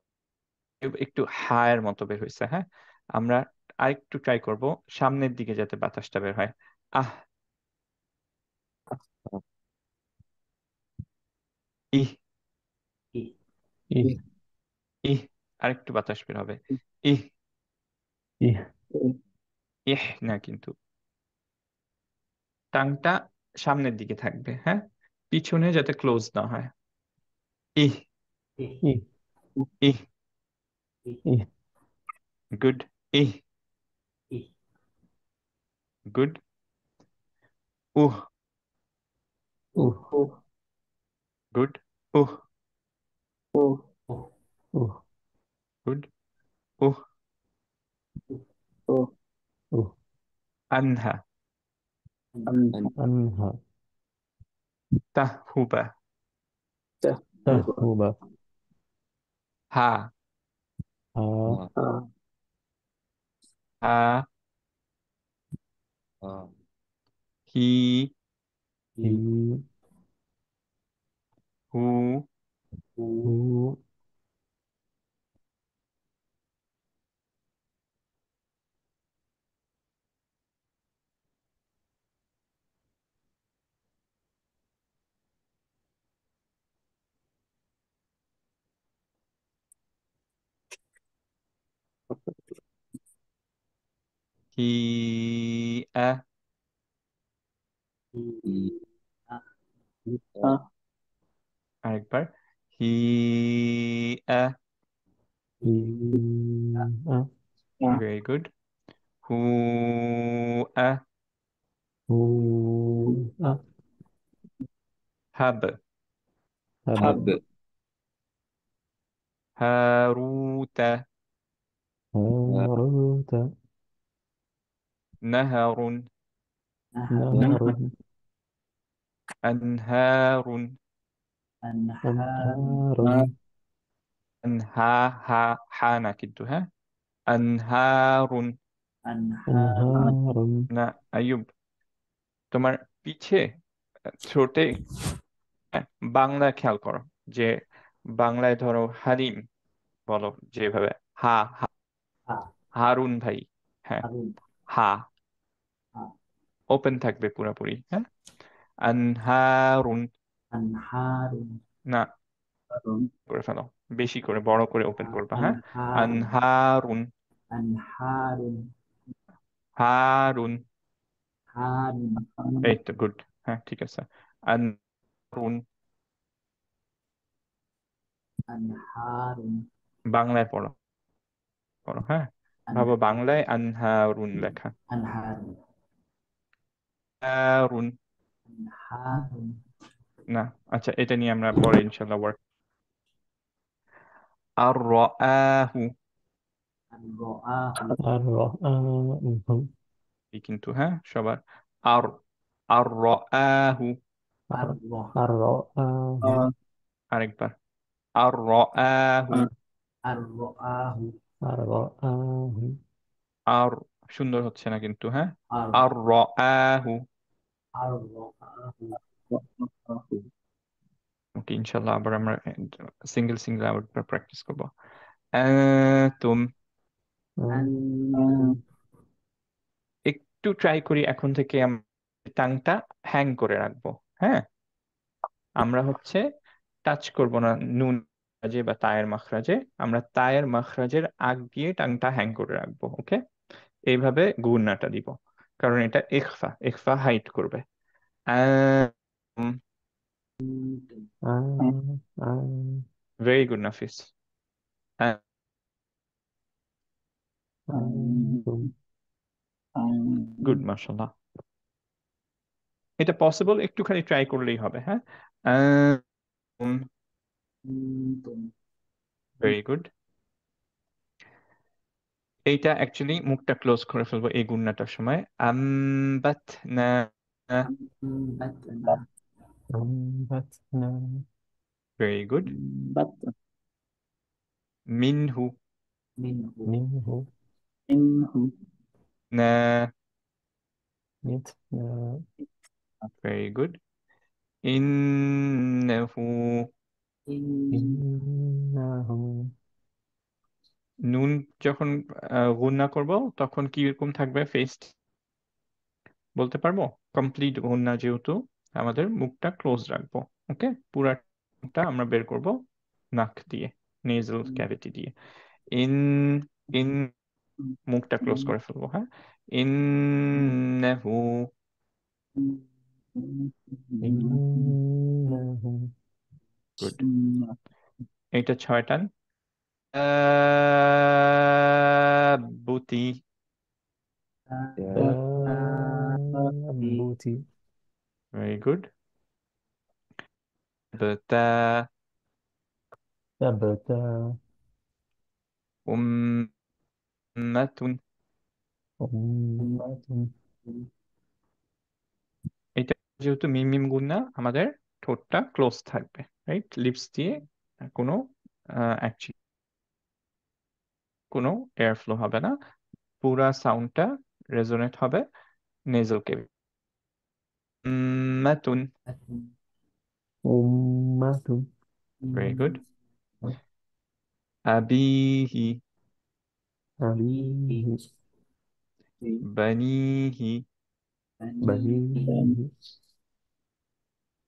আইয়ুব একটু হায়ের মতো বের হয়েছে, হ্যাঁ। আমরা আরেকটু ট্রাই করব সামনের দিকে যাতে বাতাসটা বের হয়। আহ, ইহ, ই। ই, ইহ, আরেকটু বাতাস বের হবে। ইহ ইহ ইহ না, কিন্তু টাংটা সামনের দিকে থাকবে, হ্যাঁ, পিছনে যাতে ক্লোজ না হয়। ইহ ই ইহ ইহ গুড। ইহ গুড। উহ উহ গুড। উহ উহ গুড। উহ উহ আনহা আনহা তাহহুবা তাহহুবা হা হা হা হি হি হু হু হি আ আরেকবার। হি আ হি আ ভেরি গুড। হু আ হু আ হাব হাব হারুতা হারুতা নাহারুন নাহরুন আনহারুন أنهار আনহা হা হা না কিন্তু, হ্যাঁ, আনহারুন أنهار না। আয়ুব, তোমার পিছে থ্রোটে বাংলা খেয়াল করো, যে বাংলায় ধরো হালিম বলো যেভাবে, হা হা হারুন ভাই, হ্যাঁ, হা ওপেন থাকবে পুরোপুরি, হ্যাঁ। আনহারুন না, করে ফেলো, বেশি করে বড় করে ওপেন করবা, হ্যাঁ। আনহারুন হারুন, এই তো গুড, হ্যাঁ ঠিক আছে। আনহারুন বাংলায় পড়ো পড়ো, হ্যাঁ, ভাবো বাংলায় আনহারুন লেখা। হারুন না, আচ্ছা এটা নিয়ে আমরা পরে ইনশাল্লাহ ওয়ার্ক। আর রাআহু الرآه কিন্তু, হ্যাঁ, সবার আর আর রাআহু الرآه আরেকবার আর রাআহু الرآه আর সুন্দর হচ্ছে না কিন্তু, হ্যাঁ, আর রাআহু। ওকে, ইনশাল্লাহ আবার আমরা সিঙ্গেল সিঙ্গেল আবার প্র্যাকটিস করবো। তুম একটু ট্রাই করি এখন থেকে আমরা টাংটা হ্যাং করে রাখবো, হ্যাঁ। আমরা হচ্ছে টাচ করব না নুন মাখরাজে বা তায়ের মাখরাজে, আমরা তায়ের মাখরাজের আগ দিয়ে টাংটা হ্যাং করে রাখবো, ওকে। এইভাবে গুণনাটা দিব, কারণ এটা ইখফা, ইখফা হাইট করবে। ভেরি গুড নাফিস। أنتم গুড, মাশাআল্লাহ। এটা পসিবল, একটুখানি ট্রাই করলেই হবে, হ্যাঁ। Very good. এইটা অ্যাকচুয়ালি মুখটা ক্লোজ করে ফেলবো এই গুণনাটার সময়। আমবাতনা أنبتنا ভেরি গুড। মিনহু منه না متنا ভেরি গুড। ইন্নাহু إنه নুন যখন গুণনা করব তখন কি রকম থাকবে ফেস, বলতে পারবো? কমপ্লিট গুণনা যেহেতু আমাদের মুখটা ক্লোজ রাখবো, ওকে, পুরাটা আমরা বের করব নাক দিয়ে, নেজাল ক্যাভিটি দিয়ে। ইন ইন মুখটা ক্লোজ করে ফেলবো, হ্যাঁ। ইন্নাহু إنه গুড। এটা 6 টান। তাবুতি تابوت ভেরি গুড। বতা ثبت উম্মাতুন। أمة এটা যেহেতু মিম মিম গুণ না, আমাদের ঠোঁটটা ক্লোজ থাকবে, রাইট? লিপস দিয়ে কোনো অ্যাকচুয়ালি কোনো এয়ার ফ্লো হবে না, পুরা সাউন্ডটা রেজোনেট হবে নেজল কেবল। উম্মাতুন أمة ভেরি গুড। আবিহি أبيه বানিহি। بنيه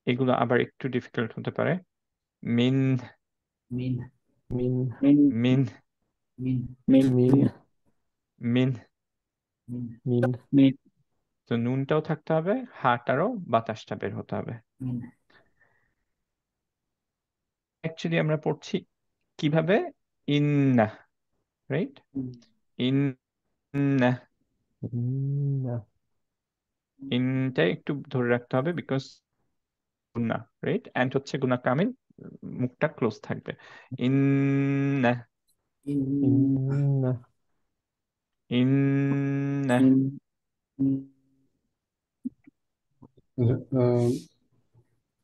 এগুলো আবার একটু ডিফিকাল্ট হতে পারে। মিন من মিন من মিন। من তো নুনটাও থাকতে হবে, হাটারও বাতাসটা বের হতে হবে। অ্যাকচুয়ালি আমরা পড়ছি কিভাবে? ইন্না, রাইট? ইন্না, إن ইনটা একটু ধরে রাখতে হবে বিকজ গুনা, রাইট? অ্যান্ড হচ্ছে গুনা কামিল, মুখটা ক্লোজ থাকবে। ইন্না إن ইন্না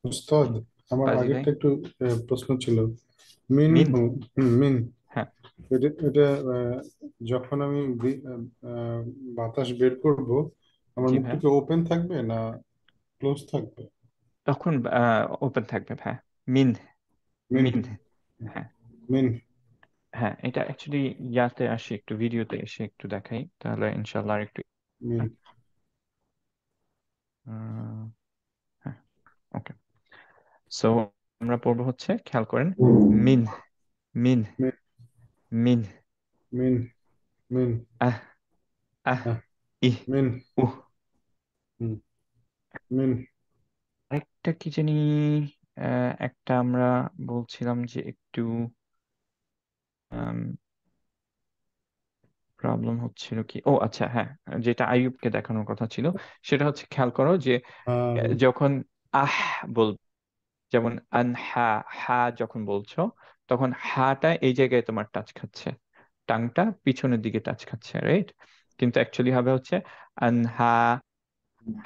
উস্তাদ, আমার বাজি ভাই। আগেরটা একটু প্রশ্ন ছিল। মিন, মিনহু, মিন, হ্যাঁ এটা যখন আমি বাতাস বের করব, আমার জি মুখটা ভাই, কি ওপেন থাকবে না ক্লোজ থাকবে? তখন ওপেন থাকবে ভাই। মিন মিন, মিন, হ্যাঁ মিন। হ্যাঁ। এটা অ্যাকচুয়ালি ইয়াতে আসি, একটু ভিডিওতে এসে একটু দেখাই, তাহলে ইনশাল্লাহ আর একটু মিন। হ্যাঁ, ওকে। সো আমরা পড়বো হচ্ছে, খেয়াল করেন, মিন মিন মিন, মিন মিন, মিন, আহ আহ আহ, ইহ মিন, উহ। হুম, মিন। আরেকটা কি জানি, একটা আমরা বলছিলাম যে একটু প্রবলেম হচ্ছিল কি, ও আচ্ছা হ্যাঁ, যেটা আইয়ুবকে দেখানোর কথা ছিল সেটা হচ্ছে, খেয়াল করো যে যখন আহ বল, যেমন আনহা, হা যখন বলছো তখন হাটা এই জায়গায় তোমার টাচ খাচ্ছে, টাংটা পিছনের দিকে টাচ খাচ্ছে, রাইট? কিন্তু অ্যাকচুয়ালি হবে হচ্ছে আনহা,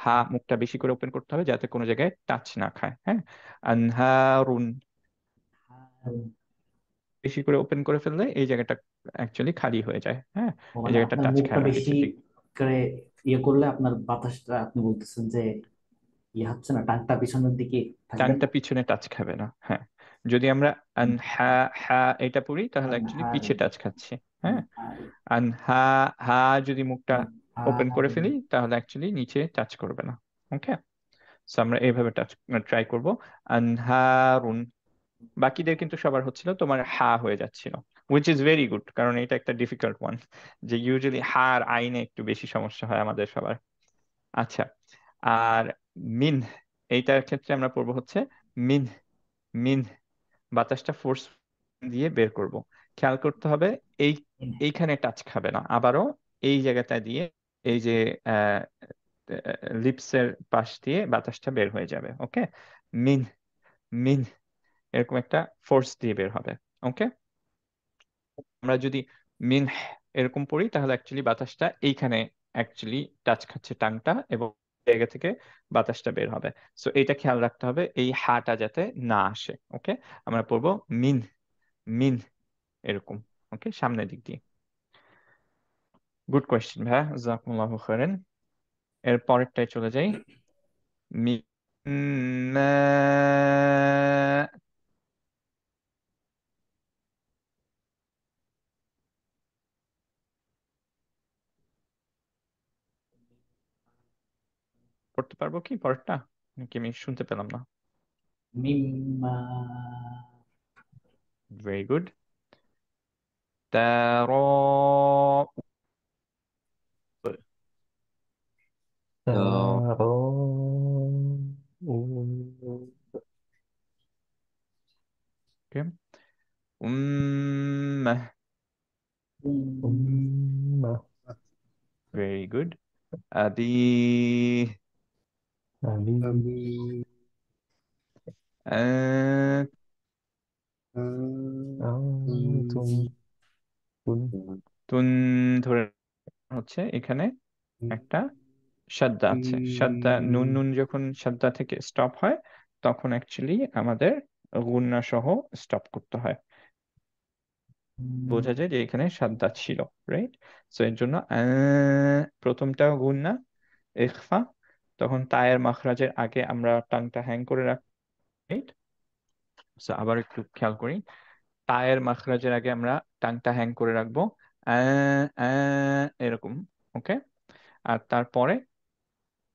হা মুখটা বেশি করে ওপেন করতে হবে যাতে কোনো জায়গায় টাচ না খায়, হ্যাঁ। আনহারুন বেশি করে ওপেন করে ফেললে এই জায়গাটা অ্যাকচুয়ালি খালি হয়ে যায়, হ্যাঁ। এই মানে জায়গাটা আপনার টাচ মুখটা খায় না বেশি নিচের দিকে, করে ইয়ে করলে আপনার বাতাসটা, আপনি বলতেছেন যে ইয়ে হচ্ছে না, টানটা পিছনের দিকে থাকবে না। টাংটা পিছনে টাচ খাবে না, হ্যাঁ। যদি আমরা আনহা, হা এটা পড়ি তাহলে অ্যাকচুয়ালি পিছে টাচ খাচ্ছে, হ্যাঁ। আনহা, হা যদি মুখটা ওপেন করে ফেলি তাহলে অ্যাকচুয়ালি নিচে টাচ করবে না, ওকে। সো আমরা এইভাবে টাচ ট্রাই করব। আনহারুন, বাকিদের কিন্তু সবার হচ্ছিল তোমার হা হয়ে যাচ্ছিল, উইচ ইজ ভেরি গুড, কারণ এটা একটা ডিফিকাল্ট ওয়ান, যে ইউজুয়ালি হার আইনে একটু বেশি সমস্যা হয় আমাদের সবার। আচ্ছা, আর মিন, এইটার ক্ষেত্রে আমরা পড়বো হচ্ছে মিন মিন, বাতাসটা ফোর্স দিয়ে বের করব। খেয়াল করতে হবে এই এইখানে টাচ খাবে না, আবারও এই জায়গাটা দিয়ে, এই যে লিপসের পাশ দিয়ে বাতাসটা বের হয়ে যাবে, ওকে। মিন মিন, এরকম একটা ফোর্স দিয়ে বের হবে, ওকে। আমরা যদি মিন এরকম পড়ি তাহলে অ্যাকচুয়ালি বাতাসটা এইখানে অ্যাকচুয়ালি টাচ খাচ্ছে টাংটা, এবং জায়গা থেকে বাতাসটা বের হবে। সো এইটা খেয়াল রাখতে হবে, এই হাটা যাতে না আসে, ওকে। আমরা পড়বো মিন মিন এরকম, ওকে, সামনের দিক দিয়ে। গুড কোয়েশ্চেন ভাইয়া, জাজাকুমুল্লাহু খাইরান। এর পরেরটায় চলে যাই। মিম্মা, পড়তে পারবো কি পরেরটা, নাকি আমি শুনতে পেলাম না? মিম্মা very good. تراء okay. أمة أمة very good. أبي أبي أنتم أنتم ধরে হচ্ছে এখানে একটা সাদ্দা আছে। সাদ্দা নুন নুন যখন সাদ্দা থেকে স্টপ হয় তখন অ্যাকচুয়ালি আমাদের গুন্না সহ স্টপ করতে হয়। বোঝা যায় যে এখানে সাদ্দা ছিল, রাইট? সো এর জন্য প্রথমটা গুন্না ইখফা, তখন তায়ের মাখরাজের আগে আমরা টাংটা হ্যাং করে রাখি, রাইট? সো আবার একটু খেয়াল করি, তায়ের মাখরাজের আগে আমরা টাংটা হ্যাং করে রাখবো এরকম, ওকে। আর তারপরে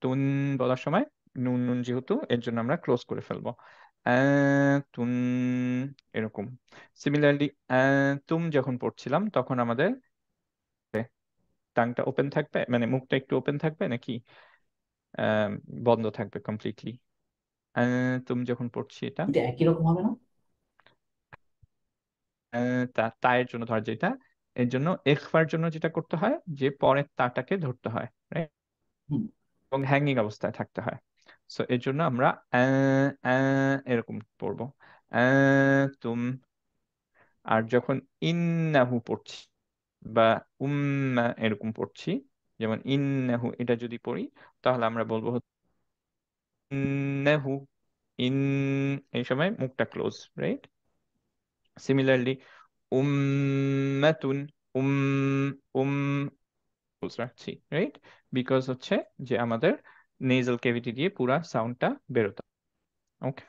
তুন বলার সময় নুন নুন যেহেতু এর জন্য আমরা ক্লোজ করে ফেলবো তুন, এরকম। সিমিলারলি তুম যখন পড়ছিলাম তখন আমাদের টাংটা ওপেন থাকবে, মানে মুখটা একটু ওপেন থাকবে নাকি বন্ধ থাকবে কমপ্লিটলি? তুম যখন পড়ছি এটা এটা একই রকম হবে না? তায়ের জন্য ধর যেটা, এর জন্য ইখফার জন্য যেটা করতে হয় যে পরের তাটাকে ধরতে হয়, রাইট? হুম। এবং হ্যাঙ্গিং অবস্থায় থাকতে হয়। সো এর জন্য আমরা এরকম পড়বো তুম। আর যখন ইন্নাহু পড়ছি বা এরকম পড়ছি, যেমন ইন্নাহু এটা যদি পড়ি তাহলে আমরা বলবো ইন্নাহু, ইন, এই সময় মুখটা ক্লোজ, রাইট? সিমিলারলি উম্মাতুন, উম উম ক্লোজ রাখছি, রাইট? বিকজ হচ্ছে যে আমাদের নেজাল ক্যাভিটি দিয়ে পুরা সাউন্ডটা বেরোতে, ওকে।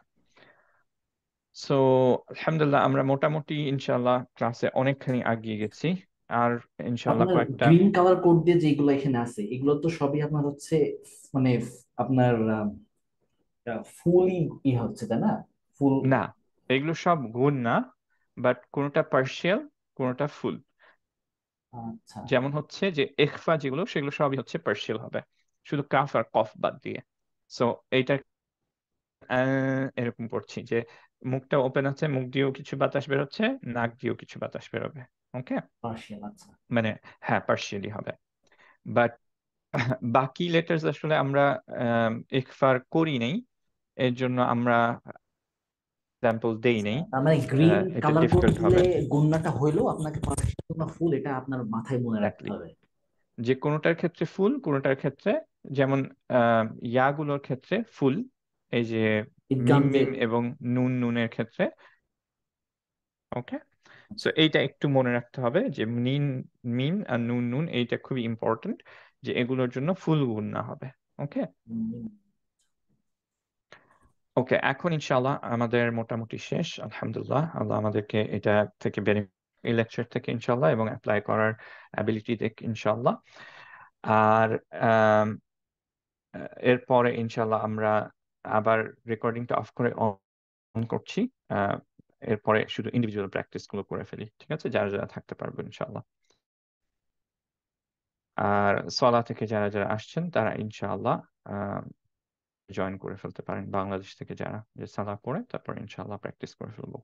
সো আলহামদুলিল্লাহ আমরা মোটামুটি ইনশাআল্লাহ ক্লাসে অনেকখানি আগিয়ে গেছি। আর ইনশাআল্লাহ আপনার কয়েকটা গ্রিন কালার কোড দিয়ে যেগুলো এখানে আছে এগুলো তো সবই আপনার হচ্ছে মানে আপনার ফুলই হচ্ছে তাই না? ফুল। না, এগুলো সব গুণ না, বাট কোনোটা পার্শিয়াল কোনোটা ফুল। আচ্ছা যেমন হচ্ছে যে ইখফা যেগুলো সেগুলো সবই হচ্ছে পার্শিয়াল হবে, শুধু কাফ আর কফ বাদ দিয়ে। সো এইটা এরকম করছি যে মুখটা ওপেন আছে, মুখ দিয়েও কিছু বাতাস বেরোচ্ছে, নাক দিয়েও কিছু বাতাস বেরোবে, ওকে। পার্শিয়াল। আচ্ছা মানে হ্যাঁ পার্শিয়ালি হবে, বাট বাকি লেটার্স আসলে আমরা ইখফার করি নাই, এর জন্য আমরা এক্সাম্পল দেই আচ্ছা, নেই। তার মানে গ্রিন এটা কালার কোড ডিফিকাল্ট দিলে হবে। গুণনাটা হইলো আপনাকে পার্শিয়াল না ফুল এটা আপনার মাথায় মনে রাখতে Exactly. হবে। যে কোনোটার ক্ষেত্রে ফুল, কোনোটার ক্ষেত্রে যেমন ইয়াগুলোর ক্ষেত্রে ফুল, এই যে ঈদগাম মিম যে মিম এবং নুন নুনের ক্ষেত্রে, ওকে। সো এইটা একটু মনে রাখতে হবে যে মিম মিম আর নুন নুন এইটা খুবই ইম্পর্টেন্ট, যে এগুলোর জন্য ফুল গুণনা হবে, ওকে। ওকে, এখন ইনশাআল্লাহ আমাদের মোটামুটি শেষ, আলহামদুলিল্লাহ। আল্লাহ আমাদেরকে এটা থেকে এই লেকচার থেকে ইনশাআল্লাহ এবং অ্যাপ্লাই করার অ্যাবিলিটি দেখ ইনশাআল্লাহ। আর এরপরে ইনশাআল্লাহ আমরা আবার রেকর্ডিংটা অফ করে অন করছি। এরপরে শুধু ইন্ডিভিজুয়াল প্র্যাকটিস গুলো করে ফেলি, ঠিক আছে, যারা যারা থাকতে পারবেন ইনশাআল্লাহ। আর সলা থেকে যারা যারা আসছেন তারা ইনশাআল্লাহ জয়েন করে ফেলতে পারেন, বাংলাদেশ থেকে যারা, যে সালা পড়ে তারপর ইনশাআল্লাহ প্র্যাকটিস করে ফেলবো।